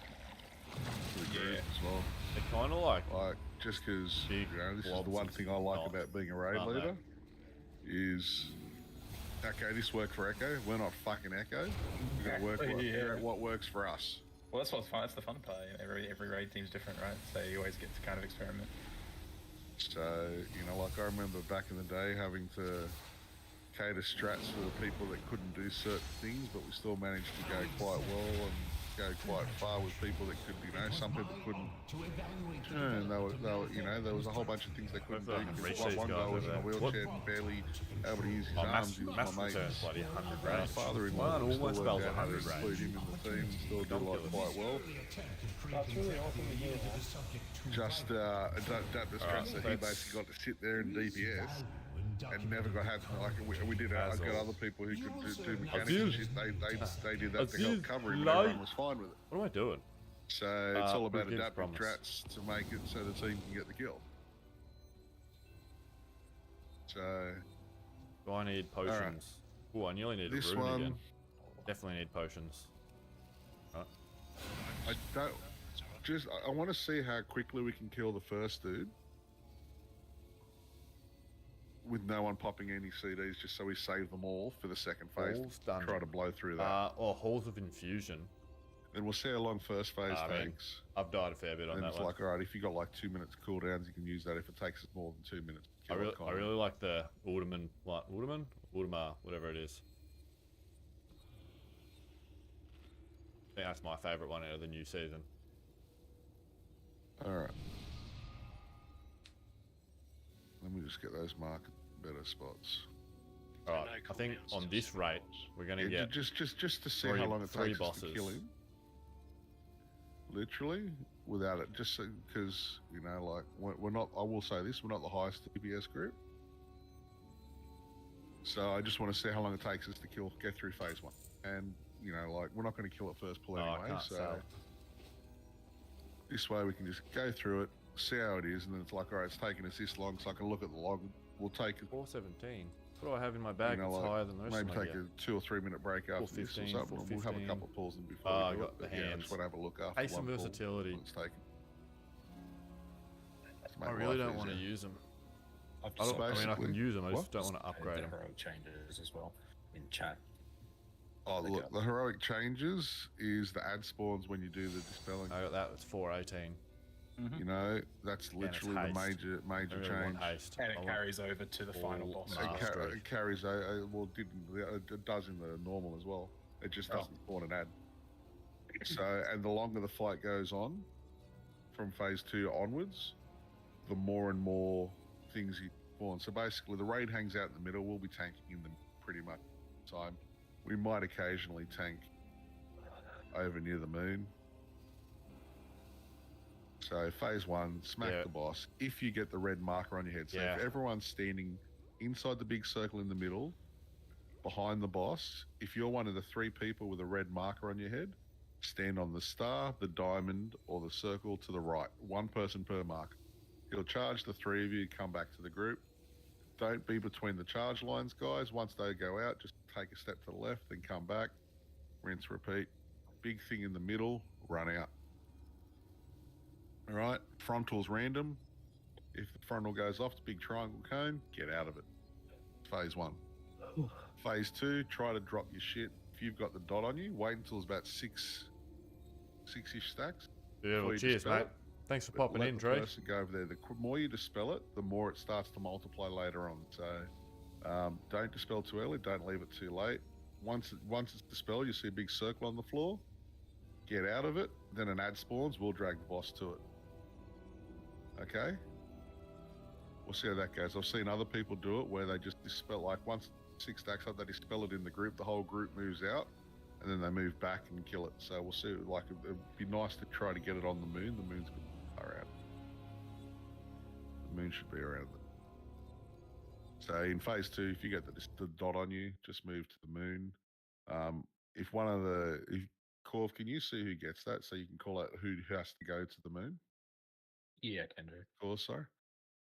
J: group as well.
A: They're kind of like
J: just because this is the one thing I like about being a raid leader is okay. This worked for Echo. We're not fucking Echo. We're gonna work what works for us.
E: Well, that's what's fun. That's the fun part. Every raid team's different, right? So you always get to kind of experiment.
J: So like I remember back in the day having to cater strats for the people that couldn't do certain things, but we still managed to go quite well and go quite far with people that could, some people couldn't. And there was a whole bunch of things they couldn't do. Because one guy was in a wheelchair and barely able to use his arms. He was my mate's father-in-law.
A: Almost spells 100
J: include him in the team and still do quite well.
G: That's really awesome to hear.
J: Just adapt the strats that he basically got to sit there in DPS. And never got had we did. I got other people who could do mechanical shit. They did that to help cover him, and everyone was fine with it.
A: What am I doing?
J: So it's all about adapting strats to make it so the team can get the kill. So
A: do I need potions? Right. Oh, I nearly need
J: this
A: a rune
J: one.
A: Again. Definitely need potions. Right.
J: I don't. I want to see how quickly we can kill the first dude. With no one popping any CDs, just so we save them all for the second phase. Try to blow through that.
A: Or Halls of Infusion.
J: And we'll see how long first phase takes.
A: I've died a fair bit on that one.
J: It's like, alright, if you got like 2 minutes cooldowns, you can use that. If it takes us more than 2 minutes,
A: I really like the Udamar, whatever it is. I think that's my favourite one out of the new season.
J: Alright. Let me just get those marked better spots.
A: Alright, I think on this rate we're gonna get
J: just to see how long it takes us to kill him. Literally, without it, just because we're not. I will say this: we're not the highest DPS group. So I just want to see how long it takes us to get through phase 1, and we're not going to kill it first pull anyway. This way we can just go through it. See how it is, and then it's like, alright, it's taking us this long, so I can look at the log. We'll take it.
A: 417. What do I have in my bag that's higher than the rest of my
J: maybe take a 2 or 3 minute break after this or something. We'll have a couple of pulls before we do
A: got the hands.
J: I just want to have a look after
A: Pace and versatility.
J: It's taken.
A: I really don't want to use them. I can use them, I just don't want to upgrade them.
C: Heroic changes as well in chat.
J: Oh, look, the heroic changes is the ad spawns when you do the dispelling.
A: I got that, it's 418.
J: That's literally the major change.
E: And it carries over to the final boss.
J: It carries over. Well, it does in the normal as well. It just doesn't spawn an ad. So, and the longer the fight goes on, from phase 2 onwards, the more and more things you spawn. So basically, the raid hangs out in the middle. We'll be tanking in them pretty much time. We might occasionally tank over near the moon. So phase 1, smack the boss. If you get the red marker on your head, so if everyone's standing inside the big circle in the middle, behind the boss, if you're one of the 3 people with a red marker on your head, stand on the star, the diamond, or the circle to the right. 1 person per mark. He'll charge the 3 of you, come back to the group. don't be between the charge lines, guys. Once they go out, just take a step to the left, then come back, rinse, repeat. Big thing in the middle, run out. All right, frontal's random. If the frontal goes off the big triangle cone, get out of it. Phase 1. Phase 2, try to drop your shit. If you've got the dot on you, wait until it's about six-ish stacks.
A: Beautiful. Cheers, mate. Thanks for popping in, Dre.
J: Let the person go over there. The more you dispel it, the more it starts to multiply later on. So don't dispel too early. Don't leave it too late. Once it's dispelled, you see a big circle on the floor. Get out of it. Then an ad spawns. We'll drag the boss to it. Okay? We'll see how that goes. I've seen other people do it where they just dispel, like once 6 stacks up, they dispel it in the group. The whole group moves out. And then they move back and kill it. So we'll see. Like, it'd be nice to try to get it on the moon. The moon's far out. The moon should be around there. So in phase 2, if you get the dot on you, just move to the moon. If Corv, can you see who gets that? So you can call out who has to go to the moon?
C: Yeah, I can do.
J: Corv, sorry.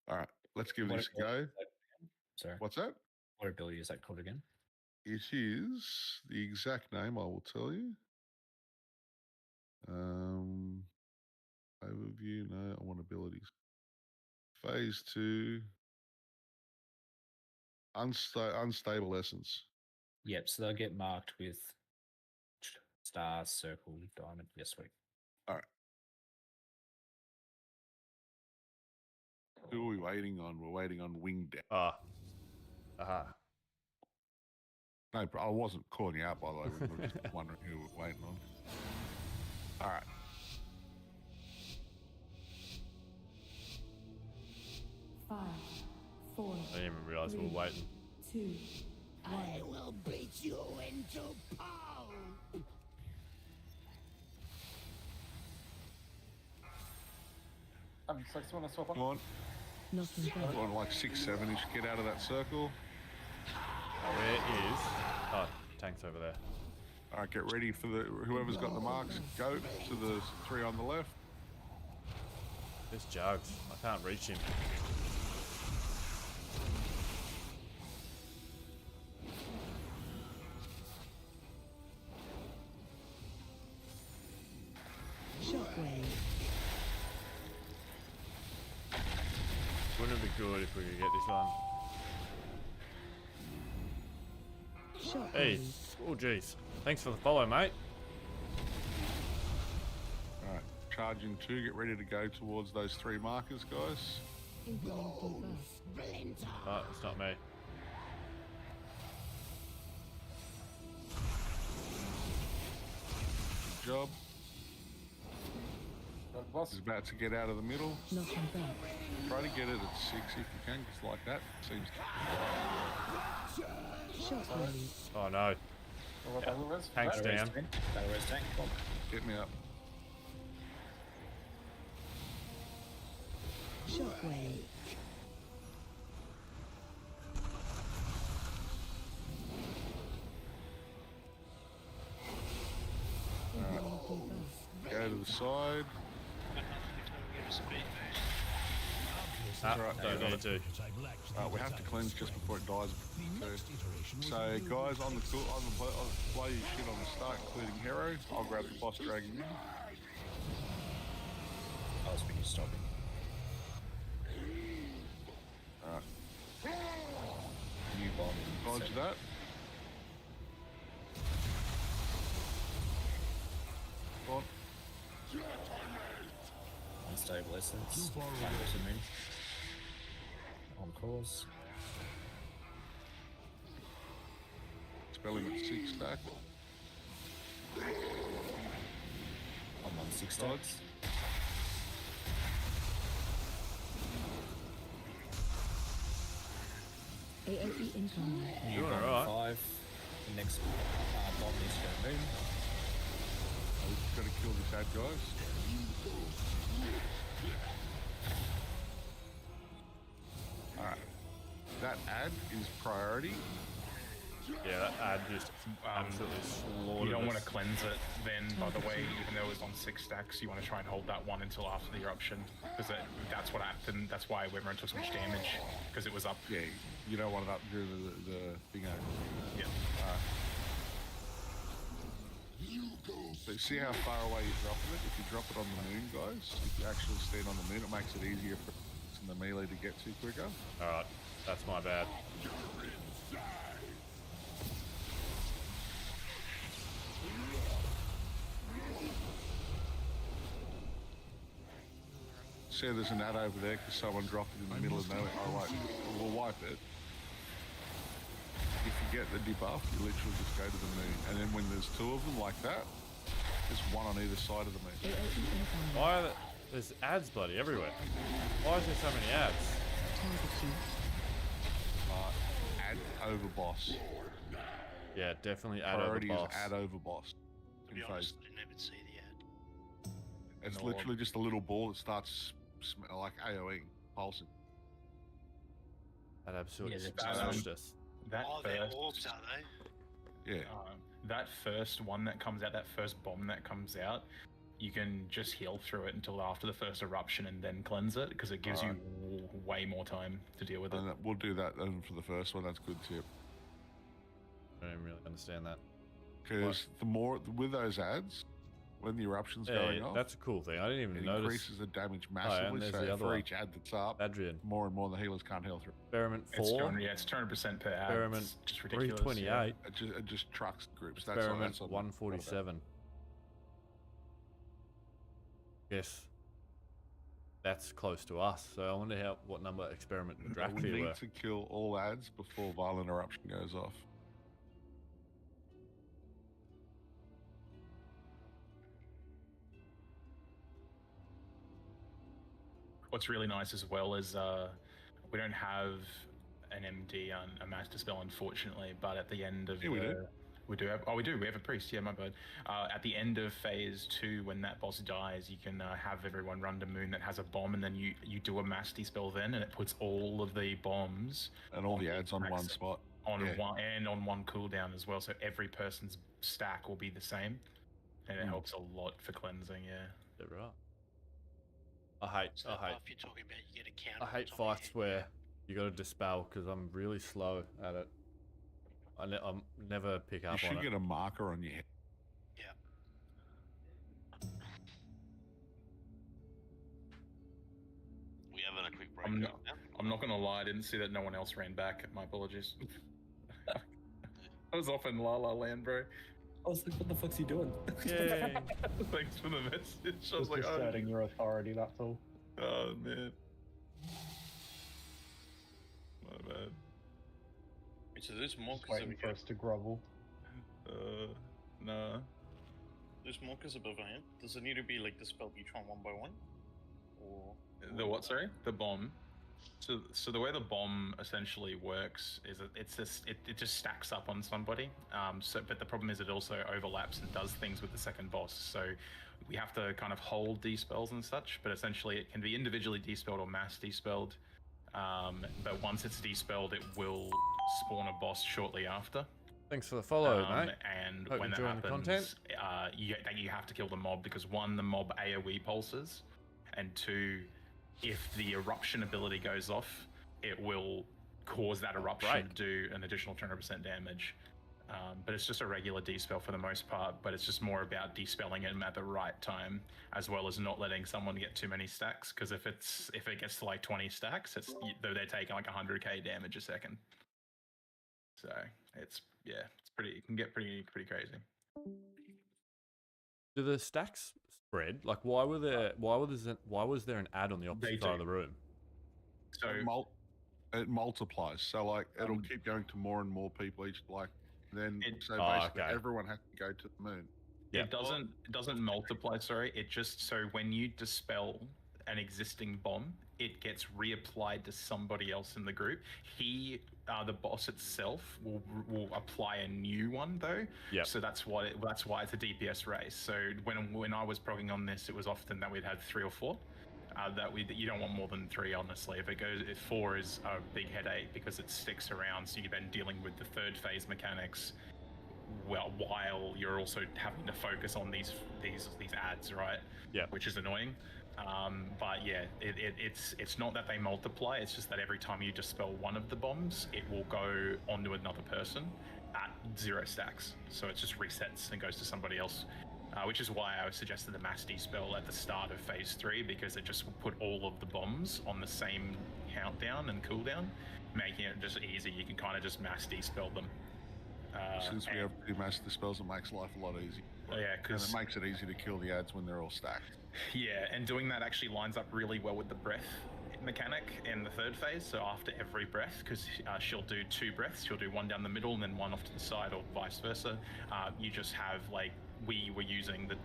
J: All right, let's give
C: What
J: this a go.
C: Sorry.
J: What's that?
C: What ability is that called again?
J: It is the exact name, I will tell you. Overview, no, I want abilities. Phase 2, unstable essence.
C: Yep, so they'll get marked with star, circle, diamond. Yes, sweet.
J: All right. Who are we waiting on? We're waiting on Winged.
A: Aha.
J: No, I wasn't calling you out, by the way. We were just wondering who we're waiting on. All right.
I: 5, 4.
A: I didn't even realise we were waiting.
I: 2, 1.
F: I will beat you into pulp.
L: So you want to swap on?
J: Come on.
I: Nothing
J: Come
I: bad.
J: on, like 6, 7-ish. Get out of that circle.
A: Where is... Oh, tank's over there.
J: All right, get ready for whoever's got the marks. Go to the 3 on the left.
A: There's Jugs. I can't reach him.
I: Shockwave.
A: Wouldn't it be good if we could get this one?
I: Shockwave.
A: Hey. Oh, jeez. Thanks for the follow, mate.
J: All right, charging 2. Get ready to go towards those 3 markers, guys.
I: Implementing buff.
A: Oh, it's not me.
J: Good job.
L: Boss.
J: He's about to get out of the middle.
I: Nothing bad.
J: Try to get it at 6 if you can, just like that. Seems.
I: Shockwave.
A: Oh, no. Tank's
C: Battle
A: down.
C: race Battle race tank. Come on.
J: Get me up.
I: Shockwave.
J: Go to the side.
A: Ah,
J: Right,
A: don't need to.
J: We have to cleanse just before it dies. So guys, on the play your shit on the start, including hero. I'll grab the boss dragon in.
C: I was thinking stopping.
J: Alright.
C: New bomb.
J: Dodge that. Go on.
C: Unstable essence. Flash him in. On course.
J: Spell him at 6 stack.
C: I'm on 6 stacks.
I: AOE incoming.
C: New
A: Doing
C: bomb
A: alright.
C: 5. The next bomb needs to go moon.
J: We've just got to kill this ad, guys. Alright. That ad is priority.
A: Yeah, that ad just absolutely slaughtered
E: You don't want
A: us.
E: to cleanse it then, by the way, even though it was on 6 stacks, you want to try and hold that one until after the eruption, because that's what happened. That's why everyone took so much damage, because it was up.
J: Yeah, you don't want it up during the thing.
E: Yeah.
J: But see how far away you're dropping it? If you drop it on the moon, guys, if you actually stand on the moon, it makes it easier for the melee to get to quicker.
A: Alright, that's my bad.
J: See, there's an ad over there because someone dropped it in the middle of nowhere. We'll wipe it. If you get the debuff, you literally just go to the moon. And then when there's 2 of them like that, there's one on either side of the moon.
A: Why are there's ads bloody everywhere? Why is there so many ads?
J: Ad over boss.
A: Yeah, definitely ad
J: Priority
A: over
J: is
A: boss.
J: ad over boss.
K: To be honest, I didn't even see the ad.
J: It's literally just a little ball that starts like AoEing, pulsing.
A: That absolutely
E: Yeah,
A: smashed us.
E: That
K: Oh, they're
E: first,
K: orbs, are they?
J: Yeah.
E: that first one that comes out, that first bomb that comes out, you can just heal through it until after the first eruption and then cleanse it, because it gives you way more time to deal with it.
J: And we'll do that then for the first one. That's a good tip.
A: I don't really understand that.
J: Because the more with those ads, when the eruption's going off,
A: that's a cool thing. I didn't even
J: it
A: notice.
J: increases the damage
A: and
J: massively.
A: there's
J: So
A: the other
J: for
A: one.
J: each ad that's up,
A: Adrian.
J: more and more the healers can't heal through.
A: Experiment 4.
E: It's 200% per ad.
A: Experiment
E: It's just ridiculous.
A: 328.
J: It just trucks groups. That's
A: Experiment
J: all.
A: 147. Yes. That's close to us. So I wonder what number experiment
J: We
A: Dracula
J: need
A: were.
J: to kill all ads before violent eruption goes off.
E: What's really nice as well is we don't have an MD, a master spell, unfortunately, but at the end of
J: Yeah, we do.
E: We do have. Oh, we do. We have a priest. Yeah, my bad. At the end of phase 2, when that boss dies, you can have everyone run to moon that has a bomb, and then you do a masty spell then, and it puts all of the bombs
J: And all the ads on one spot.
E: on
J: Yeah.
E: one and on one cooldown as well. So every person's stack will be the same, and it helps a lot for cleansing. Yeah.
A: They're right. I
K: So
A: hate
K: if you're talking about, you get a counter.
A: I hate fights where you got to dispel because I'm really slow at it. I'm never pick
J: You
A: up
J: should
A: on it.
J: get a marker on your head.
K: Yeah.
H: We having a quick break.
E: I'm
H: now?
E: not gonna lie. I didn't see that no one else ran back. My apologies. I was off in La La Land, bro.
C: I was like, what the fuck's he doing?
A: Yay.
E: Thanks for the message. I was
G: Just
E: like,
G: asserting your authority, that's all.
E: oh man. My bad.
H: So this monk
G: Just waiting for us to grovel.
E: Nah.
H: this monk is above him. Does it need to be like dispelled each one by one? Or
E: The what? Sorry, the bomb. So the way the bomb essentially works is that it just stacks up on somebody. But the problem is it also overlaps and does things with the second boss. So we have to kind of hold despells and such. But essentially, it can be individually despelled or mass despelled. But once it's despelled, it will spawn a boss shortly after.
A: Thanks for the follow, mate.
E: And
A: Hope
E: when
A: you're
E: that
A: enjoying the
E: happens,
A: content.
E: you have to kill the mob because 1, the mob AoE pulses, and 2, if the eruption ability goes off, it will cause that eruption to do an additional 200% damage. But it's just a regular despell for the most part, but it's just more about despelling him at the right time, as well as not letting someone get too many stacks, because if it gets to like 20 stacks, they're taking like 100k damage a second. So it's it can get pretty crazy.
A: Do the stacks spread? Like, why was there an ad on the opposite side of the room?
E: So
J: it multiplies. So like it'll keep going to more and more people each then
A: okay.
J: everyone has to go to the moon.
E: It doesn't multiply, sorry. It just, so when you dispel an existing bomb, it gets reapplied to somebody else in the group. The boss itself will apply a new one though.
A: Yeah.
E: So that's why it's a DPS race. So when I was progging on this, it was often that we'd had 3 or 4. that you don't want more than 3, honestly. If 4 is a big headache because it sticks around, so you're then dealing with the third phase mechanics. Well, while you're also having to focus on these ads, right?
A: Yeah.
E: Which is annoying. But yeah, it's not that they multiply. It's just that every time you dispel one of the bombs, it will go onto another person at 0 stacks. So it just resets and goes to somebody else. Which is why I suggested the mass spell at the start of phase 3, because it just will put all of the bombs on the same countdown and cooldown, making it just easy. You can kind of just mass spell them.
J: Since we have 2 mass dispels, it makes life a lot easier.
E: Yeah, because
J: it makes it easy to kill the ads when they're all stacked.
E: Yeah, and doing that actually lines up really well with the breath mechanic in the third phase. So after every breath, because she'll do 2 breaths, she'll do 1 down the middle and then 1 off to the side, or vice versa. You just have, like, we were using the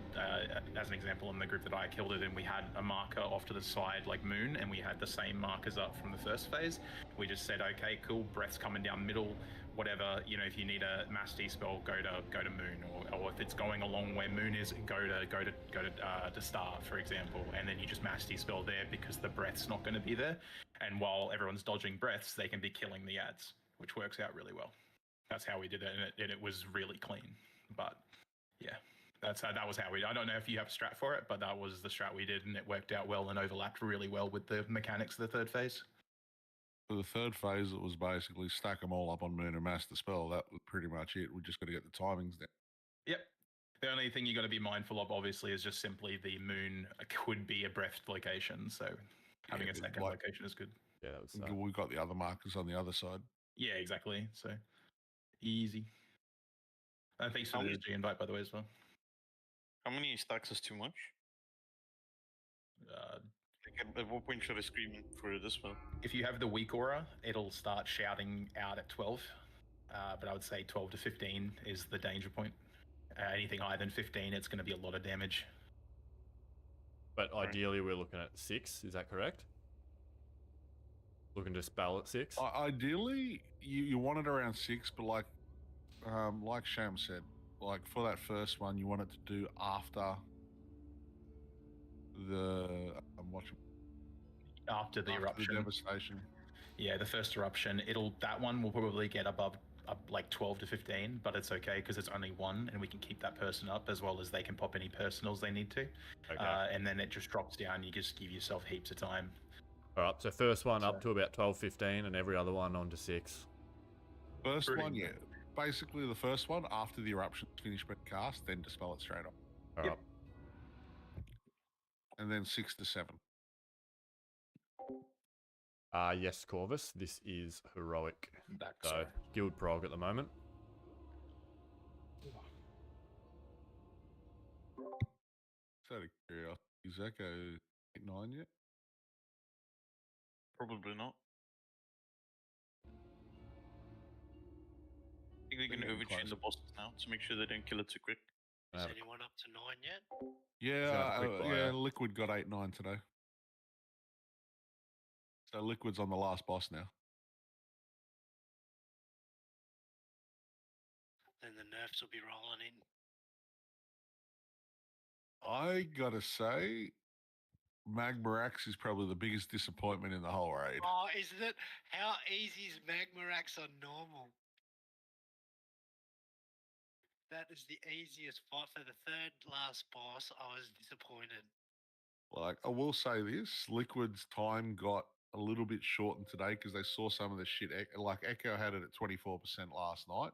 E: as an example in the group that I killed it in, we had a marker off to the side like moon, and we had the same markers up from the first phase. We just said, okay, cool, breath's coming down middle, whatever, you know, if you need a mass spell, go to moon, or if it's going along where moon is, go to star, for example, and then you just mass spell there because the breath's not going to be there, and while everyone's dodging breaths, they can be killing the ads, which works out really well. That's how we did it, and it was really clean. But yeah, that was how we. I don't know if you have a strat for it, but that was the strat we did, and it worked out well and overlapped really well with the mechanics of the third phase.
J: For the third phase, it was basically stack them all up on moon and mass the spell. That was pretty much it. We just got to get the timings down.
E: Yep. The only thing you got to be mindful of, obviously, is just simply the moon could be a breath location, so having a second location is good.
A: Yeah, that was.
J: We've got the other markers on the other side.
E: Yeah, exactly. So easy. And thanks for the SG invite, by the way, as well.
H: How many stacks is too much? At what point should I scream for this one?
E: If you have the weak aura, it'll start shouting out at 12. But I would say 12 to 15 is the danger point. Anything higher than 15, it's going to be a lot of damage.
A: But ideally, we're looking at 6. Is that correct? Looking to spell at 6.
J: Ideally, you want it around 6, but like Sham said, like for that first one, you want it to do after the
E: after the eruption,
J: the devastation.
E: Yeah, the first eruption. That one will probably get above like 12 to 15, but it's okay because it's only 1, and we can keep that person up, as well as they can pop any personals they need to. Okay. And then it just drops down. You just give yourself heaps of time.
A: All right, so first one up to about 12, 15, and every other one on to 6.
J: First one, yeah. Basically, the first one after the eruption's finished being cast, then dispel it straight up.
A: All right.
J: And then 6 to 7.
A: Yes, Corvus. This is heroic.
C: So
A: guild prog at the moment.
J: Out of curiosity, is Echo 8-9 yet?
H: Probably not. I think we can overchain the bosses now to make sure they don't kill it too quick.
K: Is anyone up to 9 yet?
J: Yeah, Liquid got 8-9 today. So Liquid's on the last boss now.
K: Then the nerfs will be rolling in.
J: I gotta say, Magmarax is probably the biggest disappointment in the whole raid.
K: Oh, isn't it? How easy is Magmarax on normal? That is the easiest fight. For the third last boss, I was disappointed.
J: Like, I will say this, Liquid's time got a little bit shortened today because they saw some of the shit. Like, Echo had it at 24% last night.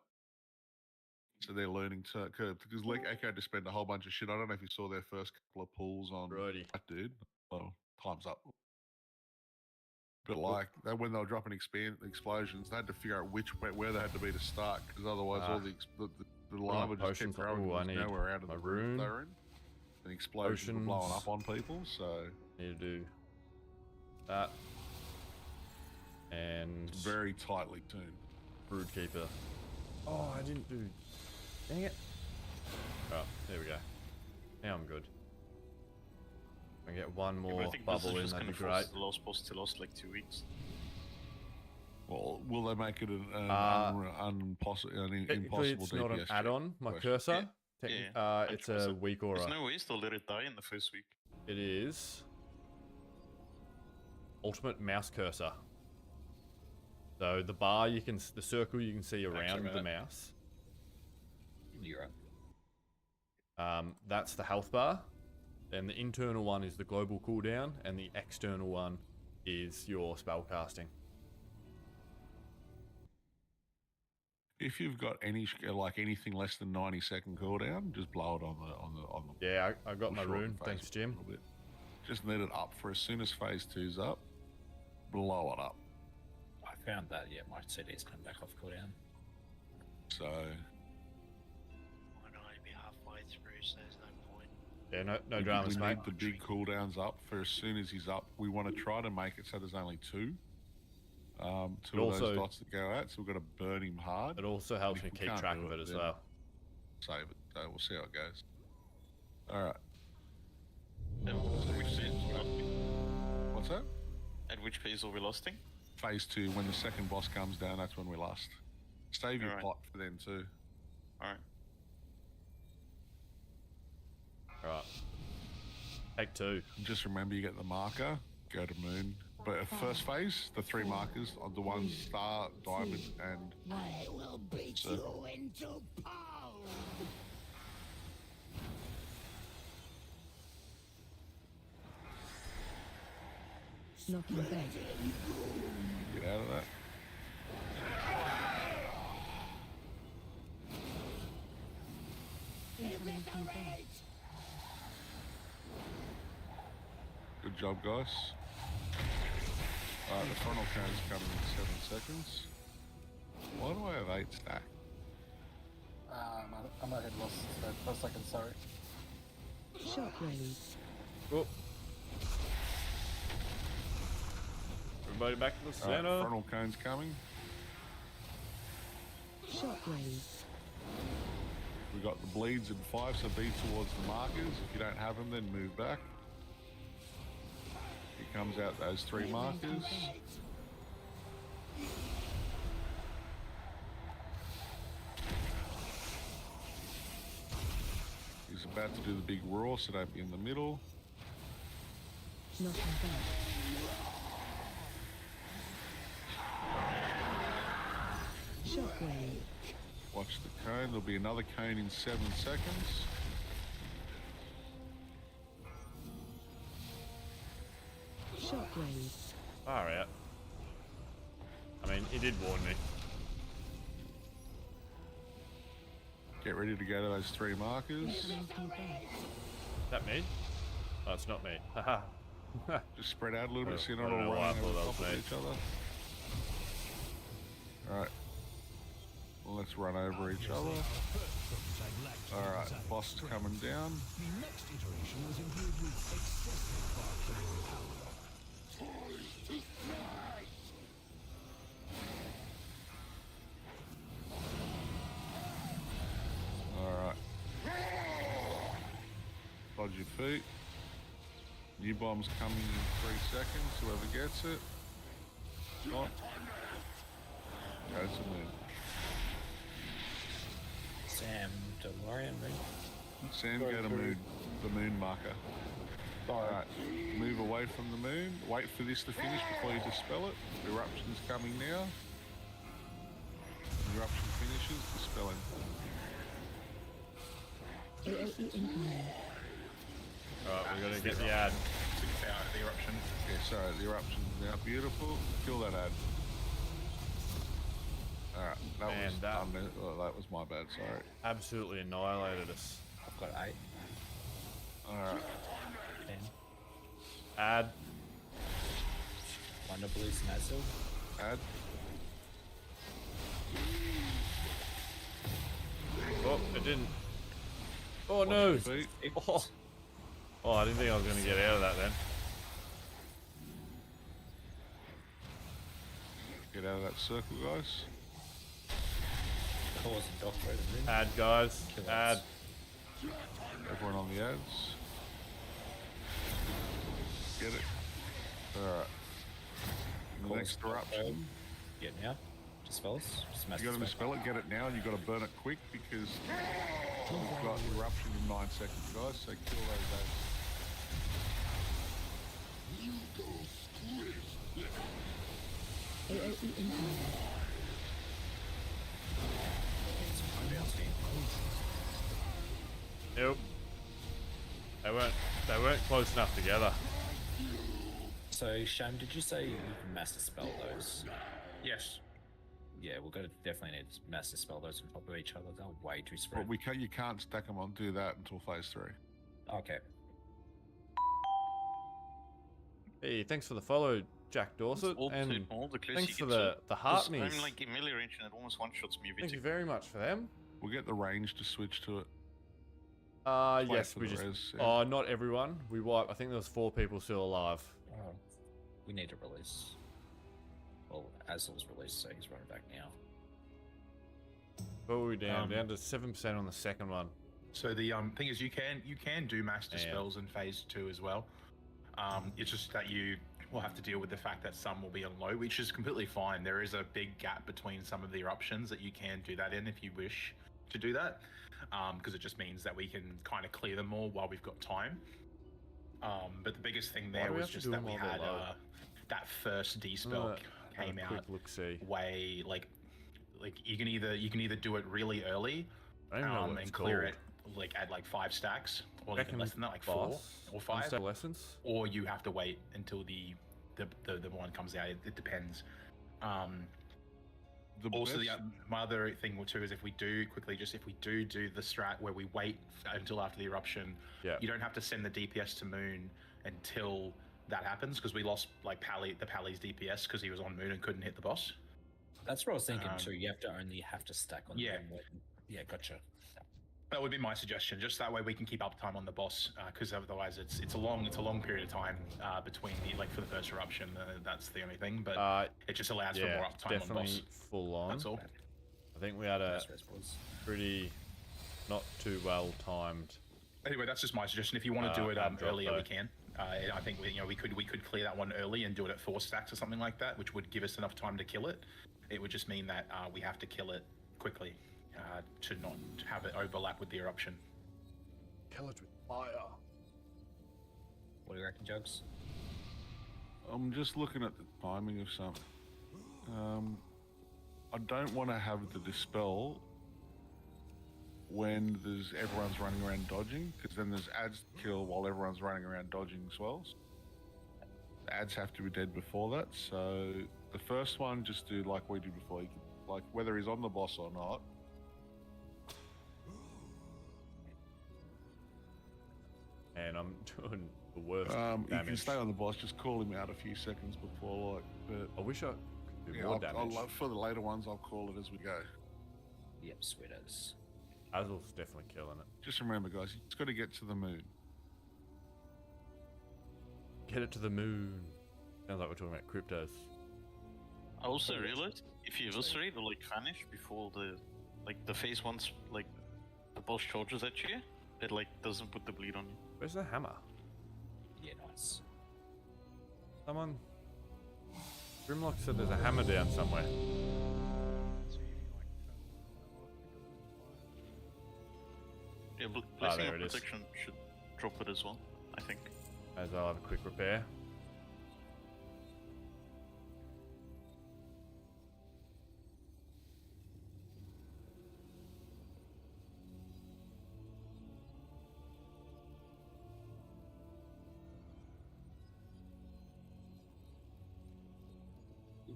J: So they're learning to curve. Because Echo had to spend a whole bunch of shit. I don't know if you saw their first couple of pulls on that dude. Well, time's up. But like, when they were dropping explosions, they had to figure out where they had to be to start. Because otherwise all the lava just kept growing. Now we're out of the room they're in. And explosions were blowing up on people, so...
A: Need to do that. And...
J: It's very tightly tuned.
A: Broodkeeper. Oh, I didn't do... Dang it. Oh, there we go. Now I'm good. I get one more bubble in, that'd be great.
H: The last boss to last like 2 weeks.
J: Well, will they make it an impossible
A: it's not an add-on, my cursor. It's a weak aura.
H: There's no ways to let it die in the first week.
A: It is. ultimate mouse cursor. So the bar the circle you can see around the mouse.
C: You're right.
A: That's the health bar. Then the internal one is the global cooldown, and the external one is your spell casting.
J: If you've got anything less than 90-second cooldown, just blow it on the.
A: Yeah, I got my
J: shorten
A: rune.
J: phase
A: Thanks, Jim.
J: a little bit. Just let it up for as soon as phase 2's up. Blow it up.
C: I found that, yeah, my CD's come back off cooldown.
J: So.
K: Might only be halfway through, so there's no point.
A: Yeah, no dramas,
J: we
A: mate.
J: need the big cooldowns up for as soon as he's up. We want to try to make it so there's only 2. Two of those dots that go out, so we've got to burn him hard.
A: It also helps me keep track of it as well.
J: Save it. So we'll see how it goes. Alright. What's that?
H: At which phase are we losting?
J: Phase 2, when the second boss comes down, that's when we last. Save your pot for them too.
H: Alright.
A: Alright. Take 2.
J: Just remember you get the marker, go to moon. But first phase, the 3 markers on the one star, diamond, and
F: I will beat you into pulp.
I: Knocking back.
J: Get out of that. Good job, guys. The frontal cone's coming in 7 seconds. Why do I have 8 stack?
L: I might have lost that for a second, sorry.
I: Shockwave.
A: Oh. Everybody back to the center.
J: Frontal cone's coming.
I: Shockwave.
J: We got the bleeds in 5, so be towards the markers. If you don't have them, then move back. He comes out those 3 markers. He's about to do the big roar, so don't be in the middle.
I: Knocking back. Shockwave.
J: Watch the cone. There'll be another cone in 7 seconds.
I: Shockwave.
A: Far out. I mean, he did warn me.
J: Get ready to go to those 3 markers.
A: Is that me? Oh, it's not me. Haha.
J: Just spread out a little bit so you're not
A: I don't
J: all
A: know why I
J: running
A: thought
J: over
A: that
J: top
A: was
J: of
A: me.
J: each other. Alright. Well, let's run over each other. Alright, boss is coming down.
F: The next iteration was imbued with excessive bartering power.
J: Alright. Dodge your feet. New bomb's coming in 3 seconds, whoever gets it. Not. Go to moon.
C: Sam, DeLorean, right?
J: Sam, go to moon. The moon marker. Alright, move away from the moon. Wait for this to finish before you dispel it. Eruption's coming now. When eruption finishes, dispel him.
A: Alright, we gotta get the ad.
E: The eruption.
J: Yeah, sorry, the eruption's now beautiful. Kill that ad. Alright, that was my bad, sorry.
A: Absolutely annihilated us.
C: I've got 8.
J: Alright.
C: 10.
A: Ad.
C: Wonder Blues and Azul.
J: Ad.
A: Oh, it didn't. Oh no!
J: Feet.
A: Oh, I didn't think I was going to get out of that then.
J: Get out of that circle, guys.
C: Cause and Doctor at the moon.
A: Ad, guys. Ad.
J: Everyone on the ads. Get it. Alright. The
C: Cause
J: next
C: Doctor.
J: eruption.
C: Yeah, now. Dispels. Smash
J: You gotta
C: the
J: dispel it, get it now, and you gotta burn it quick because we've got eruption in 9 seconds, guys, so kill those ads.
F: You go squish.
I: AOE incoming.
A: Nope. They weren't close enough together.
C: So, Sham, did you say you can master spell those?
E: Yes.
C: Yeah, we're gonna definitely need to master spell those on top of each other. They're way too
J: But
C: spread.
J: you can't stack them on. Do that until phase 3.
C: Okay.
A: Hey, thanks for the follow, Jack Dorset,
H: All
A: and
H: the closer
A: thanks
H: you
A: for
H: get to
A: the
H: it,
A: heart
H: 'cause
A: knees.
H: I'm like in melee range and it almost one-shots me every
A: Thank you
H: tick.
A: very much for them.
J: We'll get the range to switch to it. Wait
A: Yes,
J: for
A: we
J: the
A: just.
J: res, yeah.
A: Oh, not everyone. We wiped. I think there was 4 people still alive.
C: Oh, we need to release. Well, Azul's released, so he's running back now.
A: What were we down? Down to 7% on the second one.
E: So the thing is, you can do master
A: Yeah.
E: spells in phase 2 as well. It's just that you will have to deal with the fact that some will be on low, which is completely fine. There is a big gap between some of the eruptions that you can do that in if you wish to do that, because it just means that we can kind of clear them all while we've got time. But the biggest thing
A: Why
E: there
A: do we
E: was
A: have to
E: just
A: do
E: that
A: them
E: we
A: while they're
E: had
A: low?
E: that first D spell came
A: Have a quick
E: out
A: look-see.
E: way like you can either do it really early
A: I don't even know what
E: and
A: it's
E: clear
A: called.
E: it like at like 5 stacks, or
A: Second
E: even less than that, like 4
A: boss,
E: or 5,
A: Constellations.
E: or you have to wait until the one comes out. It depends. Also, my other thing too is if we do the strat where we wait until after the eruption,
A: Yeah.
E: you don't have to send the DPS to Moon until that happens, because we lost like Pally's DPS because he was on Moon and couldn't hit the boss.
C: That's what I was thinking too. You have to stack on
E: Yeah.
C: them. Yeah, gotcha.
E: That would be my suggestion. Just that way we can keep up time on the boss, because otherwise it's a long period of time between for the first eruption. That's the only thing, but it just allows for more uptime on
A: definitely
E: boss.
A: full on.
E: That's all.
A: I think we had a pretty not too well timed.
E: Anyway, that's just my suggestion. If you want to do it
A: drop
E: earlier,
A: though.
E: we can. I think we could clear that one early and do it at 4 stacks or something like that, which would give us enough time to kill it. It would just mean that we have to kill it quickly to not have it overlap with the eruption.
A: Kill it with fire.
C: What do you reckon, Jugs?
J: I'm just looking at the timing of something. I don't want to have the dispel when everyone's running around dodging, because then there's ads to kill while everyone's running around dodging as well. The ads have to be dead before that. So the first one, just do like we did before. You can, like whether he's on the boss or not.
A: And I'm doing the worst
J: You
A: damage.
J: can stay on the boss. Just call him out a few seconds before, but
A: I wish I could do
J: yeah,
A: more damage.
J: for the later ones, I'll call it as we go.
C: Yep, sweet as.
A: Azul's definitely killing it.
J: Just remember, guys, you just got to get to the moon.
A: Get it to the moon. Sounds like we're talking about cryptos.
H: I also realized if you eviscerate or vanish before the phase one's the boss charges at you, it doesn't put the bleed on you.
A: Where's the hammer?
C: Yeah, nice.
A: Someone. Grimlock said there's a hammer down somewhere.
H: Yeah, blessing
A: there
H: of
A: it is.
H: protection should drop it as well, I think.
A: As I'll have a quick repair.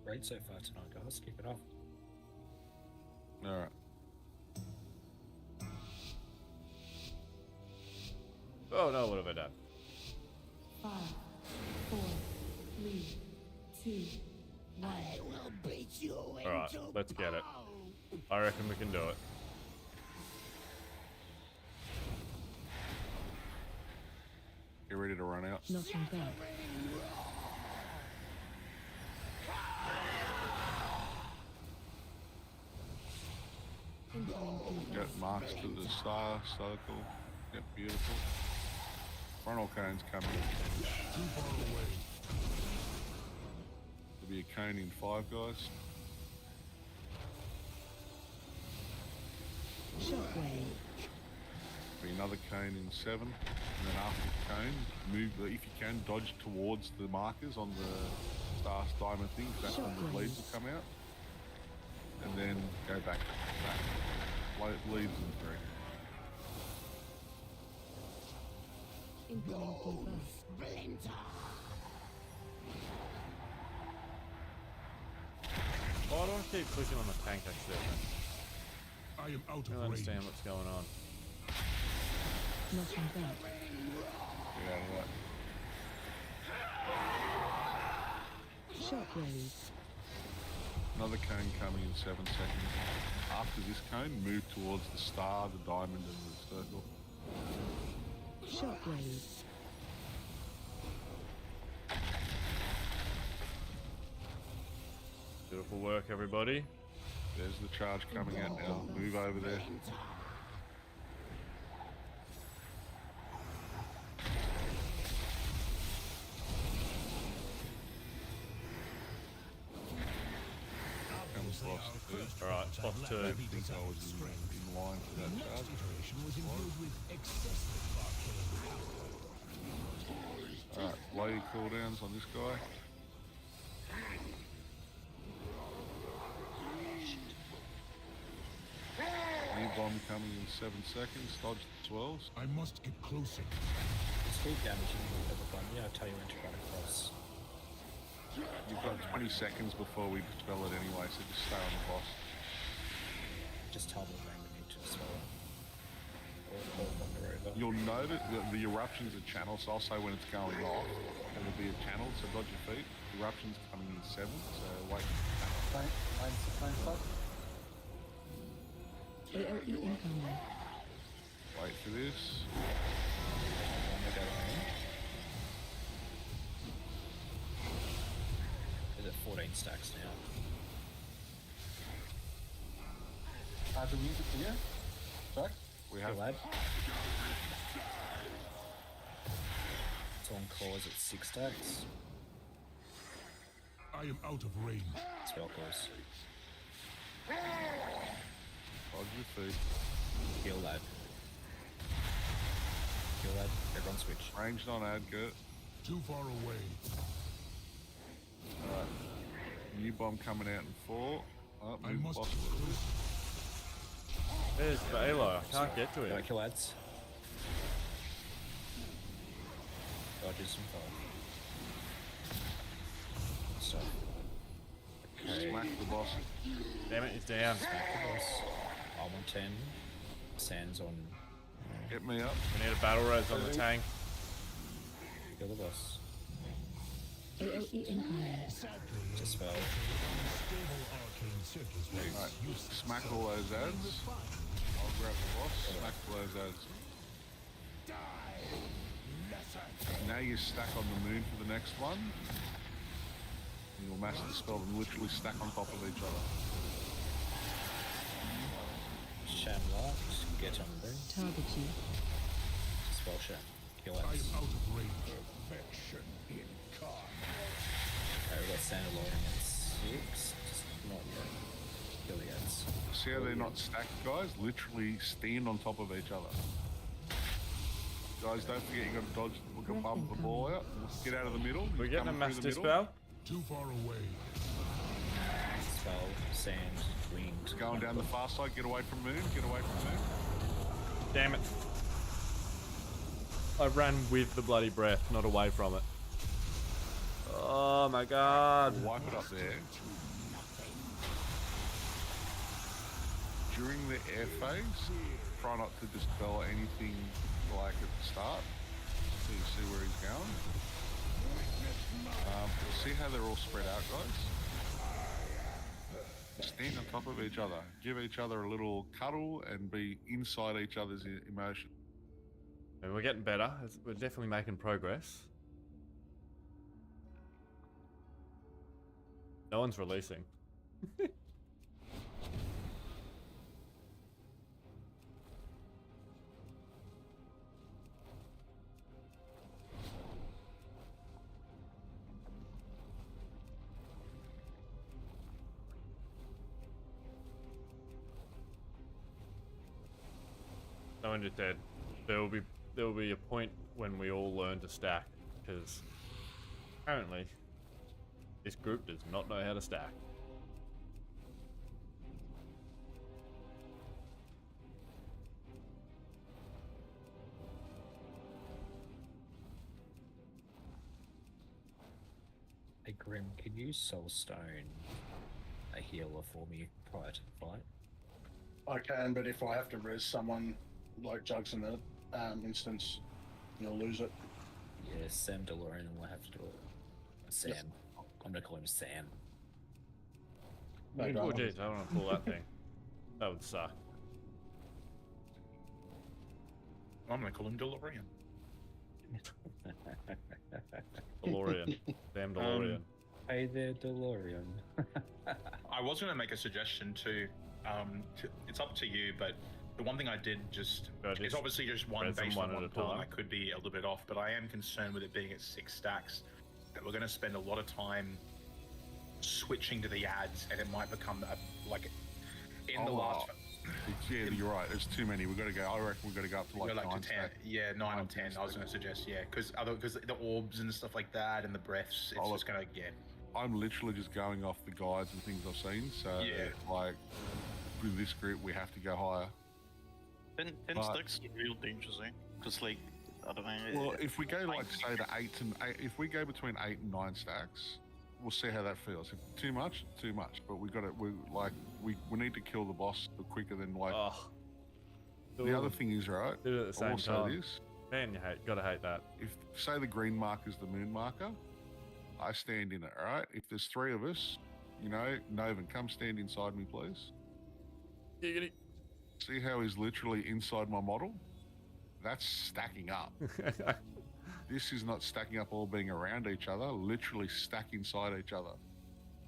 C: Great so far tonight, guys. Keep it up.
J: All right.
A: Oh no, what have I done?
I: 5, 4, 3, 2, 1. I will beat you.
A: Alright, let's get it. I reckon we can do it.
J: Get ready to run out.
I: Knocking back.
J: Get marks to the star circle. Yep, beautiful. Frontal cone's coming. There'll be a cone in 5, guys.
I: Shockwave.
J: Be another cone in 7, and then after the cone, move if you can, dodge towards the markers on the fast diamond thing, 'cause that's when the bleeds will come out. And then go back. Leaves them through.
A: Why do I keep clicking on the tank actually?
F: I am out
A: I
F: of
A: don't
F: range.
A: understand what's going on.
I: Nothing back.
J: Get out of that.
I: Shockwave.
J: Another cone coming in 7 seconds. After this cone, move towards the star, the diamond, and the circle.
I: Shockwave.
A: Beautiful work, everybody.
J: There's the charge coming out now. Move over there.
A: Alright, off to
J: I think I was in line for that charge.
F: Was imbued with excessive arcane power.
J: Alright, low your cooldowns on this guy. New bomb coming in 7 seconds. Dodge the swells.
F: I must get closer.
C: Just keep damaging everyone. Yeah, I'll tell you when to run across.
J: You've got 20 seconds before we dispel it anyway, so just stay on the boss.
C: Just tell me when we need to swallow. Or wander over.
J: You'll notice the eruptions are channels, so I'll say when it's going off, it'll be a channel, so dodge your feet. Eruptions coming in 7, so wait for the channel.
I: AOE incoming.
J: Wait for this.
C: Is it 14 stacks now?
L: Do we need to clear? Jack?
J: We have.
C: Lad. It's on cause at 6 stacks.
F: I am out of range.
C: Spell cause.
J: Dodge your feet.
C: Heal lad. Heal lad. Everyone switch.
J: Ranged on Adgert.
F: Too far away.
J: Alright. New bomb coming out in 4. Oh,
F: I
J: move the
F: must
J: boss
F: get
J: a little bit.
F: closer.
A: There's Velo. I can't get to
C: Go
A: it.
C: kill lads. Dodges some fire. Stuff.
J: Smack the boss.
A: Damn it, he's down.
C: Smack the boss. I'm on 10. Sands on.
J: Get me up.
A: We need a battle res on the tank.
C: Kill the boss.
I: AOE incoming.
C: Just fell.
F: Stable arcane circuits was
J: Alright.
F: useless.
J: Smack all those ads. I'll grab the boss. Smack all those ads. Now you stack on the moon for the next one. And you'll master the spell and literally stack on top of each other.
C: Sham locked. Get on the
I: Target you.
C: Spell sham. Kill
F: I
C: ads.
F: am out of range. Perfection incarnate.
C: Okay, we got Sandalone at 6. Just not yet. Kill the ads.
J: See how they're not stacked, guys? Literally stand on top of each other. Guys, don't forget you got to dodge. We can bump the ball out. Get out of the middle.
A: We're getting a
J: Coming
A: mass
J: through the middle.
A: dispel.
F: Too far away.
C: Spell, sand, winged.
J: Going down the far side. Get away from moon. Get away from moon.
A: Damn it. I ran with the bloody breath, not away from it. Oh my god.
J: Wipe it up there. During the air phase, try not to dispel anything like at the start, so you see where he's going. See how they're all spread out, guys? Stand on top of each other. Give each other a little cuddle and be inside each other's emotion.
A: And we're getting better. We're definitely making progress. No one's releasing. Someone just said there will be a point when we all learn to stack, because apparently This group does not know how to stack.
C: Hey Grim, can you soulstone a healer for me prior to the fight?
B: I can, but if I have to res someone like Jugs in the instance, you'll lose it.
C: Yeah, Sam DeLorean will have to do it. Sam.
B: Yes.
C: I'm gonna call him Sam.
B: No
A: Oh
B: drama.
A: jeez, I don't want to pull that thing. That would suck.
E: I'm gonna call him DeLorean.
A: DeLorean. Damn DeLorean.
C: Hey there, DeLorean.
E: I was gonna make a suggestion too. It's up to you, but the one thing I did just it's obviously just one
A: res them
E: based
A: one
E: on
A: at
E: one
A: a
E: pull, and I
A: time.
E: could be a little bit off, but I am concerned with it being at 6 stacks. That we're gonna spend a lot of time switching to the ads, and it might become like in the last.
J: Yeah, you're right. There's too many. We've got to go. I reckon we've got to go up to
E: We're
J: like 9
E: to 10.
J: stack.
E: Yeah, 9 or 10. I was going to suggest, yeah, because the orbs and stuff like that, and the breaths, it's just going to get.
J: I'm literally just going off the guides and things I've seen. So,
E: Yeah.
J: like, with this group, we have to go higher.
H: 10 stacks is a real danger zone. Because, like, I don't know.
J: Well, if we go like say to 8 and 8, if we go between 8 and 9 stacks, we'll see how that feels. If too much, too much. But we got to we need to kill the boss quicker than like.
A: Oh.
J: The other thing is, right?
A: Did it at the same
J: also
A: time.
J: this.
A: Man, you gotta hate that.
J: If say the green marker is the moon marker, I stand in it. All right. If there's 3 of us, you know, Novan, come stand inside me, please.
A: Giggity.
J: See how he's literally inside my model? That's stacking up. This is not stacking up all being around each other, literally stack inside each other.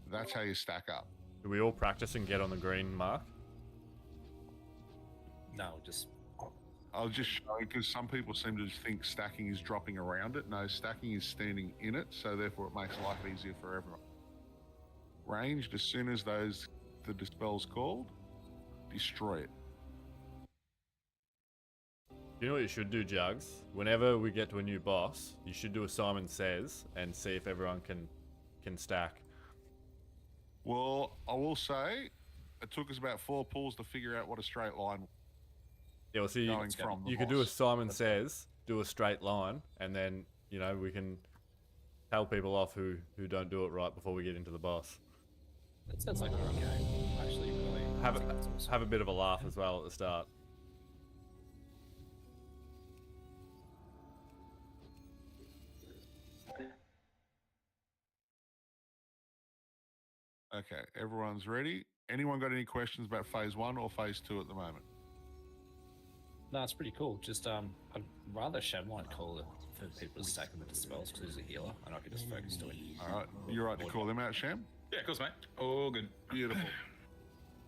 J: That's how you stack up.
A: Do we all practice and get on the green mark?
C: No, just.
J: I'll just show because some people seem to think stacking is dropping around it. No, stacking is standing in it, so therefore it makes life easier for everyone. Ranged, as soon as the dispel's called, destroy it.
A: You know what you should do, Jugs? Whenever we get to a new boss, you should do a Simon Says and see if everyone can stack.
J: Well, I will say, it took us about 4 pulls to figure out what a straight line.
A: Yeah, well, see,
J: Going from the
A: you could do a
J: boss.
A: Simon Says, do a straight line, and then, you know, we can tell people off who don't do it right before we get into the boss.
C: That sounds like a good game. Actually, really.
A: Have a bit of a laugh as well at the start.
J: Okay, everyone's ready. Anyone got any questions about phase 1 or phase 2 at the moment?
C: No, it's pretty cool. Just I'd rather Shamlight call it for people to stack them with the spells because he's a healer, and I can just focus doing.
J: All right, you're right to call them out, Sham?
E: Yeah, of course, mate. Oh, good.
J: Beautiful.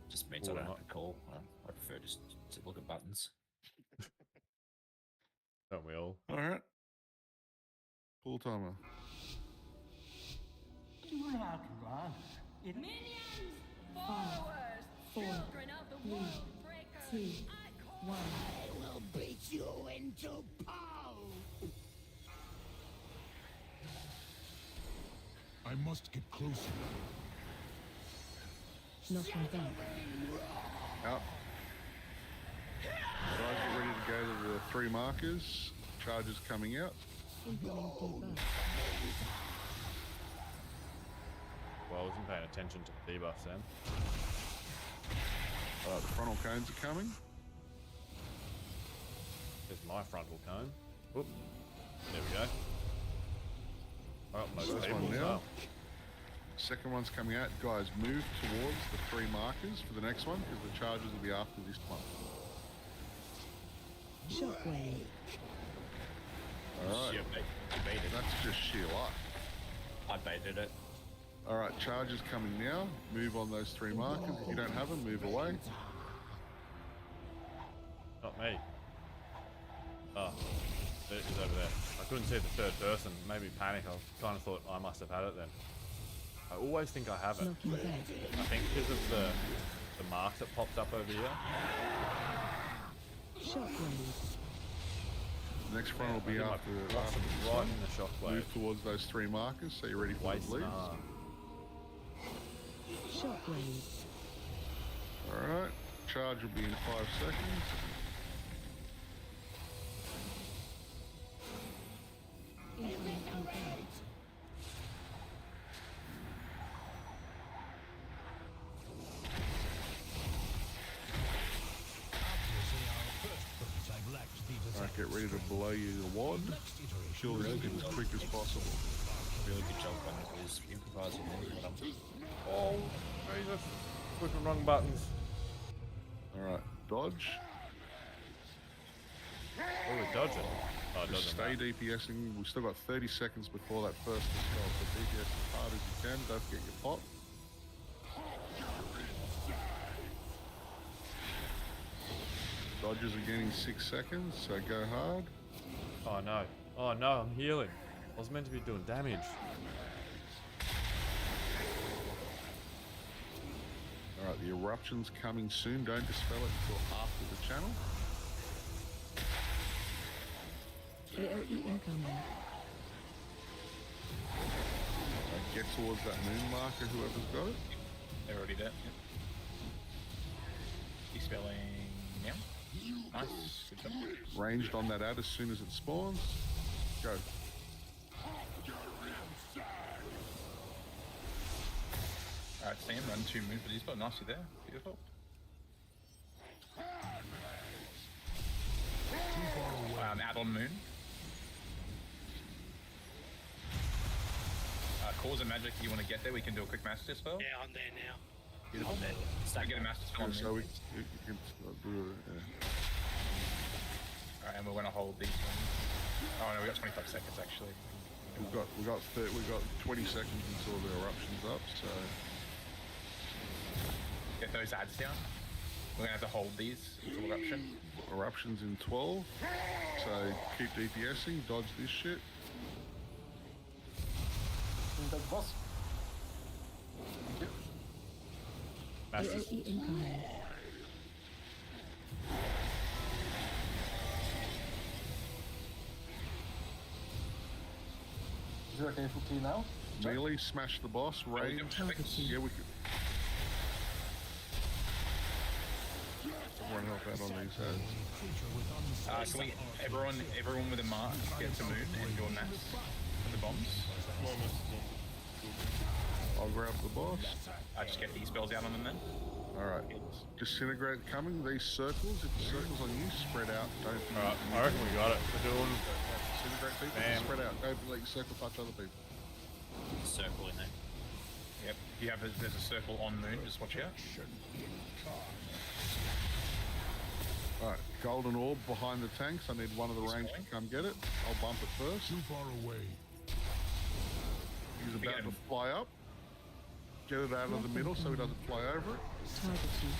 C: Just means I don't have to call. I prefer just to look at buttons.
A: Don't we all?
J: All right. Full timer.
I: Five, 4, 3, 2, 1. I will beat you into pulp.
F: I must get closer.
I: Knocking back.
J: Out. Guys, get ready to go to the 3 markers. Charges coming out.
I: Implementing debuff.
A: Well, I wasn't paying attention to the debuff, Sam.
J: The frontal cones are coming.
A: There's my frontal cone. Whoop. There we go. Oh, most
J: First
A: people
J: one
A: as
J: now.
A: well.
J: Second one's coming out. Guys, move towards the 3 markers for the next one because the charges will be after this one.
I: Shockwave.
J: All right.
C: Yeah, you baited.
J: That's just sheer luck.
C: I baited it.
J: All right, charges coming now. Move on those 3 markers. If you don't have them, move away.
A: Not me. Oh, it is over there. I couldn't see the third person. Made me panic. I kind of thought I must have had it then. I always think I have it.
I: Knocking back.
A: I think because of the mark that pops up over here.
I: Shockwave.
J: The next front will be
A: I
J: after
A: lost it
J: this
A: right
J: one.
A: in the shockwave.
J: Move towards those 3 markers so you're ready for
A: Waste
J: the bleeds.
A: an arm.
I: Shockwave.
J: Alright. Charge will be in 5 seconds. Alright, get ready to blow you the wad. Kill this thing as quick as possible.
C: Really good job on those improvising.
A: Oh, Jesus. Clicking wrong buttons.
J: Alright, dodge.
A: Oh, we're dodging. Oh, it
J: Just
A: doesn't
J: stay
A: matter.
J: DPSing. We've still got 30 seconds before that first dispel, so DPS as hard as you can. Don't forget your pop. Dodges again in 6 seconds, so go hard.
A: Oh, no. Oh, no, I'm healing. I was meant to be doing damage.
J: Alright, the eruption's coming soon. Don't dispel it until after the channel.
I: AOE incoming.
J: Get towards that moon marker, whoever's got it.
E: They're already there. Yep. Dispelling now. Nice. Good job.
J: Ranged on that ad as soon as it spawns. Go.
E: Alright, Sam, run 2 moon for dispel. Nicely there. Beautiful. Add on moon. Cause of magic, you want to get there, we can do a quick master dispel.
K: Yeah, I'm there now.
E: Beautiful. Start get a master dispel on
J: So
E: moon.
J: we can do it. Yeah.
E: Alright, and we're going to hold these ones. Oh no, we got 25 seconds actually.
J: We've got 20 seconds until the eruption's up, so
E: Get those ads down. We're going to have to hold these until eruption.
J: eruption's in 12. So keep DPSing, dodge this shit.
L: That boss.
I: AOE incoming.
L: Is it okay for T now?
J: Melee, smash the boss, range. Yeah, we could. Everyone help out on these ads.
E: Can we, everyone with a mark, get to moon and do a mass for the bombs?
J: I'll grab the boss.
E: Just get these spells out on them then.
J: Alright. Disintegrate coming. These circles, if the circle's on you, spread out. Don't
A: Alright, I reckon we got it. We're doing...
J: disintegrate people,
A: Bam.
J: spread out. Don't let your circle touch other people.
C: Circle in there.
E: Yep. If you have there's a circle on moon, just watch out.
J: Alright, golden orb behind the tanks. I need one of the range to come get it. I'll bump it first.
F: Too far away.
J: He's
E: We
J: about
E: get
J: to
E: him.
J: fly up. Get it out of the middle so he doesn't fly over it.
I: Targeting.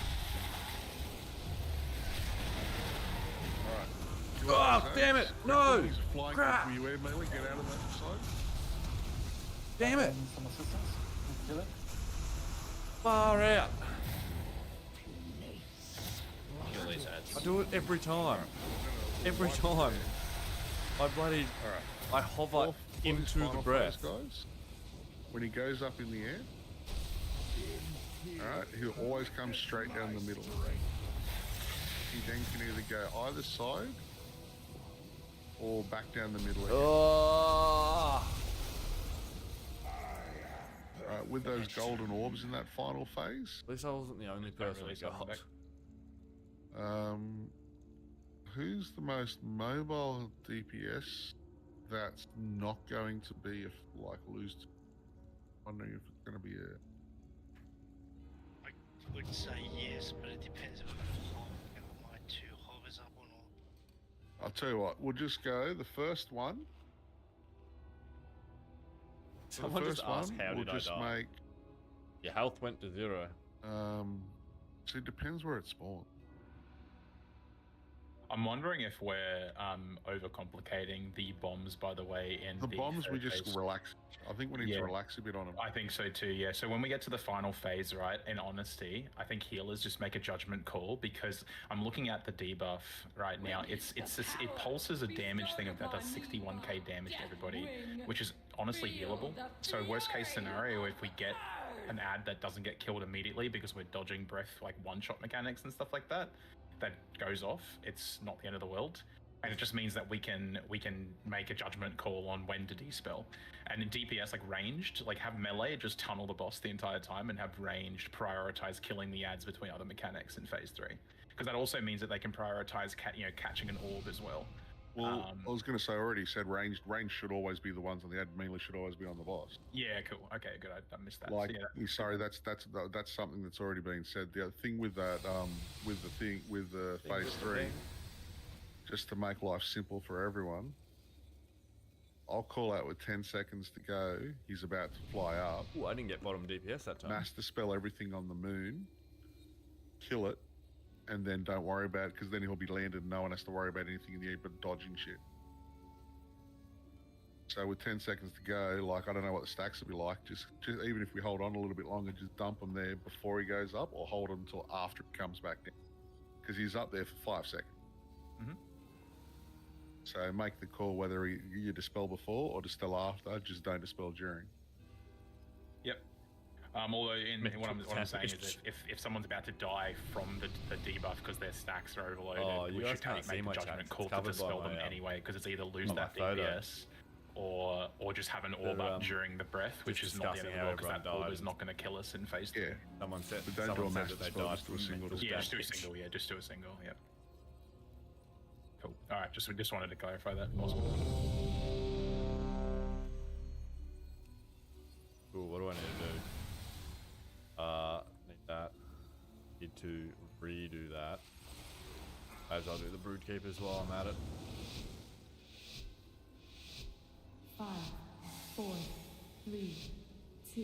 J: Alright.
A: Oh, damn it! No!
J: He's flying
A: Crap!
J: through you air melee. Get out of that side.
A: Damn it!
L: Some assistance. Kill it.
A: Far out.
C: Kill these ads.
A: I do it every time. Every time. I bloody... I hover
J: Off his
A: into the
J: final
A: breath.
J: phase, guys. When he goes up in the air, alright, he'll always come straight down the middle. He then can either go either side or back down the middle again.
A: Oh.
J: With those golden orbs in that final phase,
A: At least I wasn't the only person
E: really
A: who got.
E: back.
J: who's the most mobile DPS that's not going to be if like lose? Wondering if it's going to be a.
K: I would say yes, but it depends if my 2 hovers up or not.
J: I'll tell you what. We'll just go the first one. For the
A: Someone just
J: first
A: asked,
J: one,
A: how
J: we'll
A: did I
J: just
A: die?
J: make.
A: Your health went to 0.
J: So it depends where it spawns.
E: I'm wondering if we're overcomplicating the bombs, by the way, in
J: The bombs we
E: third
J: just
E: phase.
J: relax. I think we need
E: Yeah.
J: to relax a bit on them.
E: I think so too, yeah. So when we get to the final phase, right, in honesty, I think healers just make a judgment call because I'm looking at the debuff right now. It pulses a damage thing that does 61k damage to everybody, which is honestly healable. So worst case scenario, if we get an ad that doesn't get killed immediately because we're dodging breath, like one-shot mechanics and stuff like that, that goes off, it's not the end of the world. And it just means that we can make a judgment call on when to dispel. And in DPS, like ranged, like have melee just tunnel the boss the entire time, and have ranged prioritize killing the ads between other mechanics in phase 3. Because that also means that they can prioritize catching an orb as well.
J: Well, I was going to say, I already said ranged should always be the ones on the ad. Melee should always be on the boss.
E: Yeah, cool. Okay, good. I missed that.
J: Like,
E: So, yeah,
J: sorry, that's something that's already been said. The other thing with that, with the phase 3, just to make life simple for everyone, I'll call out with 10 seconds to go. He's about to fly up.
A: Ooh, I didn't get bottom DPS that time.
J: Mass dispel everything on the moon, kill it, and then don't worry about it, because then he'll be landed and no one has to worry about anything in the air but dodging shit. So with 10 seconds to go, like, I don't know what the stacks will be like, just even if we hold on a little bit longer, just dump him there before he goes up, or hold him until after he comes back down, because he's up there for 5 seconds.
E: Mhm.
J: So make the call whether you dispel before or dispel after, just don't dispel during.
E: Yep. Although what I'm saying is if someone's about to die from the debuff because their stacks are overloaded, we should make the judgment call to dispel them anyway, because it's either lose that DPS or just have an orb up during the breath, which is not the end of the world, because that orb is not going to kill us in phase 2.
J: Yeah.
A: Someone said
J: But don't do a mass
A: that they
J: dispel,
A: died
J: just do a
A: from
J: single
A: mental
J: dispel.
E: Yeah, just do a
A: damage.
E: single. Yeah, just do a single. Yeah. Cool. All right, just wanted to clarify that. Awesome.
A: Cool, what do I need to do? Need that. Need to redo that. As I'll do the brood keepers while I'm at it.
I: 5, 4, 3, 2,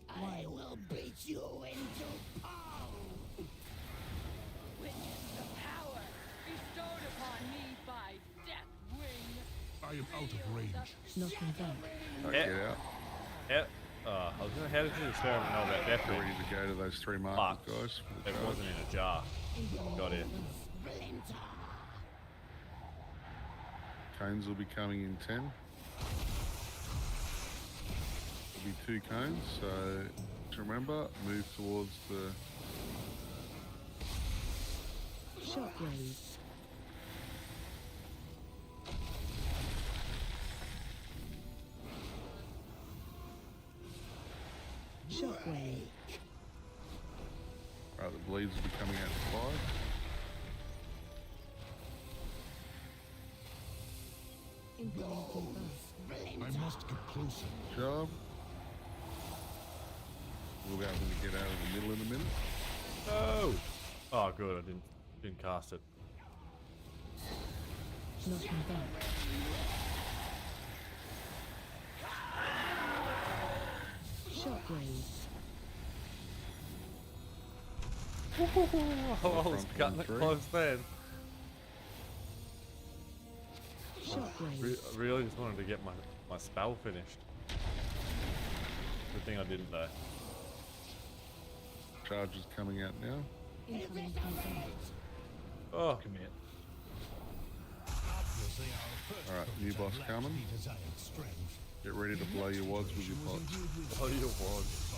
I: 1. I will beat you into pulp. Witness the power bestowed upon me by Deathwing.
F: I am out of range.
I: Knocking back.
J: Get out.
A: Yep. I was gonna how did the experiment know about that
J: Get ready to go to those 3 markers, guys.
A: It wasn't in a jar. Got it.
J: Cones will be coming in 10. There'll be 2 cones, so just remember, move towards the...
I: Shockwave. Shockwave.
J: Right, the bleeds will be coming out to 5.
I: Implementing buff.
F: I must get closer.
J: Job. We'll be able to get out of the middle in a minute.
A: No! Oh good, I didn't cast it.
I: Knocking back. Shockwave.
A: I was cutting it close then.
I: Shockwave.
A: I really just wanted to get my spell finished. Good thing I didn't though.
J: Charge is coming out now.
I: Implementing buff.
A: Oh,
E: Commit.
J: Alright, new boss coming. Get ready to blow your wads with your pots.
A: oh your wads.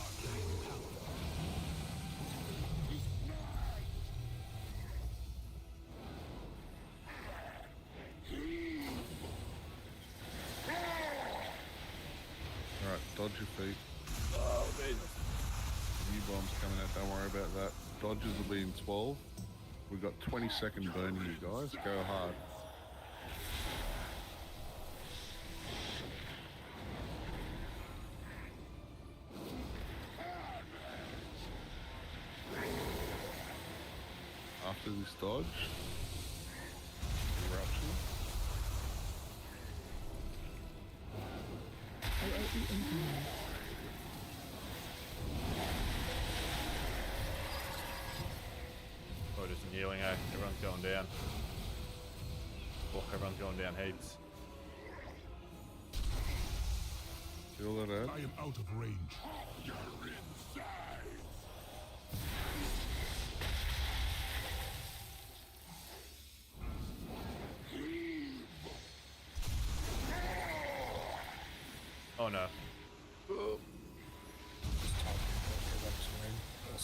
J: Alright, dodge your feet.
A: Oh man.
J: New bombs coming out, don't worry about that. Dodges will be in 12. We've got 20-second burn here, guys. Go hard. After this dodge, eruption.
I: AOE incoming.
A: Oh, just healing, eh? Everyone's going down. Oh, everyone's going down heaps.
J: Feel that out.
F: I am out of range.
A: Oh no.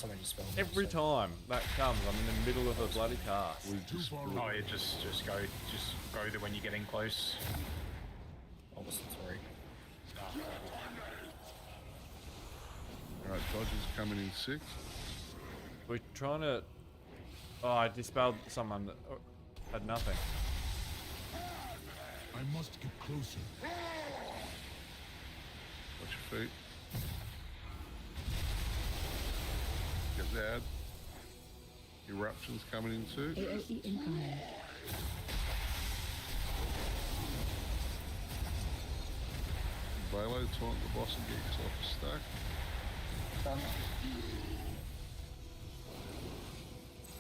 C: Someone just spell.
A: Every time that comes, I'm in the middle of a bloody cast.
E: Oh, it just go there when you're getting close.
C: I wasn't sorry.
J: Alright, Dodge is coming in 6.
A: We're trying to... Oh, I dispelled someone that had nothing.
F: I must get closer.
J: Watch your feet. Get that. Eruption's coming in 2.
I: AOE incoming.
J: Velo, taunt the boss and get yourself a stack.
L: Done.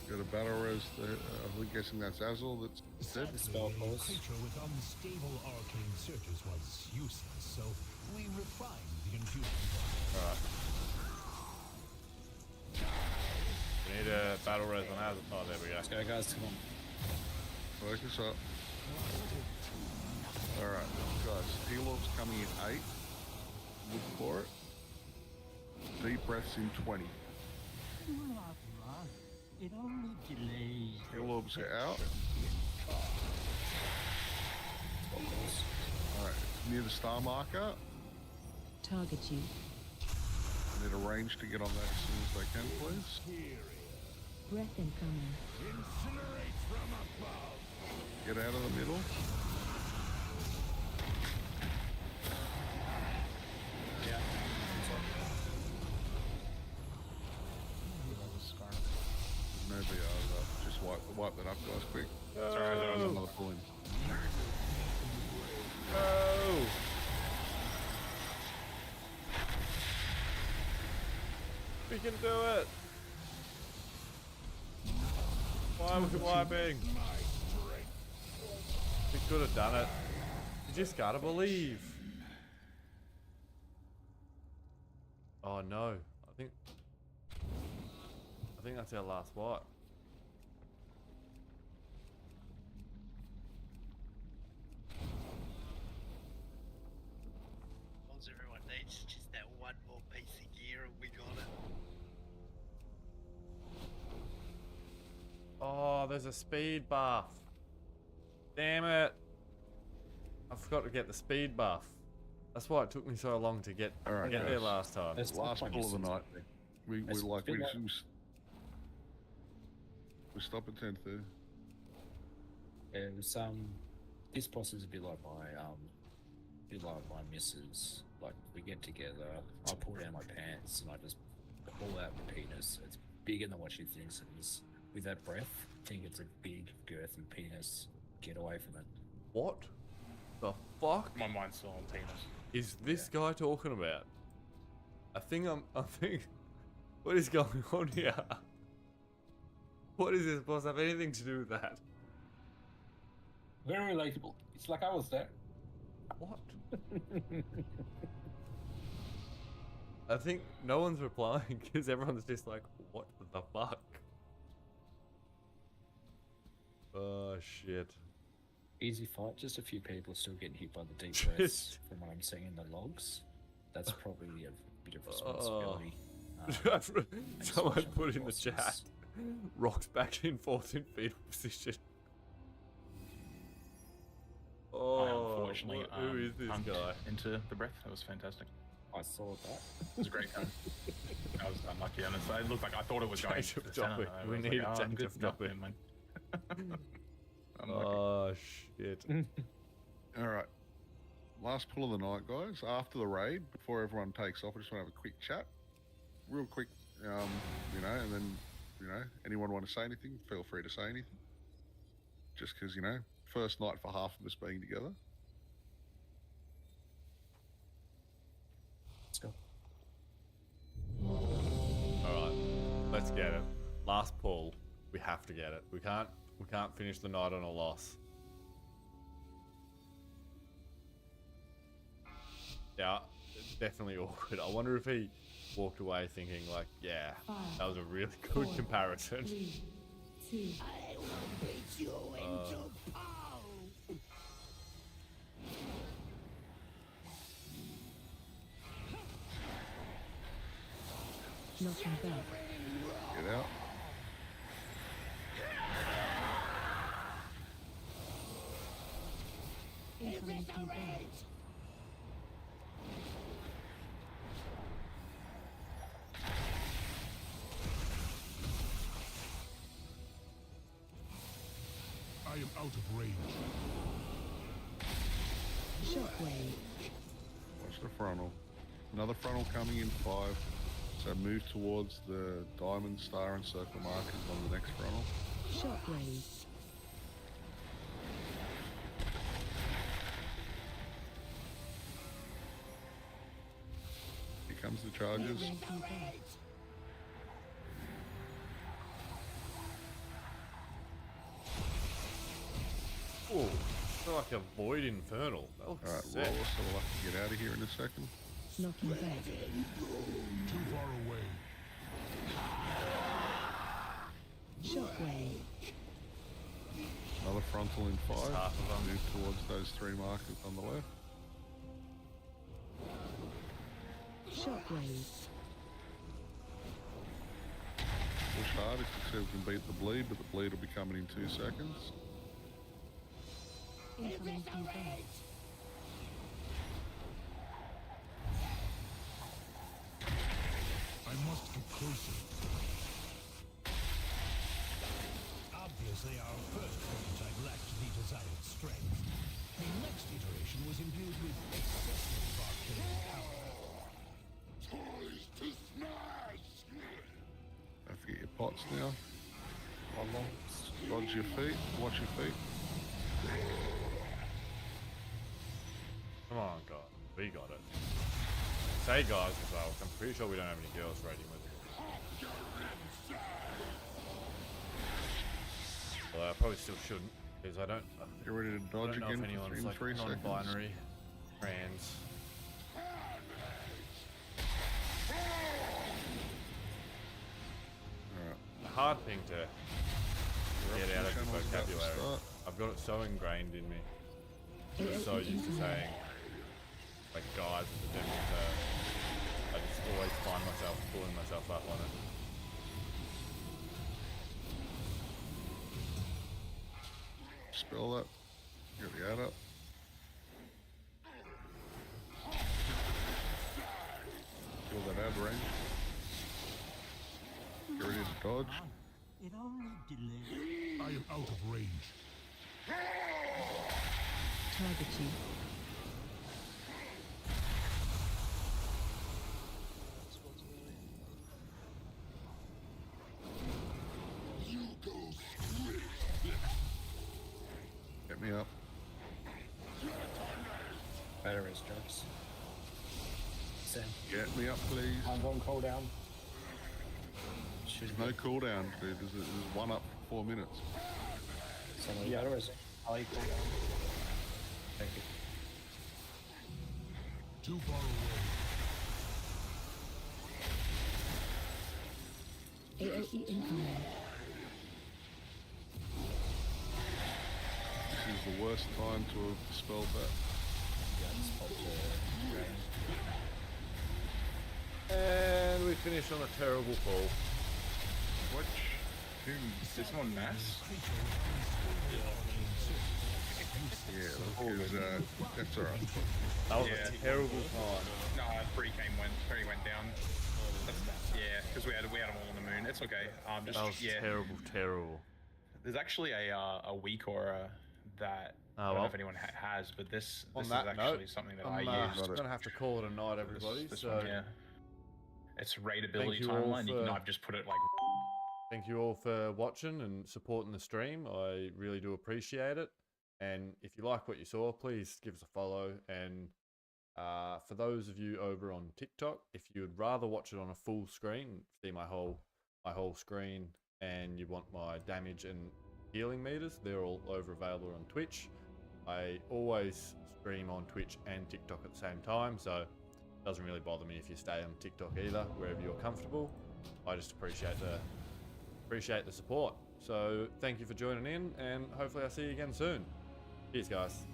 J: Got a battle res there. I'm guessing that's Azul that's dead.
C: Spell
F: A
C: pause.
F: creature with unstable arcane searches was useless, so we refined the infusion process.
A: Alright. We need a battle res on Azul. Oh, there we go.
C: Let's go, guys. Come on.
J: Focus up. Alright, guys. Heal orb's coming in 8. Look for it. Deep breaths in 20.
I: It only delays.
J: Heal orbs are out. Alright, near the star marker.
I: Target you.
J: Need a range to get on that as soon as they can, please.
I: Breath incoming.
F: Incinerate from above.
J: Get out of the middle.
C: Yeah.
J: No BRs up. Just wipe that up, guys, quick.
E: Sorry, there was
J: Another pull in.
A: Oh! We can do it! Why are we wiping? We could have done it. You just gotta believe. Oh no. I think that's our last wipe.
K: All everyone needs is just that one more piece of gear and we got it.
A: Oh, there's a speed buff. Damn it. I forgot to get the speed buff. That's why it took me so long to get,
J: Alright,
A: get there
J: guys.
A: last time.
C: There's
J: Last pull of the night. We
C: It's
J: like
C: been
J: we stop at 10:30.
C: It was this boss is a bit like my missus. Like we get together, I pull down my pants and I just pull out my penis. It's bigger than what she thinks it is. With that breath, I think it's a big girthy penis. Get away from it.
A: What the fuck
E: My mind's still on penis.
A: is this guy talking about? I think what is going on here? What is this boss have anything to do with that?
L: Very relatable. It's like I was there.
A: What? I think no one's replying because everyone's just like, what the fuck? Oh shit.
C: Easy fight. Just a few people still getting hit by the deep breaths from what I'm seeing in the logs. That's probably a bit of responsibility.
A: Someone put in the
C: bosses.
A: chat. Rocks back and forth in fetal position.
E: I
A: Oh,
E: unfortunately
A: who is this
E: pumped
A: guy?
E: into the breath. That was fantastic.
C: I saw that.
E: It was a great gun. I was unlucky, and it looked like I thought it was going
A: Change
E: to
A: of
E: the center.
A: topic.
E: I
A: We
E: was
A: need
E: like,
A: a
E: I'm
A: change
E: good.
A: of
E: No,
A: topic.
E: never mind. Unlucky.
A: Oh shit.
J: Alright. Last pull of the night, guys. After the raid, before everyone takes off, I just want to have a quick chat. Real quick, and then, anyone want to say anything, feel free to say anything. Just because, first night for half of us being together.
C: Let's go.
A: Alright. Let's get it. Last pull. We have to get it. We can't finish the night on a loss. Yeah, it's definitely awkward. I wonder if he walked away thinking like, yeah, that was a really good comparison.
I: 3, 2. I will beat you into pulp. Knocking back.
J: Get out.
I: Incoming feedback.
F: I am out of range.
I: Shockwave.
J: Watch the frontal. Another frontal coming in 5. So move towards the diamond, star, and circle markers on the next frontal.
I: Shockwave.
J: Here comes the charges.
I: Incoming feedback.
A: Oh, I feel like a void infernal. That looks
J: Alright,
A: sick.
J: well, so we'll have to get out of here in a second.
I: Knocking back.
F: Too far away.
I: Shockwave.
J: Another frontal in 5.
A: half of them.
J: Move towards those 3 markers on the left.
I: Shockwave.
J: Push hard if you see we can beat the bleed, but the bleed will be coming in 2 seconds.
I: Incoming feedback.
F: I must get closer. Obviously, our first prototype lacked the desired strength. The next iteration was imbued with excessive arcane power. Toys to smash!
J: Don't forget your pots now. Dodge your feet. Watch your feet.
A: Come on, God. We got it. Say guys as well. I'm pretty sure we don't have any girls raiding with us. Well, I probably still shouldn't, because I don't.
J: Get ready to
A: I
J: dodge
A: don't know
J: again
A: if anyone's
J: in
A: like
J: 3 seconds.
A: non-binary, trans.
J: Alright.
A: The hard thing to get out of the
J: Channel's about to
A: vocabulary.
J: start.
A: I've got it so ingrained in me. I'm so used to saying, like, guys as a different term. I just always find myself pulling myself up on it.
J: Spell that. Get the ad up. Feel that ad range. Get ready to dodge.
F: It only delays. I am out of range.
I: Targeting.
J: Get me up.
C: Aberrus jokes. Sam.
J: Get me up, please.
G: I'm on cooldown.
J: There's no cooldown, dude. There's 1 up for 4 minutes.
C: Somebody
G: Yeah, there is. I like cooldown.
C: Thank you.
F: Too far away.
I: AOE incoming.
J: This is the worst time to have dispelled that.
C: Yeah, I just popped a
A: And we finish on a terrible fall.
E: What? Did someone mass?
J: Yeah, that's alright.
A: That was
E: Yeah.
A: a terrible time.
E: No, 3 went down. Yeah, because we had them all on the moon. It's okay. Just
A: That was
E: yeah.
A: terrible.
E: There's actually a weak aura that I don't know if anyone has, but this
A: On
E: is
A: that
E: actually
A: note,
E: something that
A: I'm
E: I use.
A: going to have to call it a night, everybody.
E: This
A: So
E: one, yeah. It's raid ability
A: you all
E: timeline.
A: for-
E: I've just put it like.
A: thank you all for watching and supporting the stream. I really do appreciate it. And if you like what you saw, please give us a follow. And for those of you over on TikTok, if you'd rather watch it on a full screen, see my whole screen, and you want my damage and healing meters, they're all over available on Twitch. I always stream on Twitch and TikTok at the same time, so it doesn't really bother me if you stay on TikTok either, wherever you're comfortable. I just appreciate the support. So thank you for joining in, and hopefully I'll see you again soon. Cheers, guys.